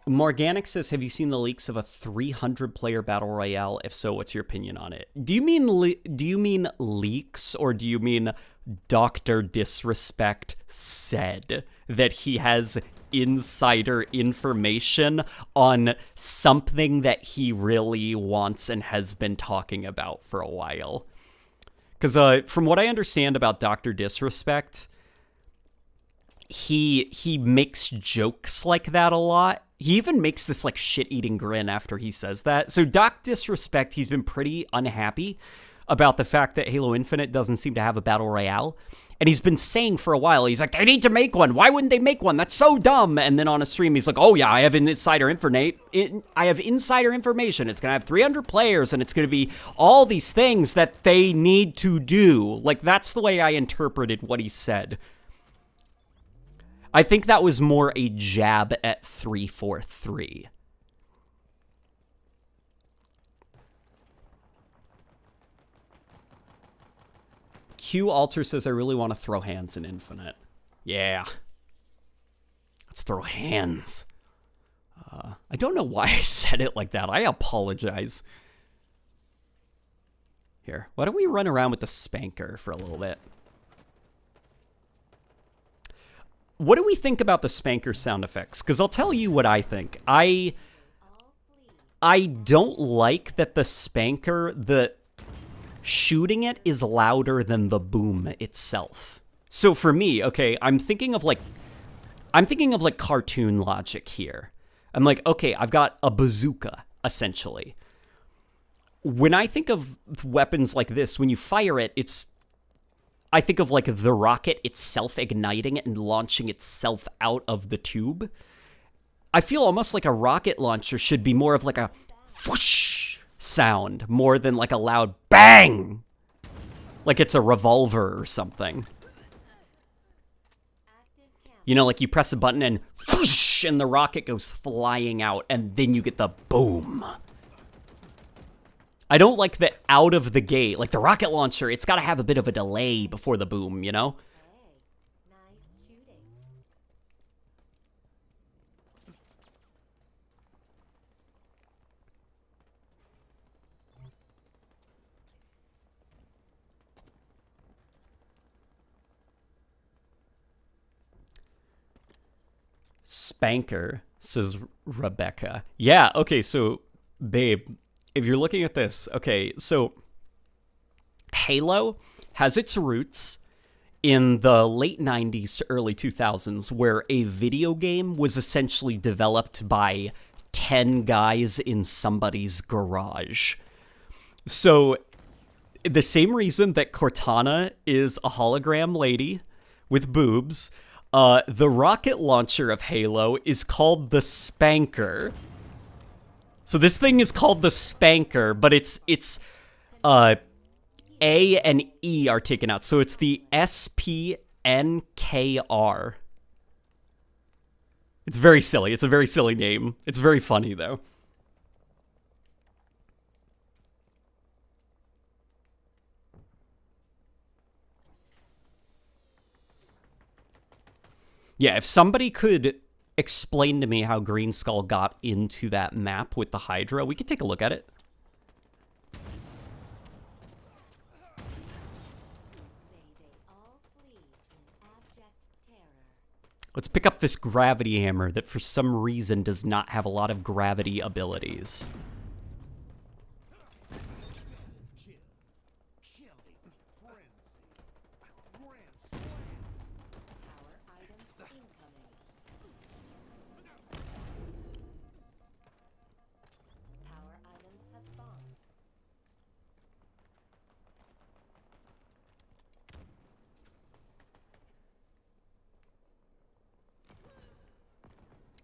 Morganic says, have you seen the leaks of a 300-player battle royale? If so, what's your opinion on it? Do you mean leaks, or do you mean Dr. Disrespect said that he has insider information on something that he really wants and has been talking about for a while? Because from what I understand about Dr. Disrespect, he makes jokes like that a lot. He even makes this like shit-eating grin after he says that. So Doc Disrespect, he's been pretty unhappy about the fact that Halo Infinite doesn't seem to have a battle royale. And he's been saying for a while, he's like, they need to make one. Why wouldn't they make one? That's so dumb. And then on a stream, he's like, oh yeah, I have insider information. It's going to have 300 players, and it's going to be all these things that they need to do. Like, that's the way I interpreted what he said. I think that was more a jab at 343. Q Alter says, I really want to throw hands in Infinite. Yeah. Let's throw hands. I don't know why I said it like that. I apologize. Here, why don't we run around with the spanker for a little bit? What do we think about the spanker sound effects? Because I'll tell you what I think. I don't like that the spanker, the shooting it is louder than the boom itself. So for me, okay, I'm thinking of like cartoon logic here. I'm like, okay, I've got a bazooka, essentially. when I think of weapons like this, when you fire it, I think of like the rocket itself igniting it and launching itself out of the tube. I feel almost like a rocket launcher should be more of like a whoosh sound more than like a loud bang. Like it's a revolver or something. You know, like you press a button and whoosh, and the rocket goes flying out, and then you get the boom. I don't like the out of the gate. Like the rocket launcher, it's got to have a bit of a delay before the boom, you know? Hey, nice shooting. Spanker, says Rebecca. Yeah, okay, so, babe, if you're looking at this, okay, so Halo has its roots in the late 90s to early 2000s, where a video game was essentially developed by 10 guys in somebody's garage. So, the same reason that Cortana is a hologram lady with boobs, the rocket launcher of Halo is called the Spanker. So this thing is called the Spanker, but it's A and E are taken out. So it's the SPNKR. It's very silly. It's a very silly name. It's very funny, though. Yeah, if somebody could explain to me how Green Skull got into that map with the Hydra, we could take a look at it. May they all flee in abject terror. Let's pick up this gravity hammer that for some reason does not have a lot of gravity abilities. Killing frenzy. Grand slam. Power items incoming. Power items have spawned.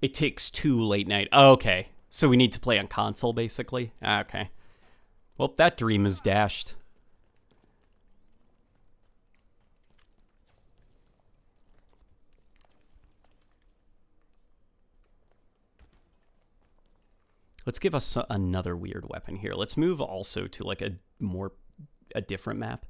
It takes 2 late night. Oh, okay. So we need to play on console, basically? Okay. Well, that dream is dashed. Let's give us another weird weapon here. Let's move also to like a different map.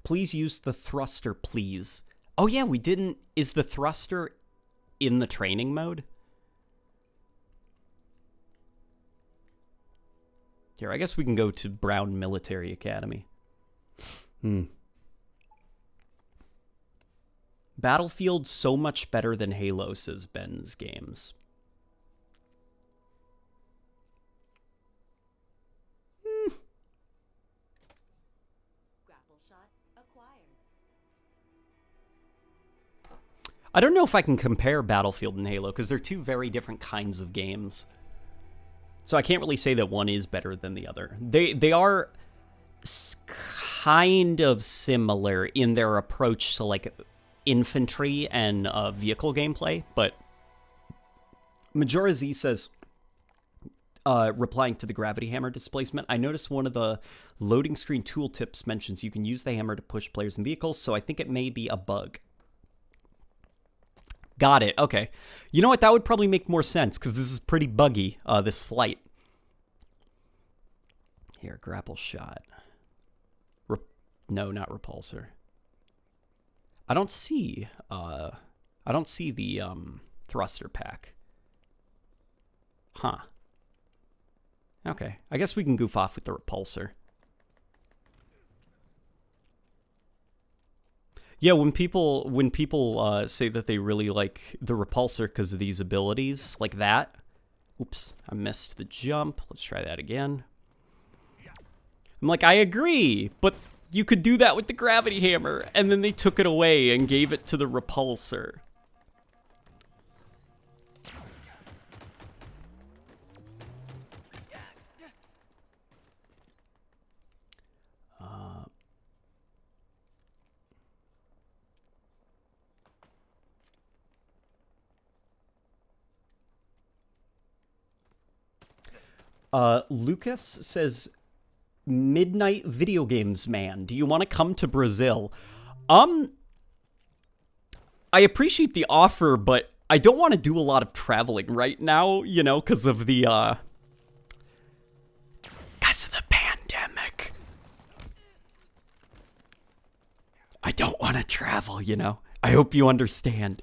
Please use the thruster, please. Oh yeah, we didn't. Is the thruster in the training mode? Here, I guess we can go to Brown Military Academy. Battlefield so much better than Halo, says Ben's Games. Grapple shot acquired. I don't know if I can compare Battlefield and Halo, because they're two very different kinds of games. So I can't really say that one is better than the other. They are kind of similar in their approach to like infantry and vehicle gameplay, but Majora Z says, replying to the gravity hammer displacement, I noticed one of the loading screen tooltips mentions you can use the hammer to push players and vehicles, so I think it may be a bug. Got it. Okay. You know what? That would probably make more sense, because this is pretty buggy, this flight. Here, grapple shot. No, not repulsor. I don't see the thruster pack. Huh. Okay. I guess we can goof off with the repulsor. Yeah, when people say that they really like the repulsor because of these abilities like that. Oops, I missed the jump. Let's try that again. I'm like, I agree, but you could do that with the gravity hammer, and then they took it away and gave it to the repulsor. Lucas says, Midnight Video Games Man, do you want to come to Brazil? I appreciate the offer, but I don't want to do a lot of traveling right now, you know, because of the pandemic. I don't want to travel, you know. I hope you understand.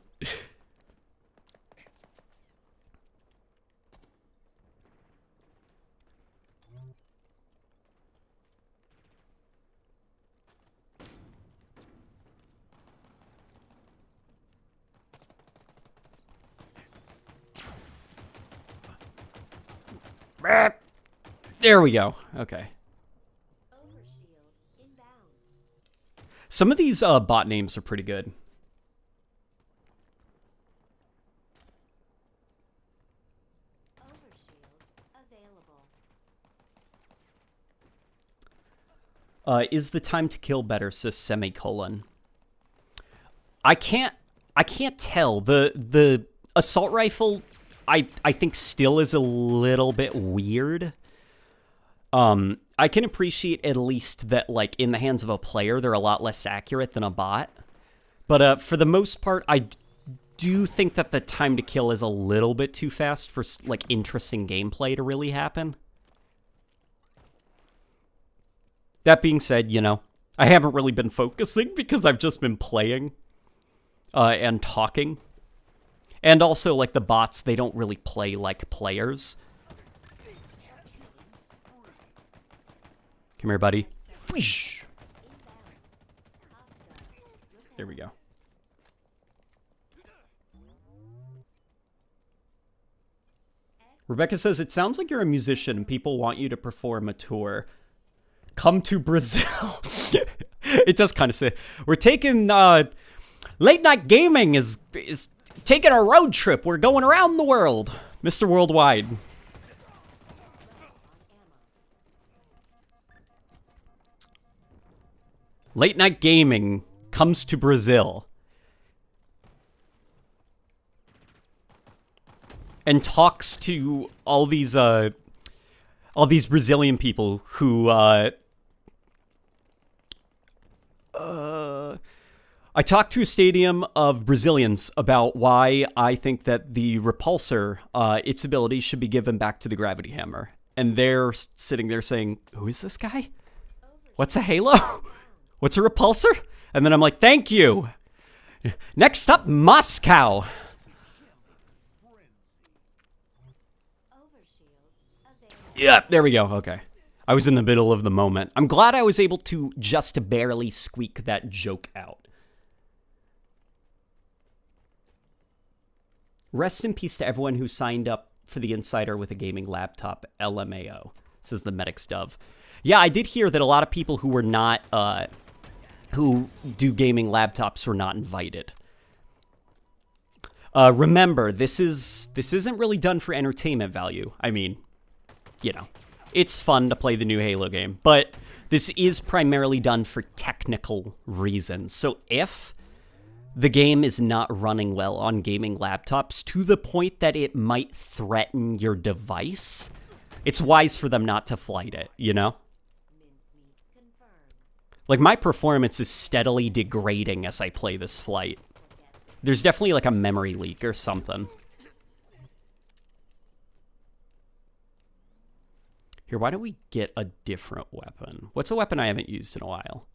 There we go. Okay. Overshield inbound. Some of these bot names are pretty good. Overshield available. Is the time to kill better, says semicolon. I can't tell. The assault rifle I think still is a little bit weird. I can appreciate at least that, like, in the hands of a player, they're a lot less accurate than a bot. But for the most part, I do think that the time to kill is a little bit too fast for, like, interesting gameplay to really happen. That being said, you know, I haven't really been focusing because I've just been playing and talking. And also, like, the bots, they don't really play like players. Come here, buddy. Whoosh. There we go. Rebecca says, it sounds like you're a musician and people want you to perform a tour. Come to Brazil. It does kind of say, we're taking, Late Night Gaming is taking a road trip. We're going around the world. Mr. Worldwide. Late Night Gaming comes to Brazil and talks to all these Brazilian people who I talked to a stadium of Brazilians about why I think that the repulsor, its abilities should be given back to the gravity hammer, and they're sitting there saying, "Who is this guy? What's a halo?" What's a repulsor? And then I'm like, thank you. Next up, Moscow. Yeah, there we go. Okay. I was in the middle of the moment. I'm glad I was able to just barely squeak that joke out. Rest in peace to everyone who signed up for the Insider with a gaming laptop, LMAO, says the Medic's Dove. Yeah, I did hear that a lot of people who were not, who do gaming laptops were not invited. Remember, this isn't really done for entertainment value. I mean, you know, it's fun to play the new Halo game, but this is primarily done for technical reasons. So if the game is not running well on gaming laptops to the point that it might threaten your device, it's wise for them not to flight it, you know? Like, my performance is steadily degrading as I play this flight. There's definitely, like, a memory leak or something. Here, why don't we get a different weapon? What's a weapon I haven't used in a while?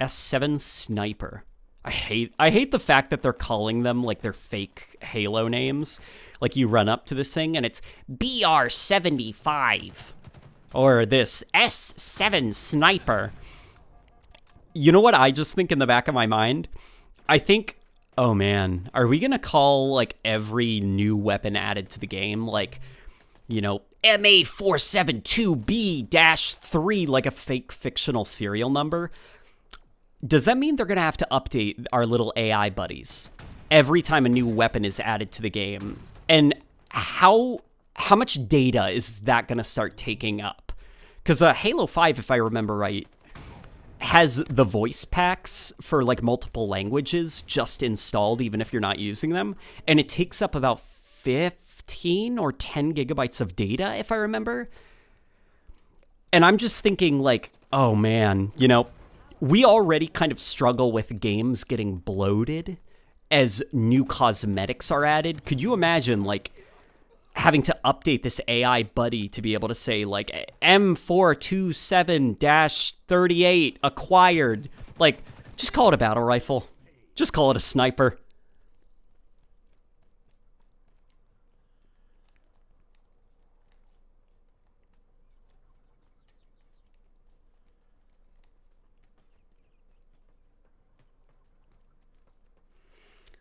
S7 Sniper. I hate the fact that they're calling them, like, their fake Halo names. Like, you run up to this thing, and it's BR75. Or this S7 Sniper. You know what I just think in the back of my mind? I think, oh man, are we gonna call, like, every new weapon added to the game, like, you know, MA472B-3, like a fake fictional serial number? Does that mean they're gonna have to update our little AI buddies every time a new weapon is added to the game? And how much data is that gonna start taking up? Because Halo 5, if I remember right, has the voice packs for, like, multiple languages just installed, even if you're not using them. And it takes up about 50 15 or 10 gigabytes of data, if I remember. And I'm just thinking, like, oh man, you know, we already kind of struggle with games getting bloated as new cosmetics are added. Could you imagine, like, having to update this AI buddy to be able to say, like, M427-38 acquired? Like, just call it a battle rifle. Just call it a sniper.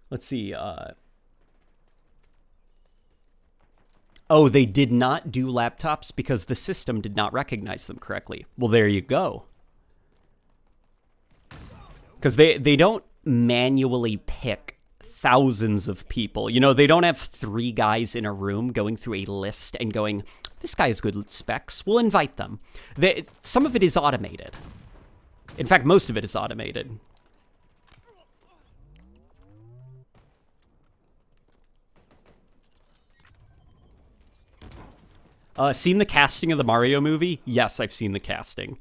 Let's see. Oh, they did not do laptops because the system did not recognize them correctly. Well, there you go. Because they don't manually pick thousands of people. You know, they don't have 3 guys in a room going through a list and going, this guy has good specs, we'll invite them. Some of it is automated. In fact, most of it is automated. Seen the casting of the Mario movie? Yes, I've seen the casting.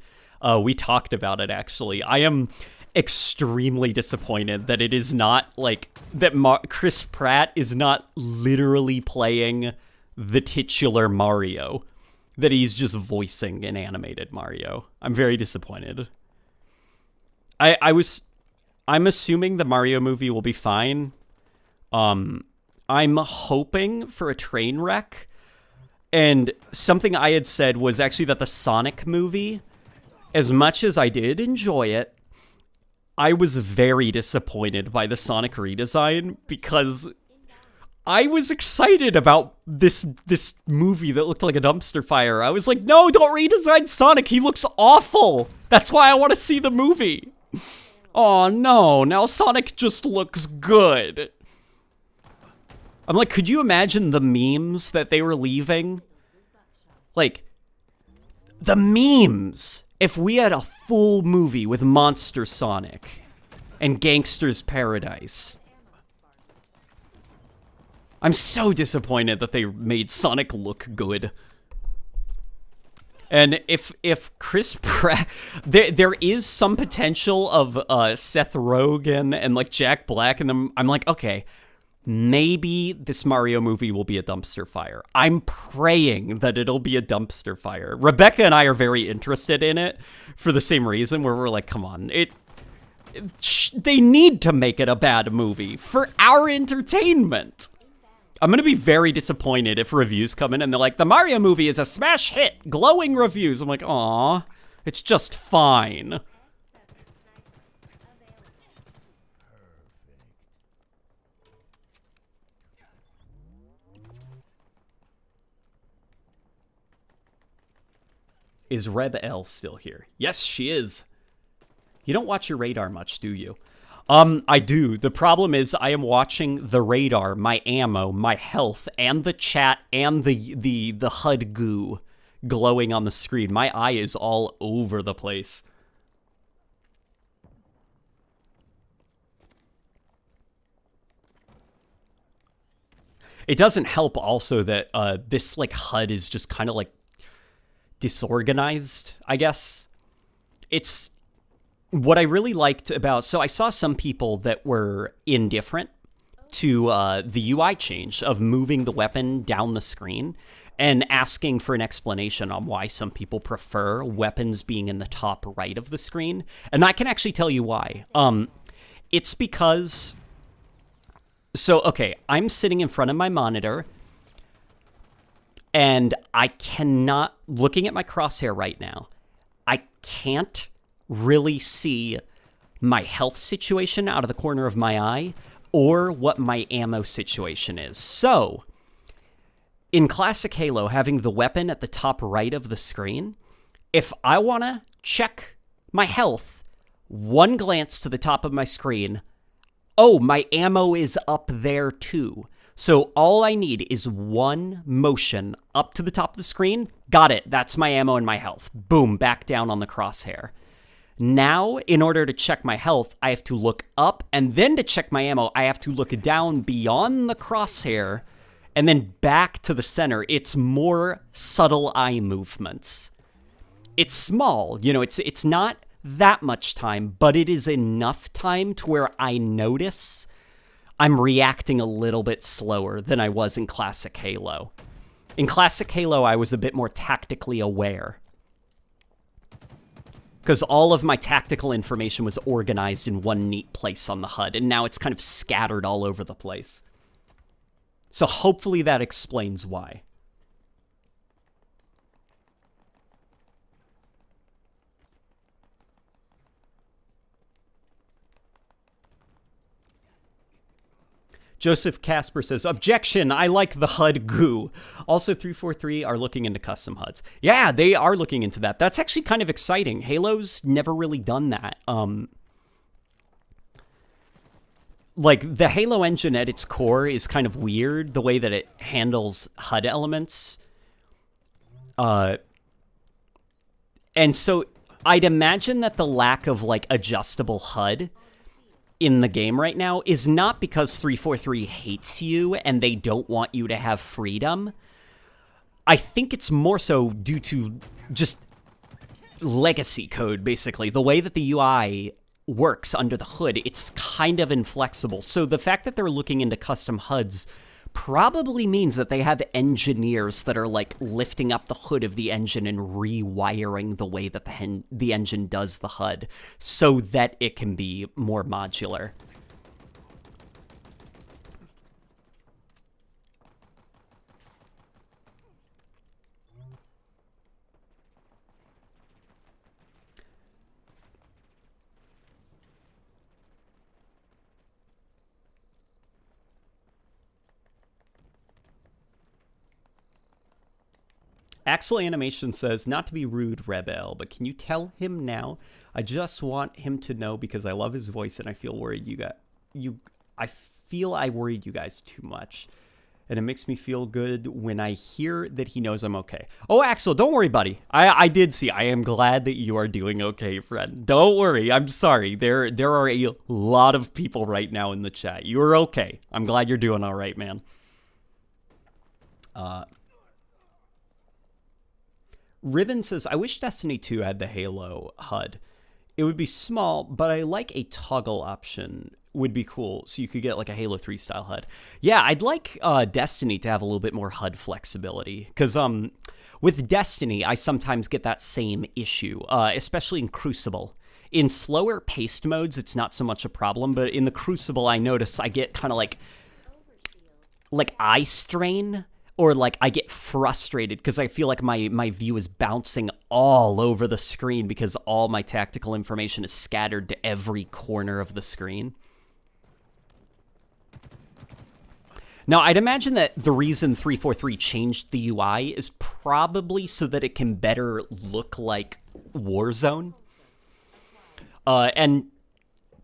We talked about it, actually. I am extremely disappointed that it is not, like, that Chris Pratt is not literally playing the titular Mario. That he's just voicing an animated Mario. I'm very disappointed. I'm assuming the Mario movie will be fine. I'm hoping for a train wreck. And something I had said was actually that the Sonic movie, as much as I did enjoy it, I was very disappointed by the Sonic redesign because I was excited about this movie that looked like a dumpster fire. I was like, no, don't redesign Sonic. He looks awful. That's why I want to see the movie. Oh, no. Now Sonic just looks good. I'm like, could you imagine the memes that they were leaving? Like, the memes! If we had a full movie with Monster Sonic and Gangster's Paradise. I'm so disappointed that they made Sonic look good. And if Chris Pratt, there is some potential of Seth Rogen and like Jack Black and them. I'm like, okay, maybe this Mario movie will be a dumpster fire. I'm praying that it'll be a dumpster fire. Rebecca and I are very interested in it for the same reason, where we're like, come on, they need to make it a bad movie for our entertainment. I'm going to be very disappointed if reviews come in and they're like, the Mario movie is a smash hit, glowing reviews. I'm like, aw, it's just fine. Is Reb L still here? Yes, she is. You don't watch your radar much, do you? I do. The problem is I am watching the radar, my ammo, my health, and the chat, and the HUD goo glowing on the screen. My eye is all over the place. It doesn't help also that this like HUD is just kind of like disorganized, I guess. It's what I really liked about... So I saw some people that were indifferent to the UI change of moving the weapon down the screen and asking for an explanation on why some people prefer weapons being in the top right of the screen. And I can actually tell you why. It's because... So, okay, I'm sitting in front of my monitor, and I cannot, looking at my crosshair right now, I can't really see my health situation out of the corner of my eye or what my ammo situation is. So, in classic Halo, having the weapon at the top right of the screen, if I want to check my health, one glance to the top of my screen, oh, my ammo is up there too. So all I need is one motion up to the top of the screen. Got it. That's my ammo and my health. Boom, back down on the crosshair. Now, in order to check my health, I have to look up, and then to check my ammo, I have to look down beyond the crosshair and then back to the center, it's more subtle eye movements. It's small, you know, it's not that much time, but it is enough time to where I notice I'm reacting a little bit slower than I was in Classic Halo. In Classic Halo, I was a bit more tactically aware, because all of my tactical information was organized in one neat place on the HUD, and now it's kind of scattered all over the place. So hopefully that explains why. Joseph Casper says, objection, I like the HUD goo. Also, 343 are looking into custom HUDs. Yeah, they are looking into that. That's actually kind of exciting. Halo's never really done that. Like, the Halo engine at its core is kind of weird, the way that it handles HUD elements. And so, I'd imagine that the lack of, like, adjustable HUD in the game right now is not because 343 hates you and they don't want you to have freedom. I think it's more so due to just legacy code, basically. The way that the UI works under the hood, it's kind of inflexible. So the fact that they're looking into custom HUDs probably means that they have engineers that are like lifting up the hood of the engine and rewiring the way that the engine does the HUD so that it can be more modular. Axel Animation says, not to be rude, Rebel, but can you tell him now? I just want him to know because I love his voice and I feel worried I feel I worried you guys too much. And it makes me feel good when I hear that he knows I'm okay. Oh, Axel, don't worry, buddy. I did see. I am glad that you are doing okay, friend. Don't worry. I'm sorry. There are a lot of people right now in the chat. You're okay. I'm glad you're doing all right, man. Riven says, I wish Destiny 2 had the Halo HUD. It would be small, but I like a toggle option would be cool, so you could get like a Halo 3 style HUD. Yeah, I'd like Destiny to have a little bit more HUD flexibility, because with Destiny, I sometimes get that same issue, especially in Crucible. In slower paced modes, it's not so much a problem, but in the Crucible, I notice I get kind of like eye strain, or like I get frustrated because I feel like my view is bouncing all over the screen because all my tactical information is scattered to every corner of the screen. Now, I'd imagine that the reason 343 changed the UI is probably so that it can better look like Warzone. And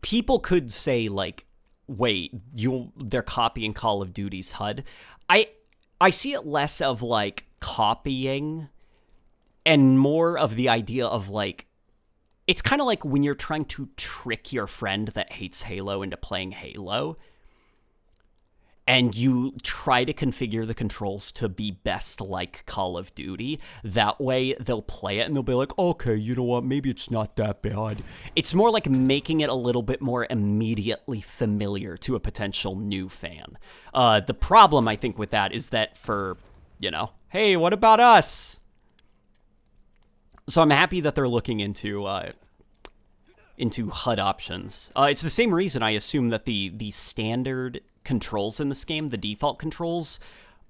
people could say, like, wait, they're copying Call of Duty's HUD. I see it less of, like, copying and more of the idea of, like, it's kind of like when you're trying to trick your friend that hates Halo into playing Halo, and you try to configure the controls to be best like Call of Duty. That way, they'll play it and they'll be like, okay, you know what, maybe it's not that bad. It's more like making it a little bit more immediately familiar to a potential new fan. The problem, I think, with that is that for, you know, hey, what about us? So I'm happy that they're looking into HUD options. It's the same reason I assume that the standard controls in this game, the default controls,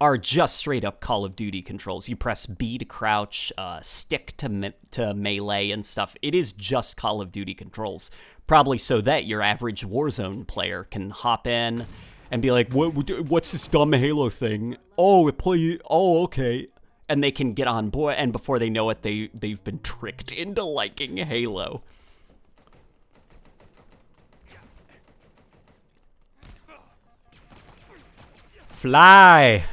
are just straight up Call of Duty controls. You press B to crouch, stick to melee and stuff. It is just Call of Duty controls. Probably so that your average Warzone player can hop in and be like, what's this dumb Halo thing? Oh, okay. And they can get on board, and before they know it, they've been tricked into liking Halo. Fly!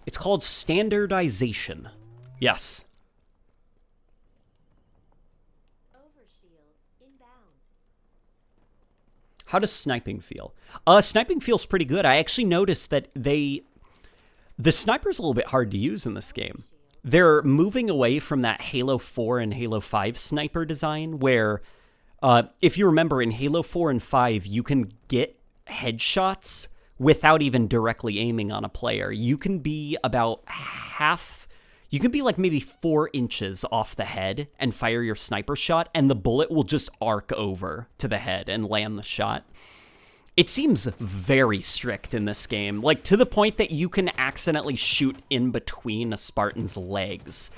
It's called standardization. Yes. Overshield inbound. How does sniping feel? Sniping feels pretty good. I actually noticed that the sniper's a little bit hard to use in this game. They're moving away from that Halo 4 and Halo 5 sniper design where, if you remember, in Halo 4 and 5, you can get headshots without even directly aiming on a player. You can be about you can be like maybe 4 inches off the head and fire your sniper shot, and the bullet will just arc over to the head and land the shot. It seems very strict in this game, like to the point that you can accidentally shoot in between a Spartan's legs.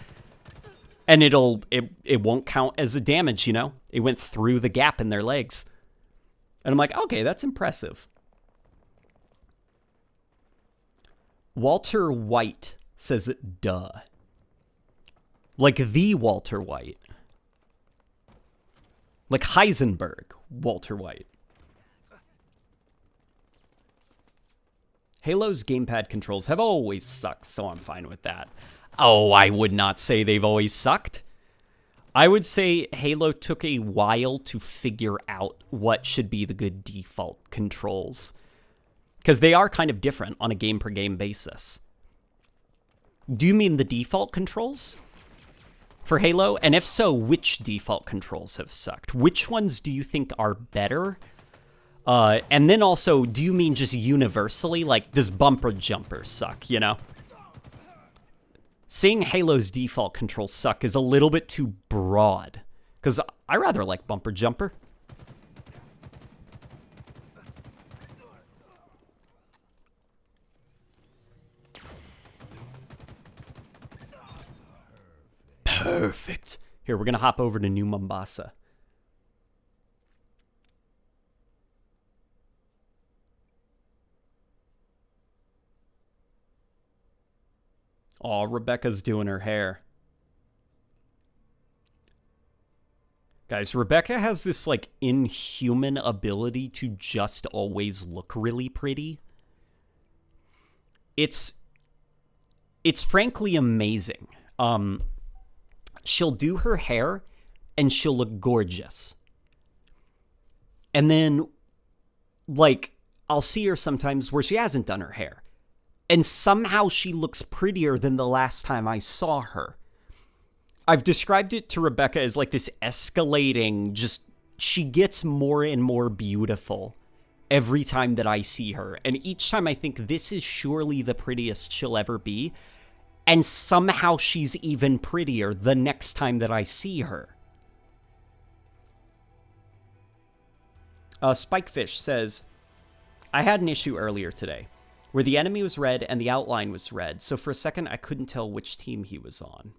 And it won't count as a damage, you know? It went through the gap in their legs. And I'm like, okay, that's impressive. Walter White says it, duh. Like the Walter White. Like Heisenberg, Walter White. Halo's gamepad controls have always sucked, so I'm fine with that. Oh, I would not say they've always sucked. I would say Halo took a while to figure out what should be the good default controls. Because they are kind of different on a game-per-game basis. Do you mean the default controls for Halo? And if so, which default controls have sucked? Which ones do you think are better? And then also, do you mean just universally? Like, does bumper jumper suck, you know? Saying Halo's default controls suck is a little bit too broad. Because I rather like bumper jumper. Perfect. Here, we're going to hop over to New Mombasa. Aw, Rebecca's doing her hair. Guys, Rebecca has this, like, inhuman ability to just always look really pretty. It's frankly amazing. She'll do her hair, and she'll look gorgeous. And then, like, I'll see her sometimes where she hasn't done her hair. And somehow she looks prettier than the last time I saw her. I've described it to Rebecca as like this escalating, just, she gets more and more beautiful every time that I see her. And each time I think this is surely the prettiest she'll ever be. And somehow she's even prettier the next time that I see her. Spikefish says, I had an issue earlier today where the enemy was red and the outline was red, so for a second I couldn't tell which team he was on.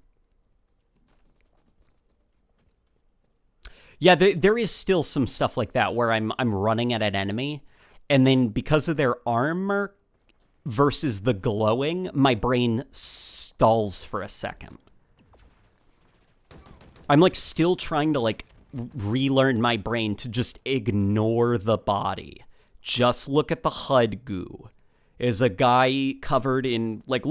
Yeah, there is still some stuff like that where I'm running at an enemy, and then because of their armor versus the glowing, my brain stalls for a second. I'm like still trying to like relearn my brain to just ignore the body. Just look at the HUD goo. Is a guy covered in, like,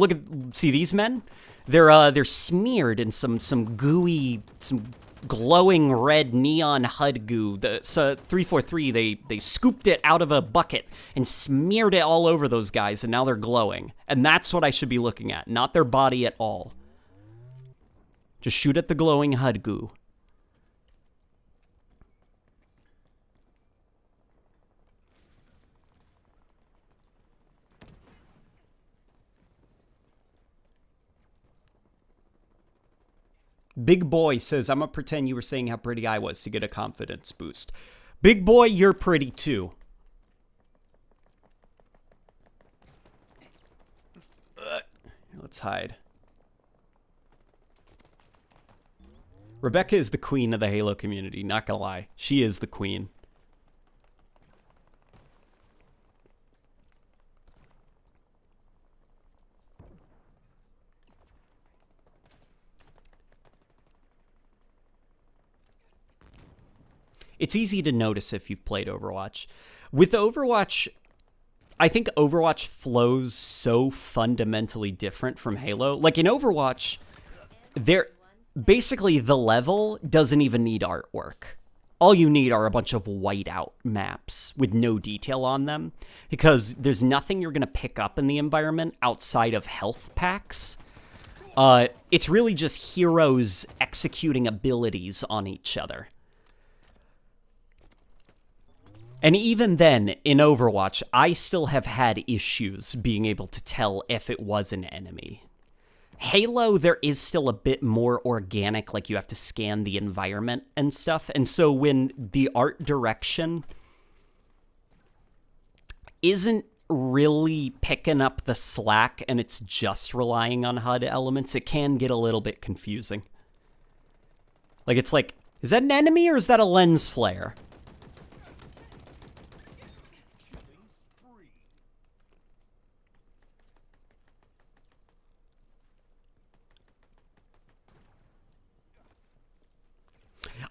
see these men? They're smeared in some gooey, some glowing red neon HUD goo. The 343, they scooped it out of a bucket and smeared it all over those guys, and now they're glowing. And that's what I should be looking at, not their body at all. Just shoot at the glowing HUD goo. Big Boy says, I'm gonna pretend you were saying how pretty I was to get a confidence boost. Big Boy, you're pretty too. Let's hide. Rebecca is the queen of the Halo community, not gonna lie. She is the queen. It's easy to notice if you've played Overwatch. With Overwatch, I think Overwatch flows so fundamentally different from Halo. Like in Overwatch, basically the level doesn't even need artwork. all you need are a bunch of whiteout maps with no detail on them, because there's nothing you're going to pick up in the environment outside of health packs. It's really just heroes executing abilities on each other. And even then, in Overwatch, I still have had issues being able to tell if it was an enemy. Halo, there is still a bit more organic, like you have to scan the environment and stuff. And so when the art direction isn't really picking up the slack and it's just relying on HUD elements, it can get a little bit confusing. Like, it's like, is that an enemy or is that a lens flare?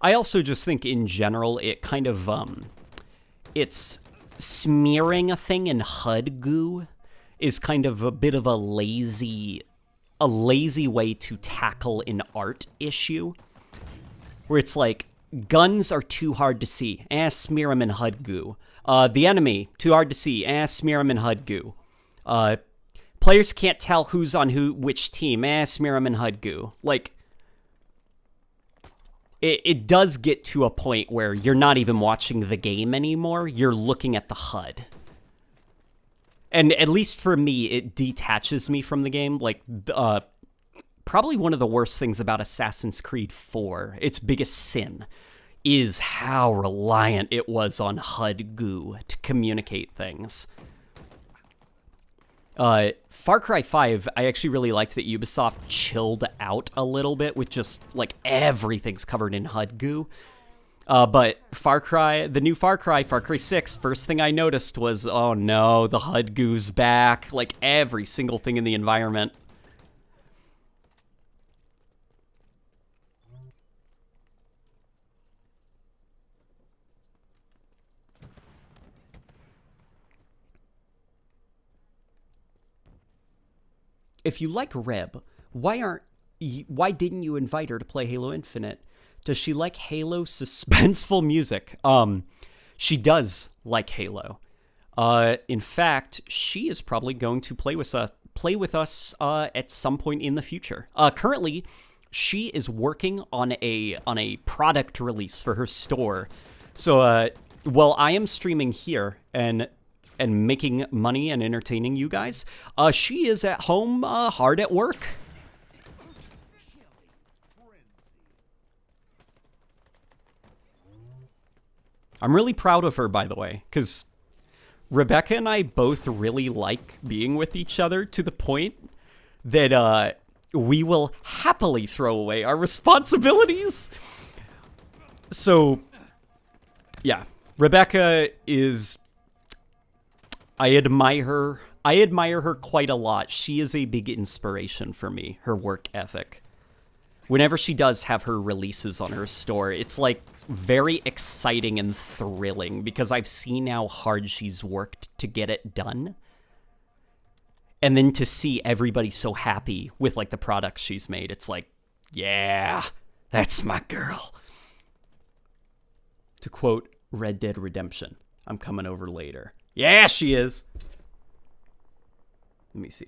I also just think in general it kind of, it's smearing a thing in HUD goo is kind of a bit of a lazy way to tackle an art issue. Where it's like, guns are too hard to see, smear them in HUD goo. The enemy, too hard to see, smear them in HUD goo. Players can't tell who's on which team, smear them in HUD goo. Like, it does get to a point where you're not even watching the game anymore, you're looking at the HUD. And at least for me, it detaches me from the game. Like, probably one of the worst things about Assassin's Creed 4, its biggest sin, is how reliant it was on HUD goo to communicate things. Far Cry 5, I actually really liked that Ubisoft chilled out a little bit with just, like, everything's covered in HUD goo. But the new Far Cry 6, first thing I noticed was, oh no, the HUD goo's back. Like, every single thing in the environment. If you like Reb, why didn't you invite her to play Halo Infinite? Does she like Halo suspenseful music? She does like Halo. In fact, she is probably going to play with us at some point in the future. Currently, she is working on a product release for her store. So while I am streaming here and making money and entertaining you guys, she is at home hard at work. I'm really proud of her, by the way, because Rebecca and I both really like being with each other to the point that we will happily throw away our responsibilities. So, yeah, Rebecca is... I admire her quite a lot. She is a big inspiration for me, her work ethic. Whenever she does have her releases on her store, it's like very exciting and thrilling because I've seen how hard she's worked to get it done. And then to see everybody so happy with like the products she's made, it's like, yeah, that's my girl. To quote Red Dead Redemption, I'm coming over later. Yeah, she is. Let me see.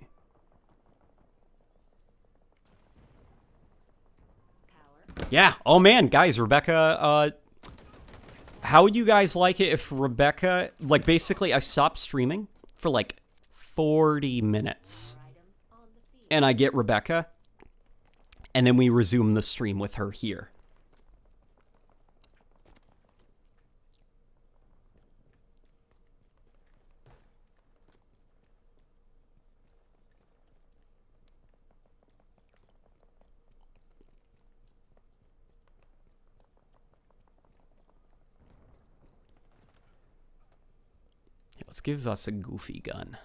Yeah. Oh, man, guys, Rebecca, how would you guys like it if Rebecca, like, basically, I stopped streaming for, like, 40 minutes. And I get Rebecca, and then we resume the stream with her here. Let's give us a goofy gun.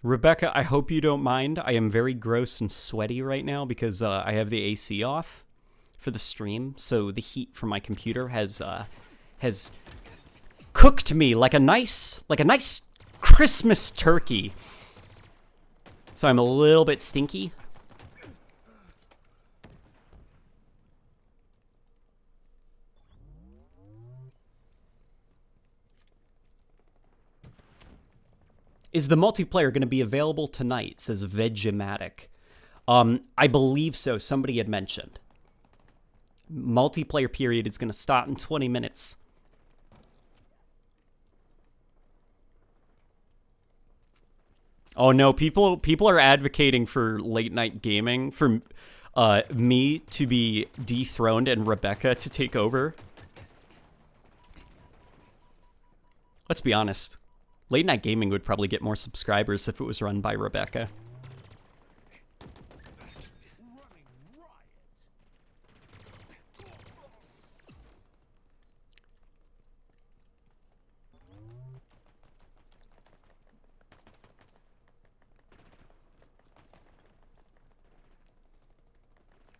Rebecca, I hope you don't mind. I am very gross and sweaty right now because I have the AC off for the stream, so the heat from my computer has cooked me like a nice Christmas turkey. So I'm a little bit stinky. Is the multiplayer going to be available tonight? Says Vegematic. I believe so. Somebody had mentioned. Multiplayer period is going to start in 20 minutes. Oh no, people are advocating for late night gaming, for me to be dethroned and Rebecca to take over. Let's be honest. Late night gaming would probably get more subscribers if it was run by Rebecca. Running riot.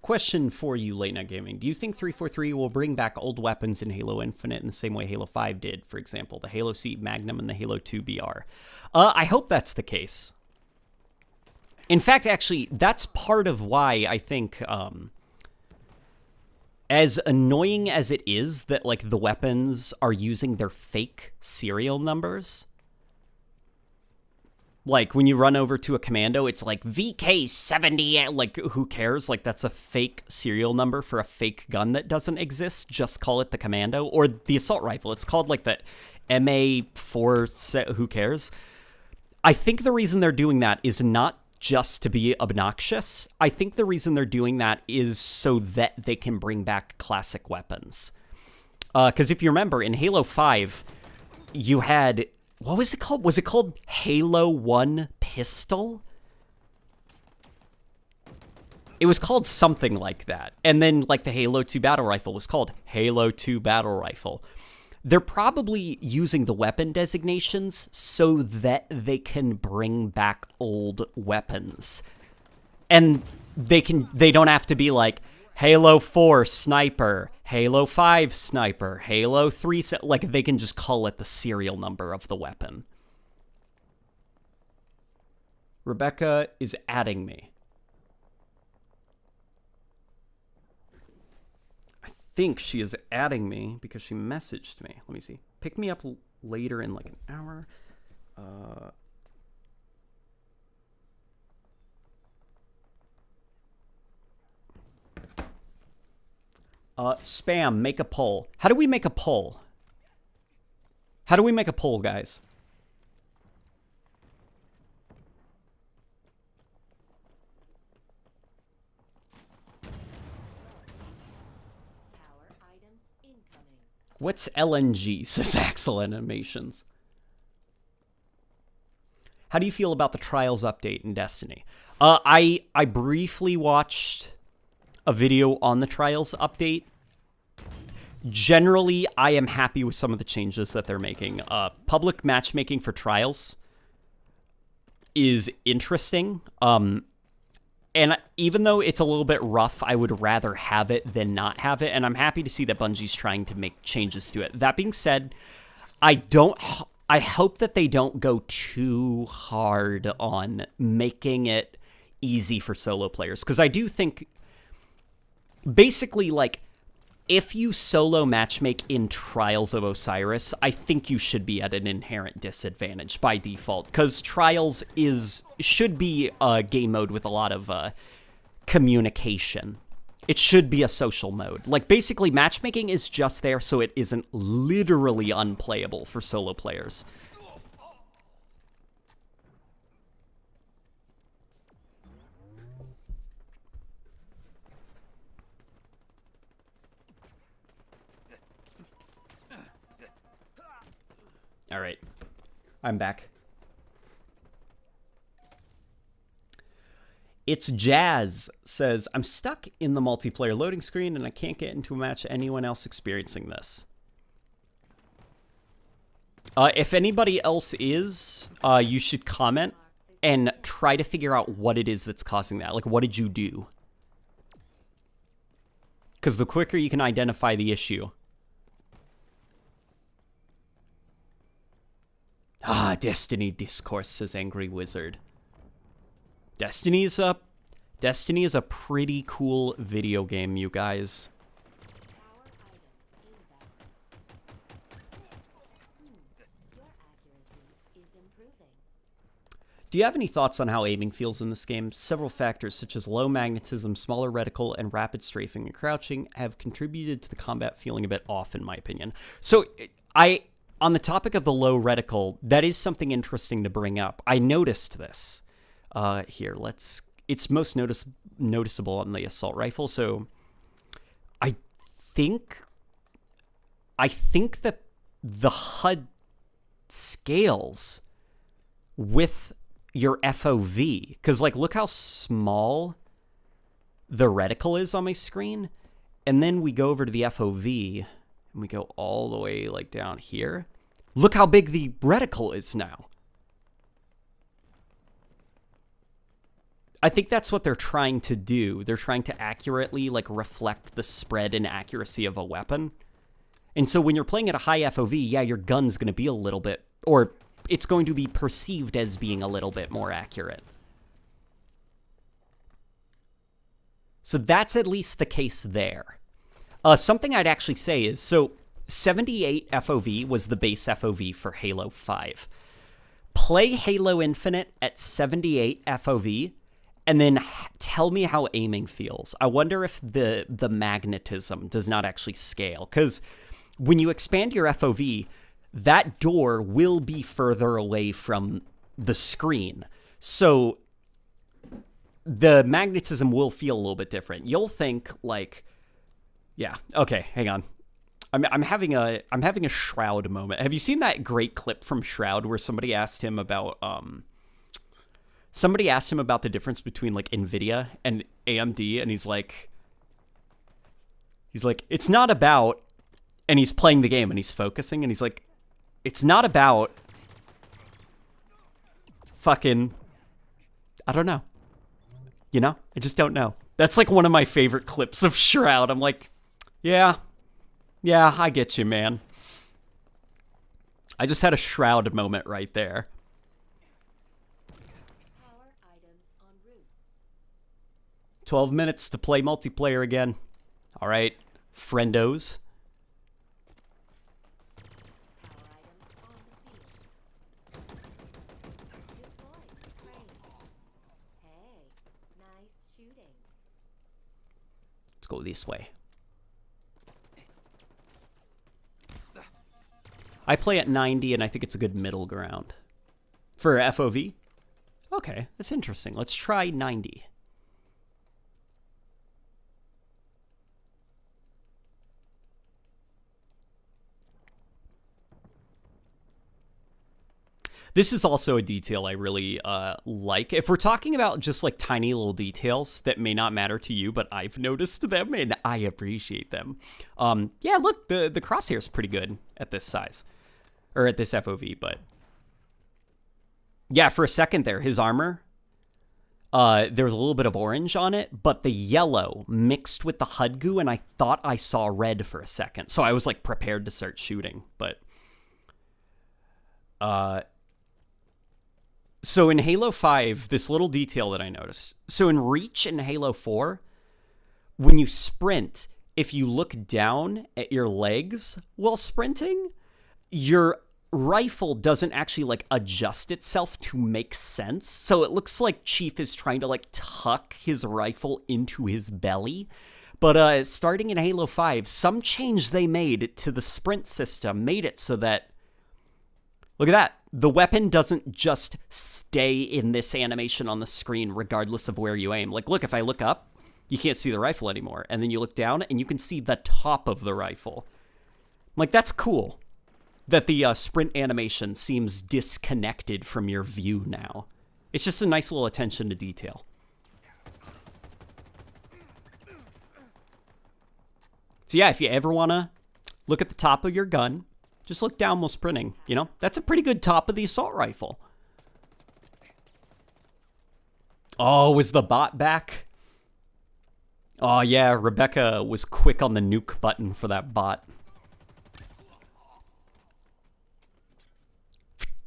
Question for you, Late Night Gaming. Do you think 343 will bring back old weapons in Halo Infinite in the same way Halo 5 did, for example, the Halo C Magnum and the Halo 2 BR? I hope that's the case. In fact, actually, that's part of why I think, as annoying as it is that, like, the weapons are using their fake serial numbers, like, when you run over to a commando, it's like VK70, like, who cares? Like, that's a fake serial number for a fake gun that doesn't exist. Just call it the commando. Or the assault rifle. It's called, like, the MA4, who cares? I think the reason they're doing that is not just to be obnoxious. I think the reason they're doing that is so that they can bring back classic weapons. Because if you remember, in Halo 5, you had... What was it called? Was it called Halo 1 Pistol? It was called something like that. And then, like, the Halo 2 Battle Rifle was called Halo 2 Battle Rifle. They're probably using the weapon designations so that they can bring back old weapons. And they don't have to be like, Halo 4 Sniper, Halo 5 Sniper, Halo 3... Like, they can just call it the serial number of the weapon. Rebecca is adding me. I think she is adding me because she messaged me. Let me see. Pick me up later in, like, an hour. Spam, make a poll. How do we make a poll? How do we make a poll, guys? Power items incoming. What's LNG, says Axel Animations. How do you feel about the Trials update in Destiny? I briefly watched a video on the Trials update. Generally, I am happy with some of the changes that they're making. Public matchmaking for Trials is interesting. And even though it's a little bit rough, I would rather have it than not have it. And I'm happy to see that Bungie's trying to make changes to it. That being said, I hope that they don't go too hard on making it easy for solo players. Because I do think, basically, like, if you solo matchmake in Trials of Osiris, I think you should be at an inherent disadvantage by default, because Trials should be a game mode with a lot of communication. It should be a social mode. Like, basically, matchmaking is just there so it isn't literally unplayable for solo players. All right, I'm back. It's Jazz says, I'm stuck in the multiplayer loading screen and I can't get into a match. Anyone else experiencing this? If anybody else is, you should comment and try to figure out what it is that's causing that. Like, what did you do? Because the quicker you can identify the issue. Ah, Destiny Discourse, says Angry Wizard. Destiny is a pretty cool video game, you guys. Power items inbound. Your accuracy is improving. Do you have any thoughts on how aiming feels in this game? Several factors such as low magnetism, smaller reticle, and rapid strafing and crouching have contributed to the combat feeling a bit off, in my opinion. So, on the topic of the low reticle, that is something interesting to bring up. I noticed this. It's most noticeable on the assault rifle. So, I think that the HUD scales with your FOV, because like look how small the reticle is on my screen, and then we go over to the FOV and we go all the way like down here. Look how big the reticle is now. I think that's what they're trying to do. They're trying to accurately like reflect the spread and accuracy of a weapon. And so when you're playing at a high FOV, yeah, your gun's going to be a little bit, or it's going to be perceived as being a little bit more accurate. So that's at least the case there. Something I'd actually say is, so 78 FOV was the base FOV for Halo 5. Play Halo Infinite at 78 FOV, and then tell me how aiming feels. I wonder if the magnetism does not actually scale, because when you expand your FOV, that door will be further away from the screen. So the magnetism will feel a little bit different. You'll think like, yeah, okay, hang on. I'm having a Shroud moment. Have you seen that great clip from Shroud where somebody asked him about the difference between like Nvidia and AMD, and he's like, it's not about, and he's playing the game and he's focusing and he's like, it's not about fucking, I don't know. You know? I just don't know. That's like one of my favorite clips of Shroud. I'm like, yeah, I get you, man. I just had a Shroud moment right there. Power items en route. 12 minutes to play multiplayer again. All right, friendos. Go this way. I play at 90 and I think it's a good middle ground. For FOV? Okay, that's interesting. Let's try 90. This is also a detail I really like. If we're talking about just like tiny little details that may not matter to you, but I've noticed them and I appreciate them. Yeah, look, the crosshair is pretty good at this size, or at this FOV. But yeah, for a second there, his armor, there's a little bit of orange on it, but the yellow mixed with the HUD goo, and I thought I saw red for a second. So I was like prepared to start shooting, but so in Halo 5, this little detail that I noticed. So in Reach in Halo 4, when you sprint, if you look down at your legs while sprinting, your rifle doesn't actually like adjust itself to make sense. So it looks like Chief is trying to like tuck his rifle into his belly. But starting in Halo 5, some change they made to the sprint system made it so that, look at that. The weapon doesn't just stay in this animation on the screen regardless of where you aim. Like, look, if I look up, you can't see the rifle anymore. And then you look down, and you can see the top of the rifle. Like, that's cool that the sprint animation seems disconnected from your view now. It's just a nice little attention to detail. So yeah, if you ever want to look at the top of your gun, just look down while sprinting, you know? That's a pretty good top of the assault rifle. Oh, was the bot back? Oh, yeah, Rebecca was quick on the nuke button for that bot.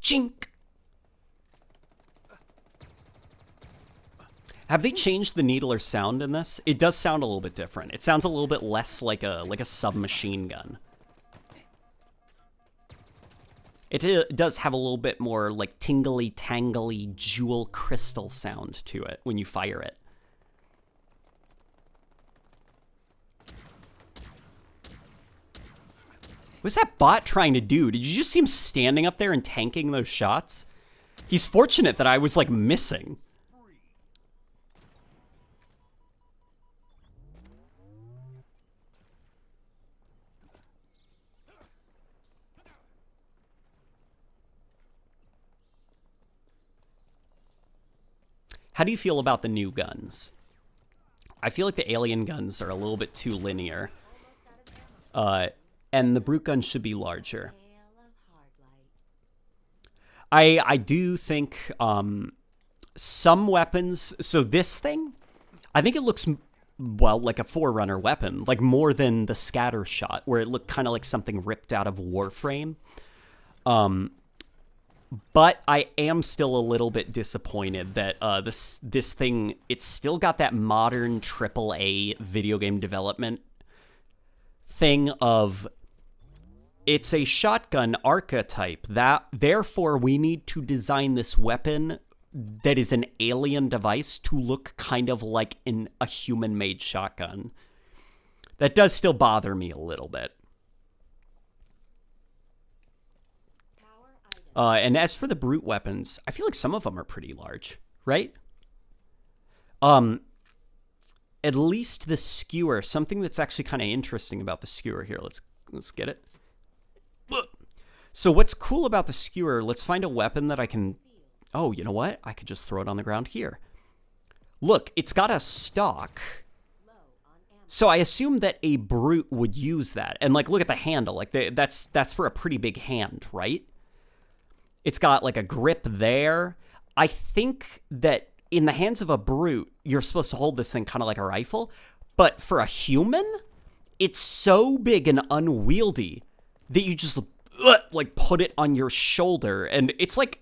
Chink! Have they changed the needler sound in this? It does sound a little bit different. It sounds a little bit less like a submachine gun. It does have a little bit more like tingly, tangly jewel crystal sound to it when you fire it. What's that bot trying to do? Did you just see him standing up there and tanking those shots? He's fortunate that I was like missing. How do you feel about the new guns? I feel like the alien guns are a little bit too linear. And the brute guns should be larger. I do think some weapons... So this thing, I think it looks, well, like a Forerunner weapon. Like more than the scatter shot, where it looked kind of like something ripped out of Warframe. But I am still a little bit disappointed that this thing, it's still got that modern AAA video game development thing of it's a shotgun archetype. Therefore, we need to design this weapon that is an alien device to look kind of like a human-made shotgun. That does still bother me a little bit. And as for the brute weapons, I feel like some of them are pretty large, right? At least the skewer, something that's actually kind of interesting about the skewer here. Let's get it. So what's cool about the skewer, let's find a weapon that I can... Oh, you know what? I could just throw it on the ground here. Look, it's got a stock. So I assume that a brute would use that. And like, look at the handle. Like that's for a pretty big hand, right? It's got like a grip there. I think that in the hands of a brute, you're supposed to hold this thing kind of like a rifle. But for a human, it's so big and unwieldy that you just like put it on your shoulder. And it's like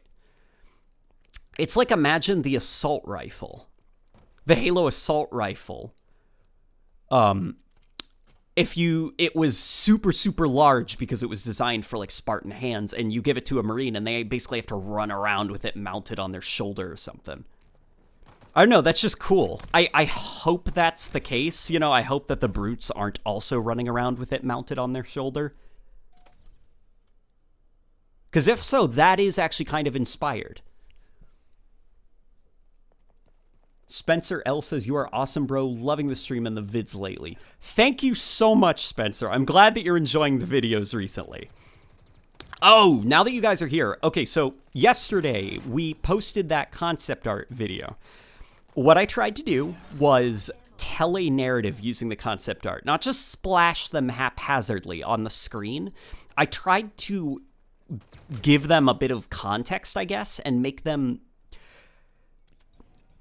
imagine the assault rifle, the Halo assault rifle. It was super, super large because it was designed for like Spartan hands, and you give it to a Marine and they basically have to run around with it mounted on their shoulder or something. I don't know, that's just cool. I hope that's the case. You know, I hope that the brutes aren't also running around with it mounted on their shoulder. Because if so, that is actually kind of inspired. Spencer L says, you are awesome, bro. Loving the stream and the vids lately. Thank you so much, Spencer. I'm glad that you're enjoying the videos recently. Oh, now that you guys are here. Okay, so yesterday we posted that concept art video. What I tried to do was tell a narrative using the concept art, not just splash them haphazardly on the screen. I tried to give them a bit of context, I guess, and make them...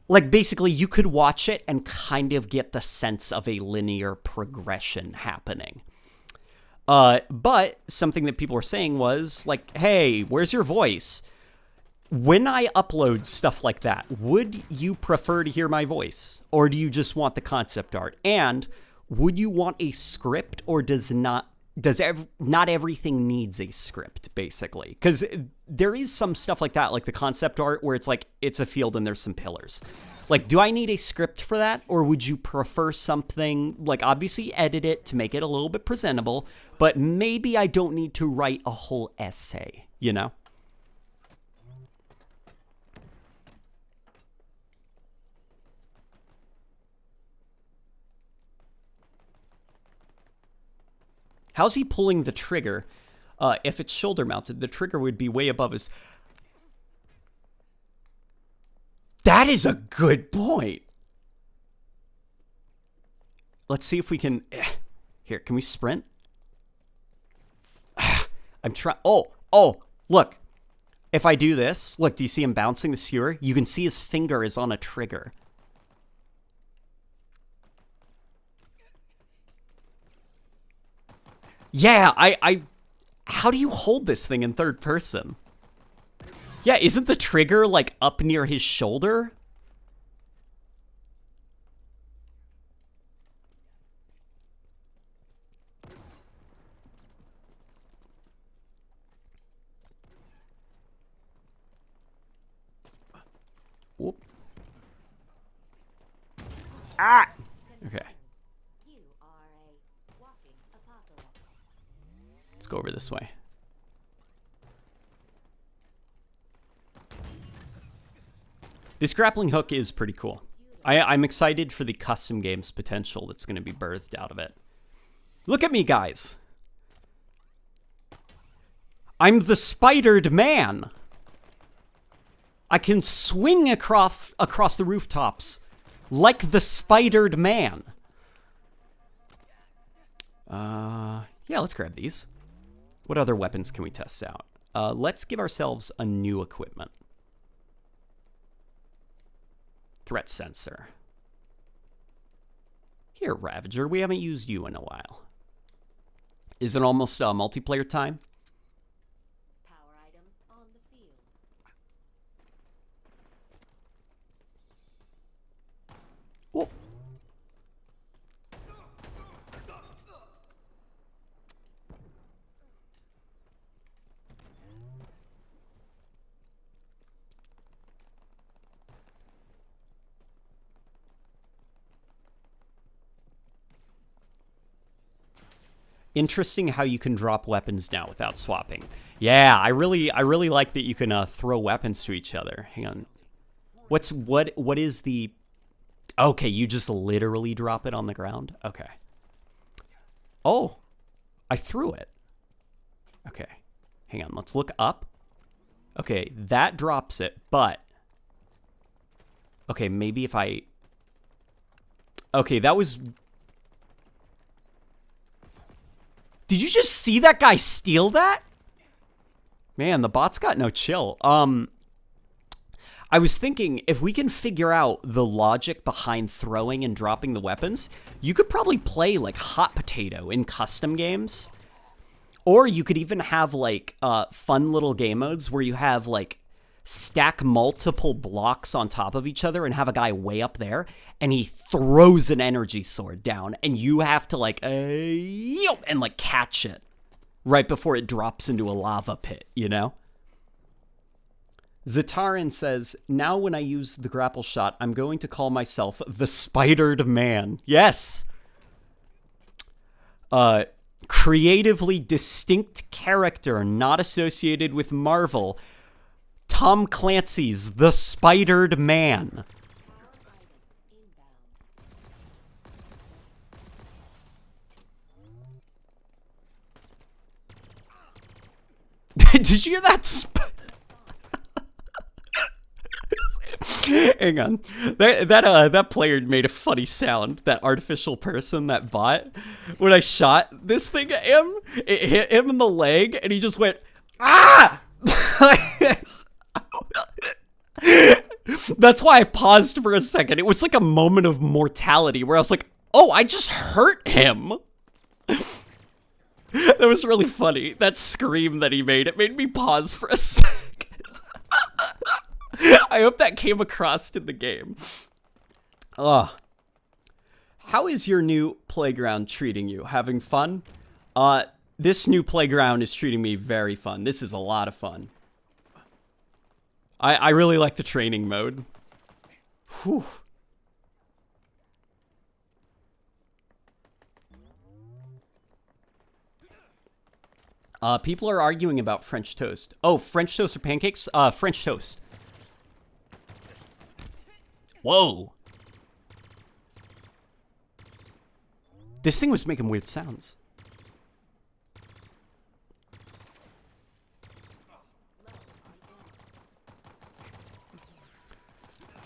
Like, basically, you could watch it and kind of get the sense of a linear progression happening. But something that people were saying was, like, hey, where's your voice? When I upload stuff like that, would you prefer to hear my voice? Or do you just want the concept art? And would you want a script, or not everything needs a script, basically? Because there is some stuff like that, like the concept art, where it's like, it's a field and there's some pillars. Like, do I need a script for that? Or would you prefer something, like, obviously edit it to make it a little bit presentable, but maybe I don't need to write a whole essay, you know? How's he pulling the trigger? If it's shoulder mounted, the trigger would be way above his... That is a good point. Let's see if we can... Here, can we sprint? I'm trying... Oh, look. If I do this, look, do you see him bouncing the skewer? You can see his finger is on a trigger. Yeah, how do you hold this thing in third person? Yeah, isn't the trigger, like, up near his shoulder? Whoop. Ah! Okay. You are a walking apocalypse. Let's go over this way. This grappling hook is pretty cool. I'm excited for the custom games potential that's going to be birthed out of it. Look at me, guys. I'm the spidered man. I can swing across the rooftops like the spidered man. Yeah, let's grab these. What other weapons can we test out? Let's give ourselves a new equipment. Threat sensor. Here, Ravager, we haven't used you in a while. Is it almost multiplayer time? Power items on the field. Oh. Interesting how you can drop weapons now without swapping. Yeah, I really like that you can throw weapons to each other. Hang on. What is the... Okay, you just literally drop it on the ground? Okay. Oh, I threw it. Okay. Hang on, let's look up. Okay, that drops it, but... Okay, maybe if I... Okay, that was... Did you just see that guy steal that? Man, the bot's got no chill. I was thinking, if we can figure out the logic behind throwing and dropping the weapons, you could probably play, like, hot potato in custom games. Or you could even have, like, fun little game modes where you have, like, stack multiple blocks on top of each other and have a guy way up there, and he throws an energy sword down, and you have to, like, and, like, catch it right before it drops into a lava pit, you know? Zataran says, now when I use the grapple shot, I'm going to call myself the Spidered Man. Yes! Creatively distinct character not associated with Marvel. Tom Clancy's The Spidered Man. Power items inbound. Did you hear that? Hang on. That player made a funny sound. That artificial person, that bot. When I shot this thing at him, it hit him in the leg, and he just went, ah! That's why I paused for a second. It was like a moment of mortality where I was like, oh, I just hurt him. That was really funny. That scream that he made, it made me pause for a second. I hope that came across in the game. Ugh. How is your new playground treating you? Having fun? This new playground is treating me very fun. This is a lot of fun. I really like the training mode. Whew. People are arguing about French toast. Oh, French toast or pancakes? French toast. Whoa. This thing was making weird sounds.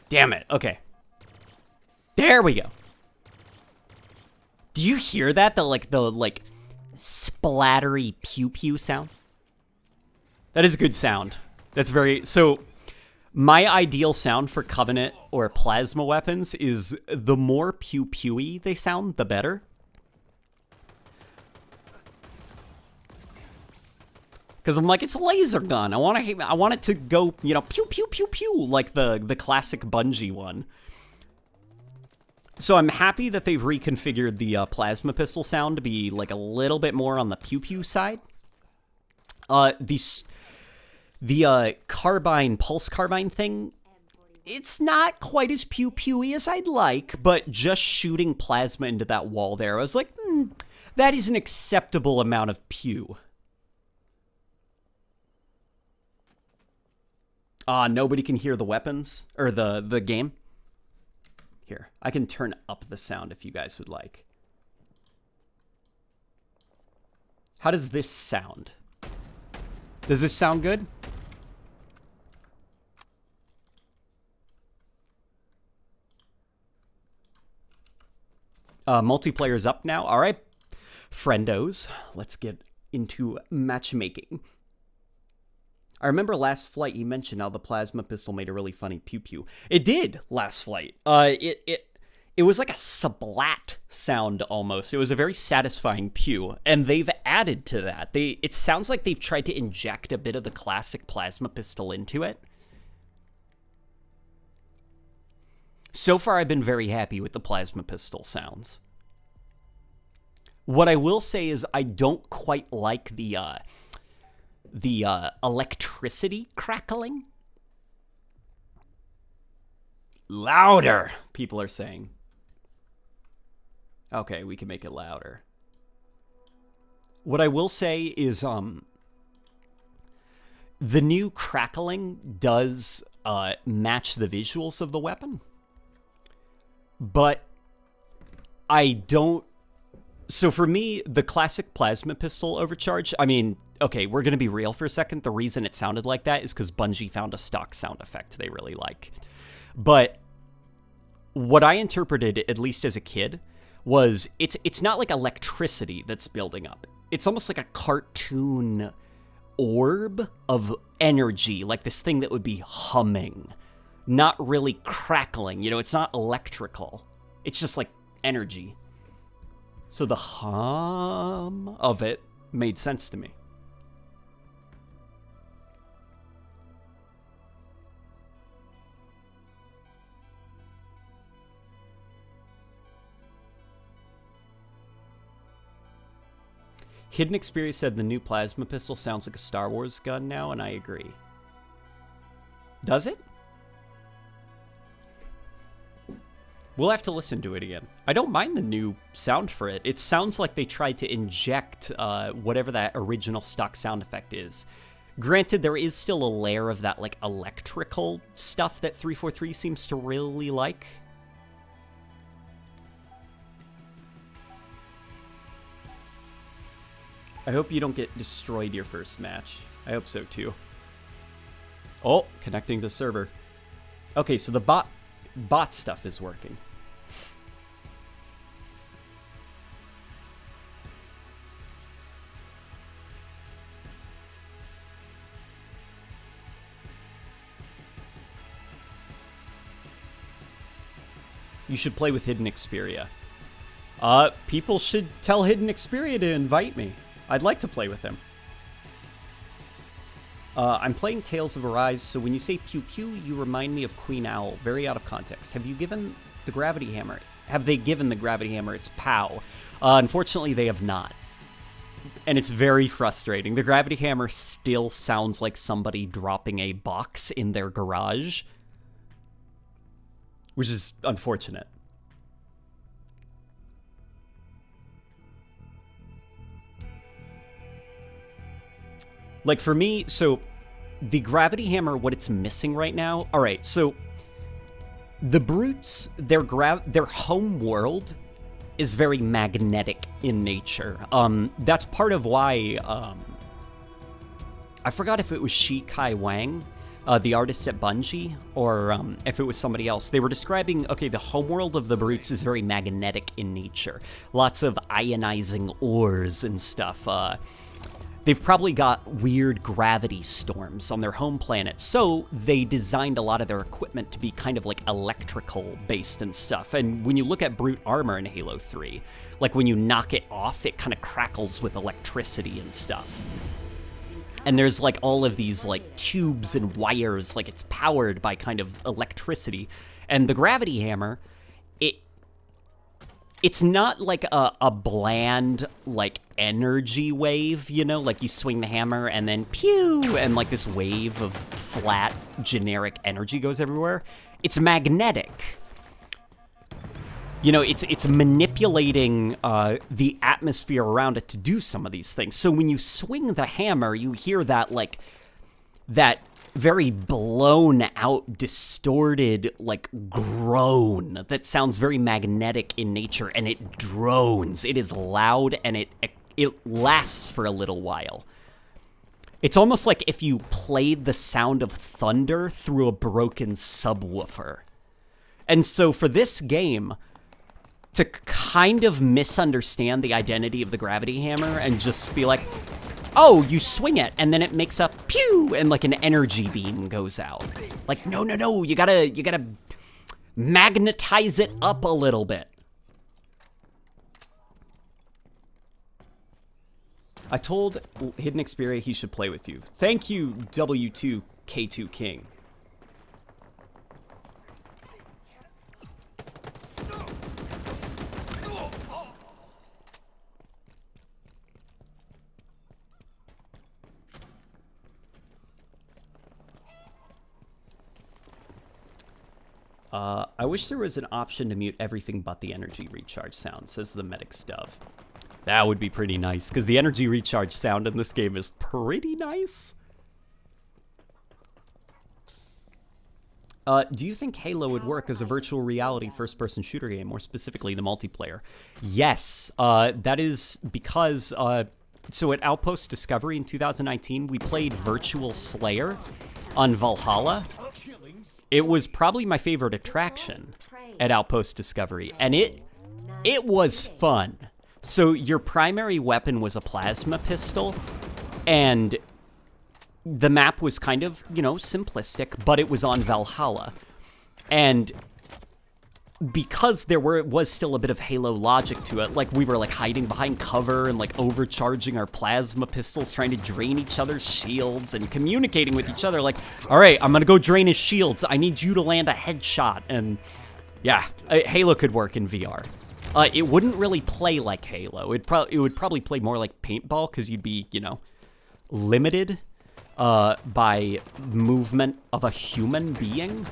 Damn it. Okay. There we go. Do you hear that? The splattery pew pew sound? That is a good sound. That's very... So, my ideal sound for Covenant or plasma weapons is the more pew pewy they sound, the better. Because I'm like, it's a laser gun. I want it to go, you know, pew pew pew pew, like the classic Bungie one. So I'm happy that they've reconfigured the plasma pistol sound to be like a little bit more on the pew pew side. The carbine, pulse carbine thing, It's not quite as pew-pewy as I'd like, but just shooting plasma into that wall there, I was like, that is an acceptable amount of pew. Nobody can hear the weapons, or the game. Here, I can turn up the sound if you guys would like. How does this sound? Does this sound good? Multiplayer's up now. All right, friendos, let's get into matchmaking. I remember last flight you mentioned how the plasma pistol made a really funny pew pew. It did last flight. It was like a splat sound almost. It was a very satisfying pew, and they've added to that. It sounds like they've tried to inject a bit of the classic plasma pistol into it. So far, I've been very happy with the plasma pistol sounds. What I will say is I don't quite like the electricity crackling. Louder, people are saying. Okay, we can make it louder. What I will say is the new crackling does match the visuals of the weapon. But I don't... So for me, the classic plasma pistol overcharge, I mean, okay, we're going to be real for a second. The reason it sounded like that is because Bungie found a stock sound effect they really like. But what I interpreted, at least as a kid, was it's not like electricity that's building up. It's almost like a cartoon orb of energy, like this thing that would be humming. Not really crackling, you know, it's not electrical. It's just like energy. So the hum of it made sense to me. Hidden Experience said the new plasma pistol sounds like a Star Wars gun now, and I agree. Does it? We'll have to listen to it again. I don't mind the new sound for it. It sounds like they tried to inject whatever that original stock sound effect is. Granted, there is still a layer of that like electrical stuff that 343 seems to really like. I hope you don't get destroyed your first match. I hope so too. Oh, connecting to server. Okay, so the bot stuff is working. You should play with Hidden Xperia. People should tell Hidden Xperia to invite me. I'd like to play with him. I'm playing Tales of Arise, so when you say pew pew, you remind me of Queen Owl. Very out of context. Have you given the Gravity Hammer? Have they given the Gravity Hammer its POW? Unfortunately, they have not. And it's very frustrating. The Gravity Hammer still sounds like somebody dropping a box in their garage, which is unfortunate. Like, for me, so the Gravity Hammer, what it's missing right now... Alright, so the Brutes, their home world is very magnetic in nature. That's part of why... I forgot if it was Shi Kai Wang, the artist at Bungie, or if it was somebody else. They were describing, okay, the homeworld of the Brutes is very magnetic in nature. Lots of ionizing ores and stuff. They've probably got weird gravity storms on their home planet, so they designed a lot of their equipment to be kind of like electrical based and stuff. And when you look at Brute armor in Halo 3, like when you knock it off, it kind of crackles with electricity and stuff. And there's like all of these like tubes and wires, like it's powered by kind of electricity. And the Gravity Hammer, it's not like a bland, like, energy wave, you know? Like, you swing the hammer and then pew! And, like, this wave of flat, generic energy goes everywhere. it's magnetic. You know, it's manipulating the atmosphere around it to do some of these things. So when you swing the hammer, you hear that, like, that very blown out, distorted, like, groan that sounds very magnetic in nature, and it drones. It is loud, and it lasts for a little while. It's almost like if you played the sound of thunder through a broken subwoofer. And so for this game, to kind of misunderstand the identity of the gravity hammer and just be like, oh, you swing it, and then it makes a pew, and like an energy beam goes out. Like, no, you gotta magnetize it up a little bit. I told Hidden Xperia he should play with you. Thank you, W2K2 King. I wish there was an option to mute everything but the energy recharge sound, says the medic Stove. That would be pretty nice, because the energy recharge sound in this game is pretty nice. Do you think Halo would work as a virtual reality first-person shooter game, more specifically the multiplayer? Yes, that is because, so at Outpost Discovery in 2019, we played Virtual Slayer on Valhalla. It was probably my favorite attraction at Outpost Discovery, and it was fun. So your primary weapon was a plasma pistol, and the map was kind of, you know, simplistic, but it was on Valhalla. And because there was still a bit of Halo logic to it, like we were like hiding behind cover and like overcharging our plasma pistols, trying to drain each other's shields and communicating with each other like, all right, I'm gonna go drain his shields. I need you to land a headshot. And yeah, Halo could work in VR. It wouldn't really play like Halo. It would probably play more like paintball, because you'd be, you know, limited by movement of a human being.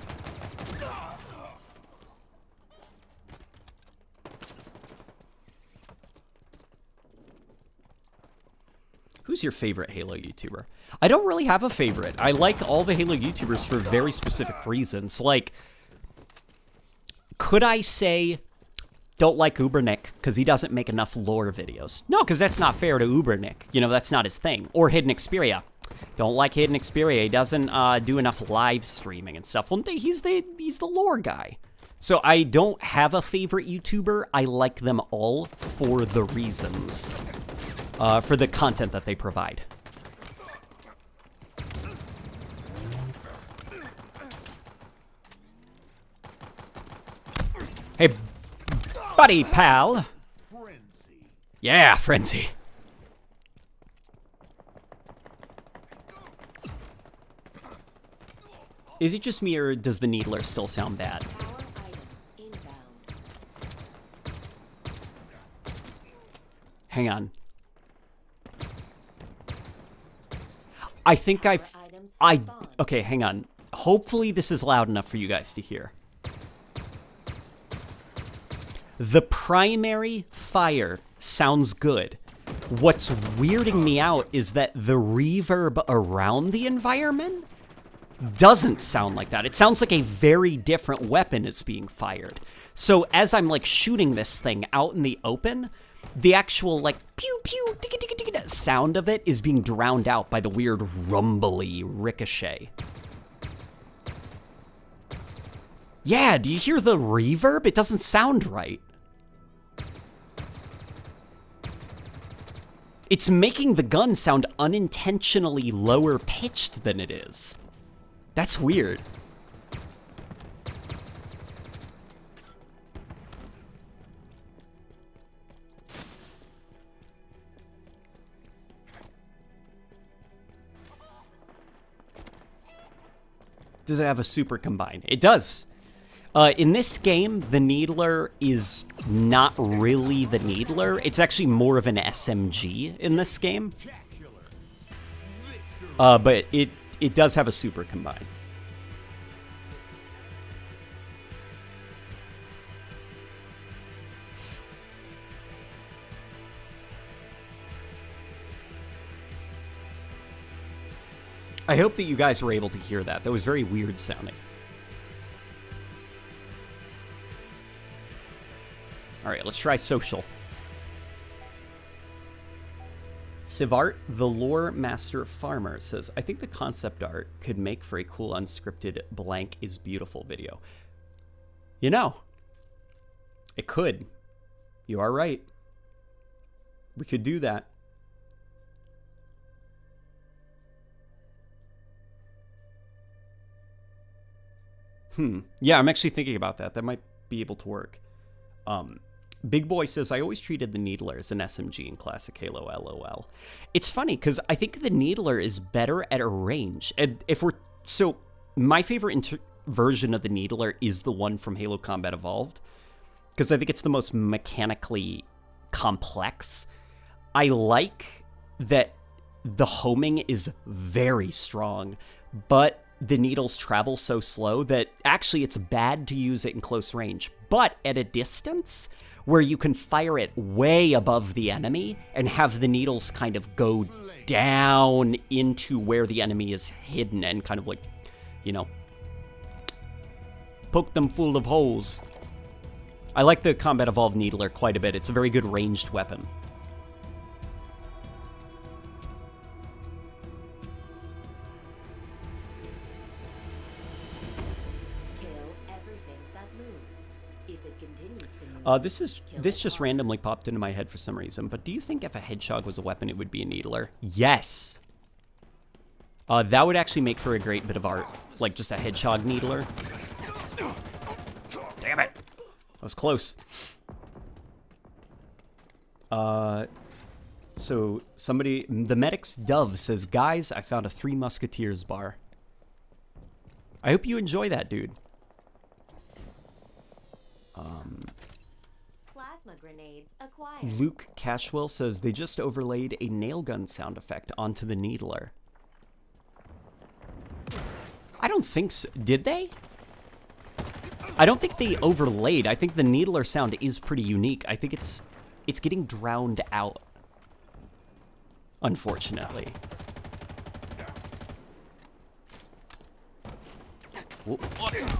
Who's your favorite Halo YouTuber? I don't really have a favorite. I like all the Halo YouTubers for very specific reasons. Like, could I say don't like Ubernick because he doesn't make enough lore videos? No, because that's not fair to Ubernick. You know, that's not his thing. Or Hidden Xperia. Don't like Hidden Xperia. He doesn't do enough live streaming and stuff. Well, he's the lore guy. So I don't have a favorite YouTuber. I like them all for the reasons. For the content that they provide. Hey, buddy, pal. Frenzy. Yeah, frenzy. Is it just me, or does the Needler still sound bad? Hang on. I think okay, hang on. Hopefully this is loud enough for you guys to hear. The primary fire sounds good. What's weirding me out is that the reverb around the environment doesn't sound like that. It sounds like a very different weapon is being fired. So as I'm like shooting this thing out in the open, the actual like pew pew sound of it is being drowned out by the weird rumbly ricochet. Yeah, do you hear the reverb? It doesn't sound right. It's making the gun sound unintentionally lower pitched than it is. That's weird. Does it have a super combine? It does. In this game, the Needler is not really the Needler. It's actually more of an SMG in this game. But it does have a super combine. I hope that you guys were able to hear that. That was very weird sounding. All right, let's try social. Sivart, the lore master farmer, says, I think the concept art could make for a cool unscripted blank is beautiful video. You know, it could. You are right. We could do that. Yeah, I'm actually thinking about that. That might be able to work. Big Boy says, I always treated the Needler as an SMG in classic Halo, LOL. It's funny, because I think the Needler is better at a range. And if we're... So, my favorite version of the Needler is the one from Halo Combat Evolved, because I think it's the most mechanically complex. I like that the homing is very strong, but the needles travel so slow that actually it's bad to use it in close range. But at a distance, where you can fire it way above the enemy and have the needles kind of go down into where the enemy is hidden and kind of like, you know, poke them full of holes. I like the Combat Evolved Needler quite a bit. It's a very good ranged weapon. This just randomly popped into my head for some reason, but do you think if a hedgehog was a weapon, it would be a needler? Yes. That would actually make for a great bit of art, like just a hedgehog needler. Damn it. That was close. So somebody, the Medic's Dove says, guys, I found a Three Musketeers bar. I hope you enjoy that, dude. Plasma grenades acquired. Luke Cashwell says they just overlaid a nail gun sound effect onto the Needler. I don't think so. Did they? I don't think they overlaid. I think the Needler sound is pretty unique. I think it's getting drowned out, unfortunately.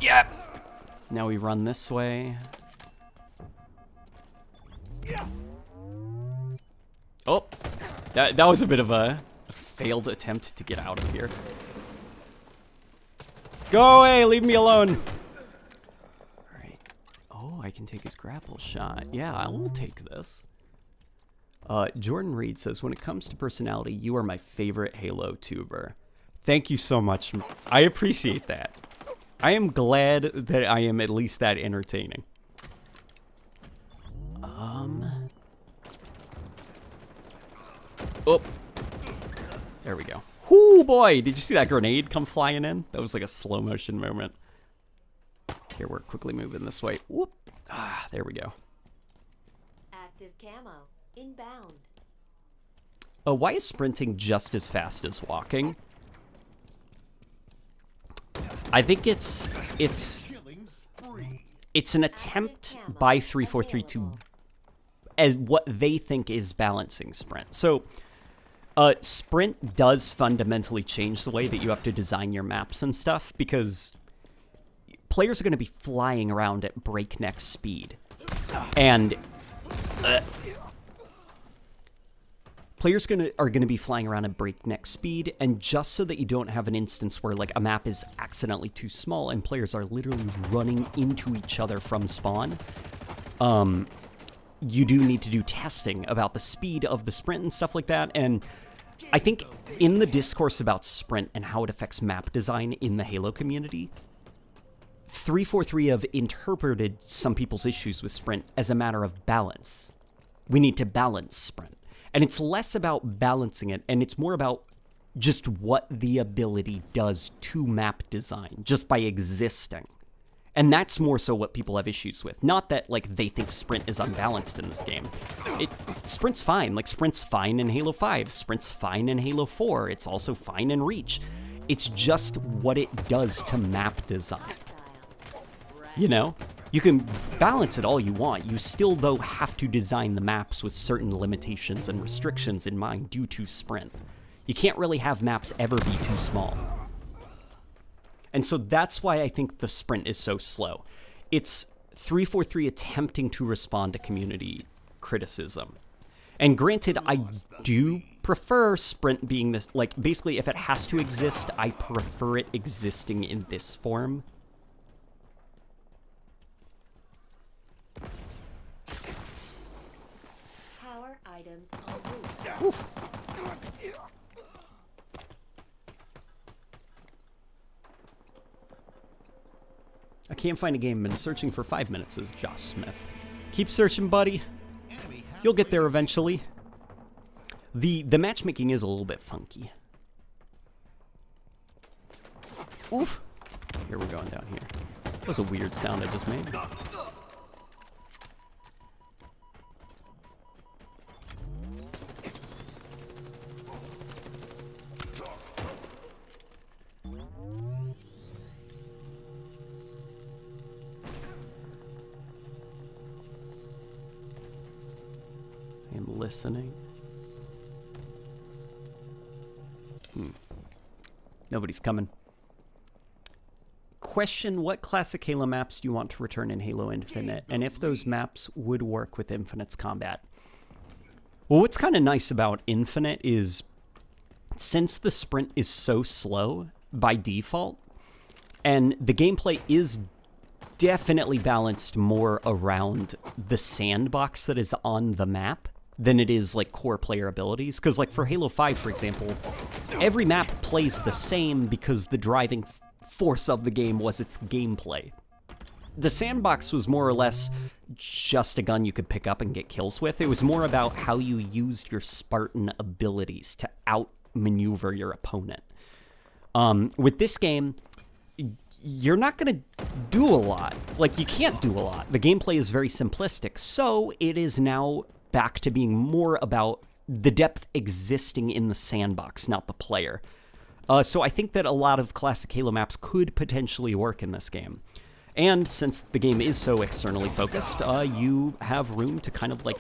Yeah. Now we run this way. Oh, that was a bit of a failed attempt to get out of here. Go away, leave me alone. All right. Oh, I can take his grapple shot. Yeah, I will take this. Jordan Reed says, when it comes to personality, you are my favorite Halo tuber. Thank you so much. I appreciate that. I am glad that I am at least that entertaining. Oh. There we go. Whoo, boy. Did you see that grenade come flying in? That was like a slow motion moment. Here, we're quickly moving this way. Whoop. Ah, there we go. Active camo inbound. Why is sprinting just as fast as walking? I think it's an attempt by 343 to as what they think is balancing sprint. So sprint does fundamentally change the way that you have to design your maps and stuff, because players are going to be flying around at breakneck speed. And players are going to be flying around at breakneck speed, and just so that you don't have an instance where like a map is accidentally too small and players are literally running into each other from spawn, you do need to do testing about the speed of the sprint and stuff like that. And I think in the discourse about sprint and how it affects map design in the Halo community, 343 have interpreted some people's issues with sprint as a matter of balance. We need to balance sprint. And it's less about balancing it, and it's more about just what the ability does to map design, just by existing. And that's more so what people have issues with. Not that, like, they think sprint is unbalanced in this game. Sprint's fine. Like, sprint's fine in Halo 5. Sprint's fine in Halo 4. It's also fine in Reach. It's just what it does to map design. You know? You can balance it all you want. You still, though, have to design the maps with certain limitations and restrictions in mind due to sprint. You can't really have maps ever be too small. And so that's why I think the sprint is so slow. It's 343 attempting to respond to community criticism. And granted, I do prefer sprint being this, like, basically if it has to exist, I prefer it existing in this form. Power items en route. Oof. I can't find a game. Been searching for 5 minutes, says Josh Smith. Keep searching, buddy. You'll get there eventually. The matchmaking is a little bit funky. Oof. Here we're going down here. That was a weird sound I just made. I'm listening. Nobody's coming. Question, what classic Halo maps do you want to return in Halo Infinite, and if those maps would work with Infinite's combat? Well, what's kind of nice about Infinite is, since the sprint is so slow by default, and the gameplay is definitely balanced more around the sandbox that is on the map than it is like core player abilities. Because like for Halo 5, for example, every map plays the same because the driving force of the game was its gameplay. The sandbox was more or less just a gun you could pick up and get kills with. It was more about how you used your Spartan abilities to outmaneuver your opponent. With this game, you're not going to do a lot. Like, you can't do a lot. The gameplay is very simplistic, so it is now back to being more about the depth existing in the sandbox, not the player. So I think that a lot of classic Halo maps could potentially work in this game. And since the game is so externally focused, you have room to kind of like,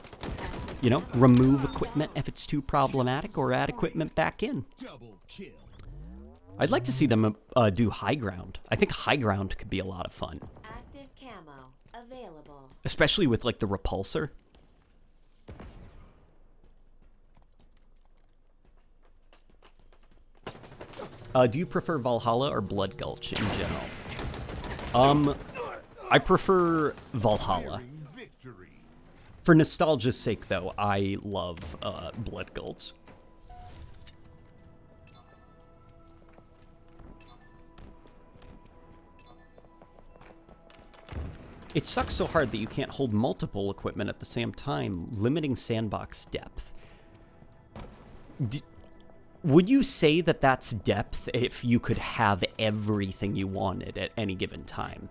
you know, remove equipment if it's too problematic or add equipment back in. I'd like to see them do high ground. I think high ground could be a lot of fun. Active camo available. Especially with like the repulsor. Do you prefer Valhalla or Blood Gulch in general? I prefer Valhalla. For nostalgia's sake, though, I love Blood Gulch. It sucks so hard that you can't hold multiple equipment at the same time, limiting sandbox depth. Would you say that that's depth if you could have everything you wanted at any given time?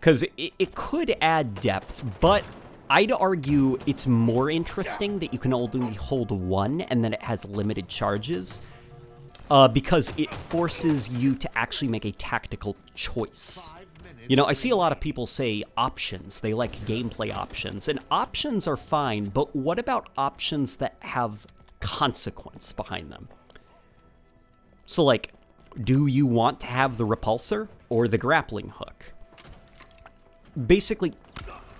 Because it could add depth, but I'd argue it's more interesting that you can only hold one and that it has limited charges, because it forces you to actually make a tactical choice. You know, I see a lot of people say options. They like gameplay options, and options are fine, but what about options that have consequence behind them? So like, do you want to have the repulsor or the grappling hook? Basically,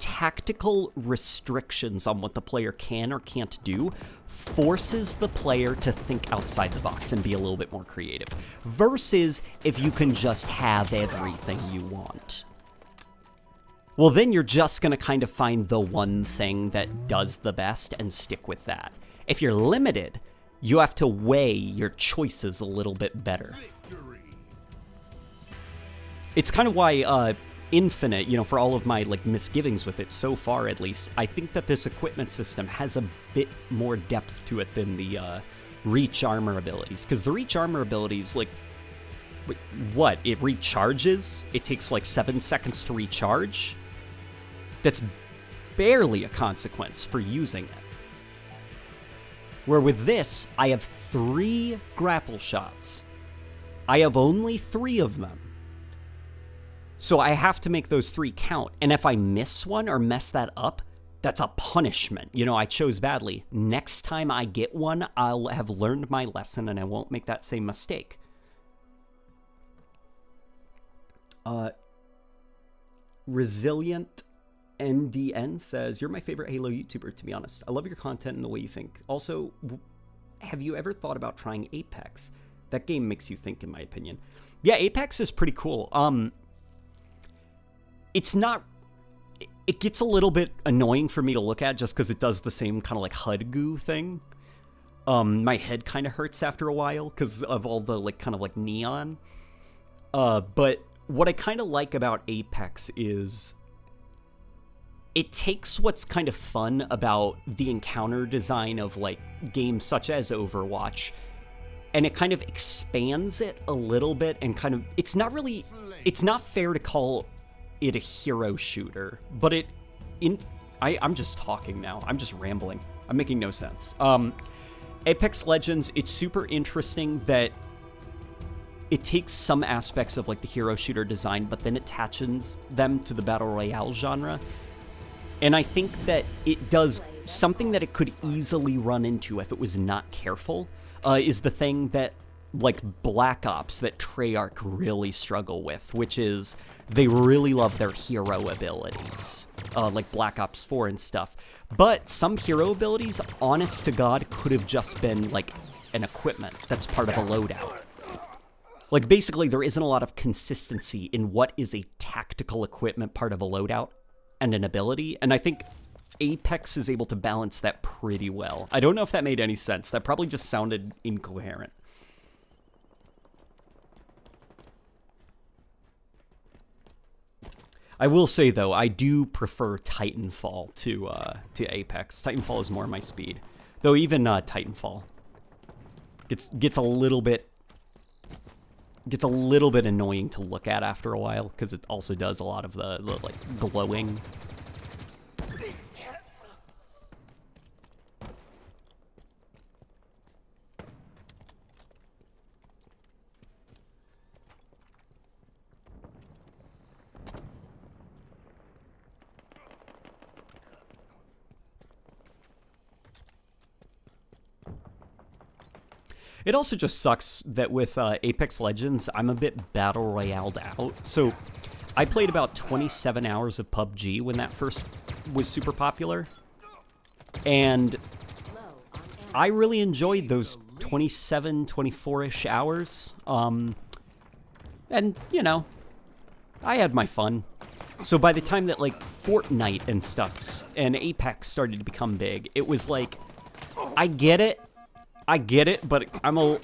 tactical restrictions on what the player can or can't do forces the player to think outside the box and be a little bit more creative, versus if you can just have everything you want. Well, then you're just gonna kind of find the one thing that does the best and stick with that. If you're limited, you have to weigh your choices a little bit better. It's kind of why Infinite, you know, for all of my like misgivings with it so far at least, I think that this equipment system has a bit more depth to it than the reach armor abilities. Because the reach armor abilities, like, what? It recharges? It takes like 7 seconds to recharge? That's barely a consequence for using it. Where with this, I have 3 grapple shots. I have only 3 of them. So I have to make those 3 count. And if I miss one or mess that up, that's a punishment. You know, I chose badly. Next time I get one, I'll have learned my lesson and I won't make that same mistake. Resilient NDN says, you're my favorite Halo YouTuber, to be honest. I love your content and the way you think. Also, have you ever thought about trying Apex? That game makes you think, in my opinion. Yeah, Apex is pretty cool. It's not... It gets a little bit annoying for me to look at just because it does the same kind of like HUD goo thing. My head kind of hurts after a while because of all the like kind of like neon. But what I kind of like about Apex is it takes what's kind of fun about the encounter design of like games such as Overwatch, and it kind of expands it a little bit and kind of, it's not fair to call it a hero shooter, but I'm just talking now. I'm just rambling. I'm making no sense. Apex Legends, it's super interesting that it takes some aspects of like the hero shooter design, but then attaches them to the battle royale genre. And I think that it does something that it could easily run into if it was not careful, is the thing that like Black Ops that Treyarch really struggle with, which is they really love their hero abilities, like Black Ops 4 and stuff. But some hero abilities, honest to God, could have just been like an equipment that's part of a loadout. Like basically there isn't a lot of consistency in what is a tactical equipment part of a loadout and an ability, and I think Apex is able to balance that pretty well. I don't know if that made any sense. That probably just sounded incoherent. I will say though, I do prefer Titanfall to Apex. Titanfall is more my speed, though. Even Titanfall gets a little bit annoying to look at after a while because it also does a lot of the like glowing. It also just sucks that with Apex Legends, I'm a bit battle royaled out. So I played about 27 hours of PUBG when that first was super popular. And I really enjoyed those 27, 24-ish hours. And, you know, I had my fun. So by the time that, like, Fortnite and stuff and Apex started to become big, it was like, I get it, but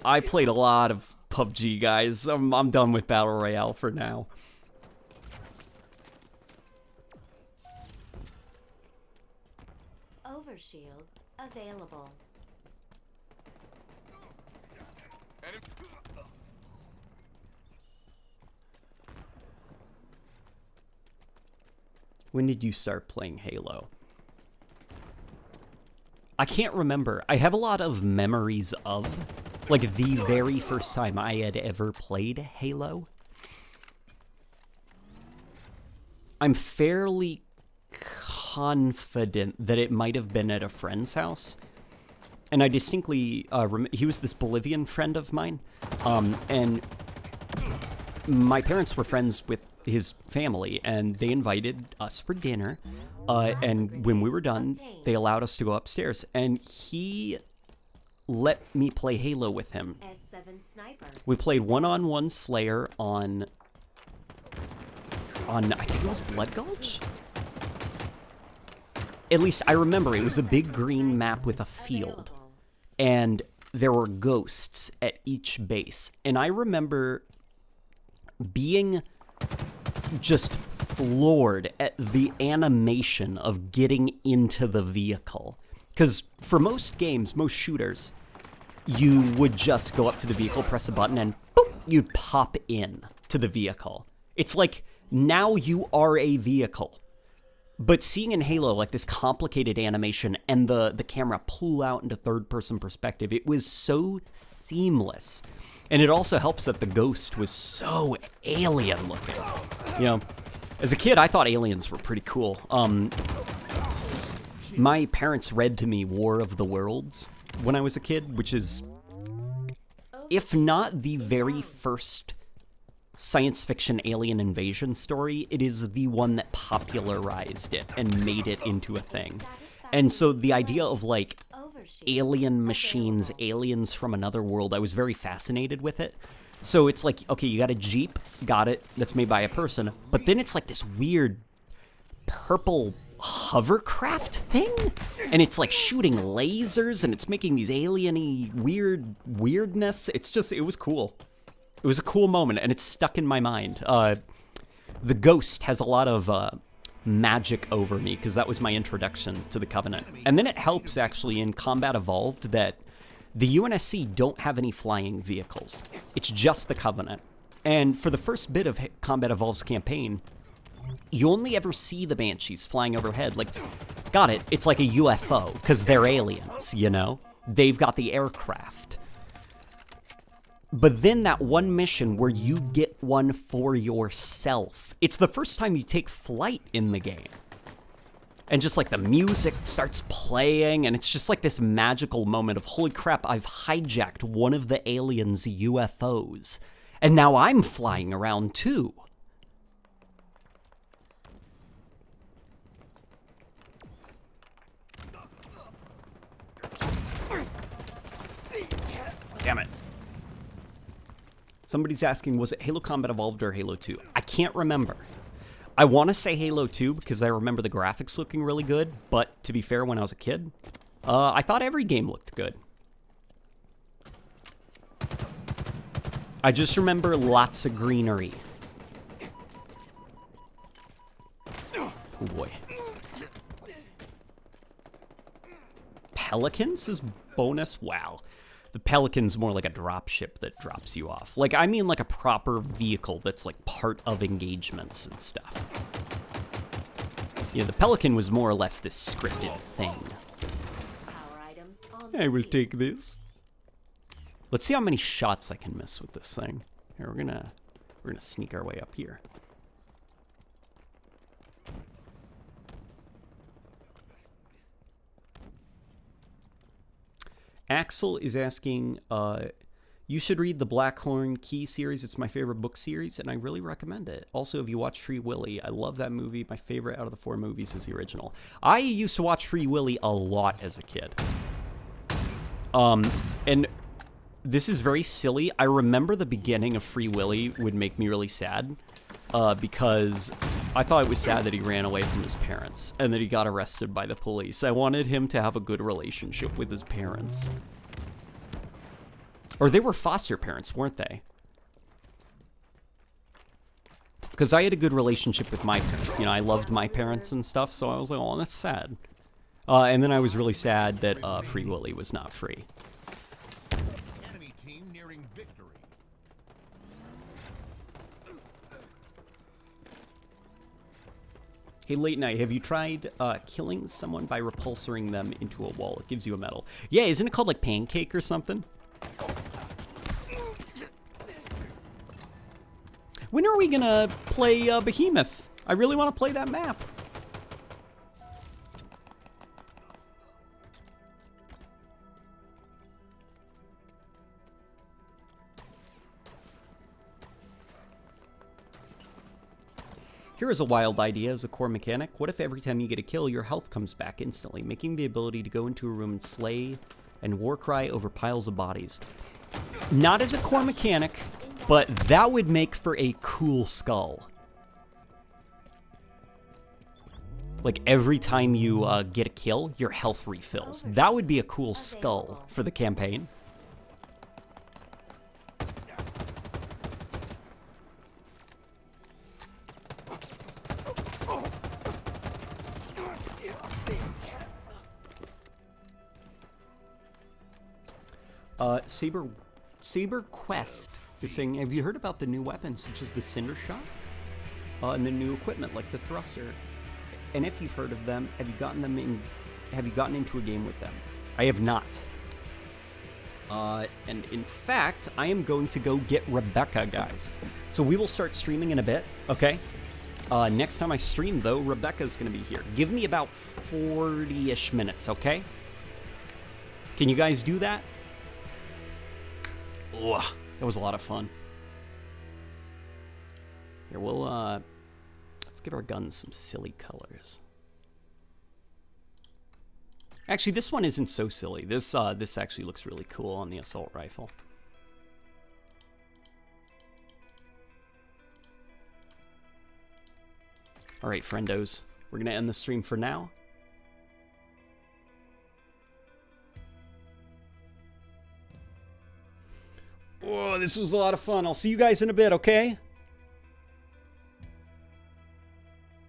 I played a lot of PUBG, guys. I'm done with Battle Royale for now. Overshield available. When did you start playing Halo? I can't remember. I have a lot of memories of, like, the very first time I had ever played Halo. I'm fairly confident that it might have been at a friend's house. And I distinctly, he was this Bolivian friend of mine. And my parents were friends with his family, and they invited us for dinner. And when we were done, they allowed us to go upstairs, and he let me play Halo with him. S7 sniper. We played one-on-one Slayer on I think it was Blood Gulch? At least I remember it was a big green map with a field, and there were ghosts at each base. And I remember being just floored at the animation of getting into the vehicle. Because for most games, most shooters, you would just go up to the vehicle, press a button, and boop, you'd pop in to the vehicle. It's like, now you are a vehicle. But seeing in Halo, like, this complicated animation and the camera pull out into third-person perspective, it was so seamless. And it also helps that the ghost was so alien-looking. You know, as a kid, I thought aliens were pretty cool. My parents read to me War of the Worlds when I was a kid, which is, if not the very first science fiction alien invasion story, it is the one that popularized it and made it into a thing. And so the idea of, like, alien machines, aliens from another world, I was very fascinated with it. So it's like, okay, you got a Jeep, got it, that's made by a person, but then it's like this weird purple hovercraft thing, and it's like shooting lasers, and it's making these alien-y weirdness. It's just, it was cool. It was a cool moment, and it's stuck in my mind. The Ghost has a lot of magic over me, because that was my introduction to the Covenant. And then it helps, actually, in Combat Evolved, that the UNSC don't have any flying vehicles. It's just the Covenant. And for the first bit of Combat Evolved's campaign, you only ever see the Banshees flying overhead. Like, got it, it's like a UFO, because they're aliens, you know? They've got the aircraft. But then that one mission where you get one for yourself, it's the first time you take flight in the game. And just like the music starts playing, and it's just like this magical moment of, holy crap, I've hijacked one of the aliens' UFOs. And now I'm flying around too. Damn it. Somebody's asking, was it Halo Combat Evolved or Halo 2? I can't remember. I want to say Halo 2 because I remember the graphics looking really good, but to be fair, when I was a kid, I thought every game looked good. I just remember lots of greenery. Oh boy. Pelicans is bonus? Wow. The Pelican's more like a drop ship that drops you off. Like, I mean like a proper vehicle that's like part of engagements and stuff. Yeah, the Pelican was more or less this scripted thing. I will take this. Let's see how many shots I can miss with this thing. Here, we're gonna sneak our way up here. Axel is asking, you should read the Blackhorn Key series. It's my favorite book series, and I really recommend it. Also, if you watch Free Willy, I love that movie. My favorite out of the 4 movies is the original. I used to watch Free Willy a lot as a kid. And this is very silly. I remember the beginning of Free Willy would make me really sad, because I thought it was sad that he ran away from his parents and that he got arrested by the police. I wanted him to have a good relationship with his parents. Or they were foster parents, weren't they? Because I had a good relationship with my parents. You know, I loved my parents and stuff, so I was like, oh, that's sad. And then I was really sad that Free Willy was not free. Enemy team nearing victory. Hey, Late Night, have you tried killing someone by repulsoring them into a wall? It gives you a medal. Yeah, isn't it called like Pancake or something? When are we gonna play Behemoth? I really want to play that map. Here is a wild idea as a core mechanic. What if every time you get a kill, your health comes back instantly, making the ability to go into a room and slay and war cry over piles of bodies? Not as a core mechanic, but that would make for a cool skull. Like every time you get a kill, your health refills. That would be a cool skull for the campaign. Saber Quest is saying, have you heard about the new weapons such as the Cinder Shot? And the new equipment like the thruster? And if you've heard of them, have you gotten into a game with them? I have not. And in fact, I am going to go get Rebecca, guys. So we will start streaming in a bit, okay? Next time I stream, though, Rebecca's going to be here. Give me about 40-ish minutes, okay? Can you guys do that? Ugh, that was a lot of fun. Here, we'll, let's give our guns some silly colors. Actually, this one isn't so silly. This actually looks really cool on the assault rifle. All right, friendos, we're gonna end the stream for now. Whoa, this was a lot of fun. I'll see you guys in a bit, okay?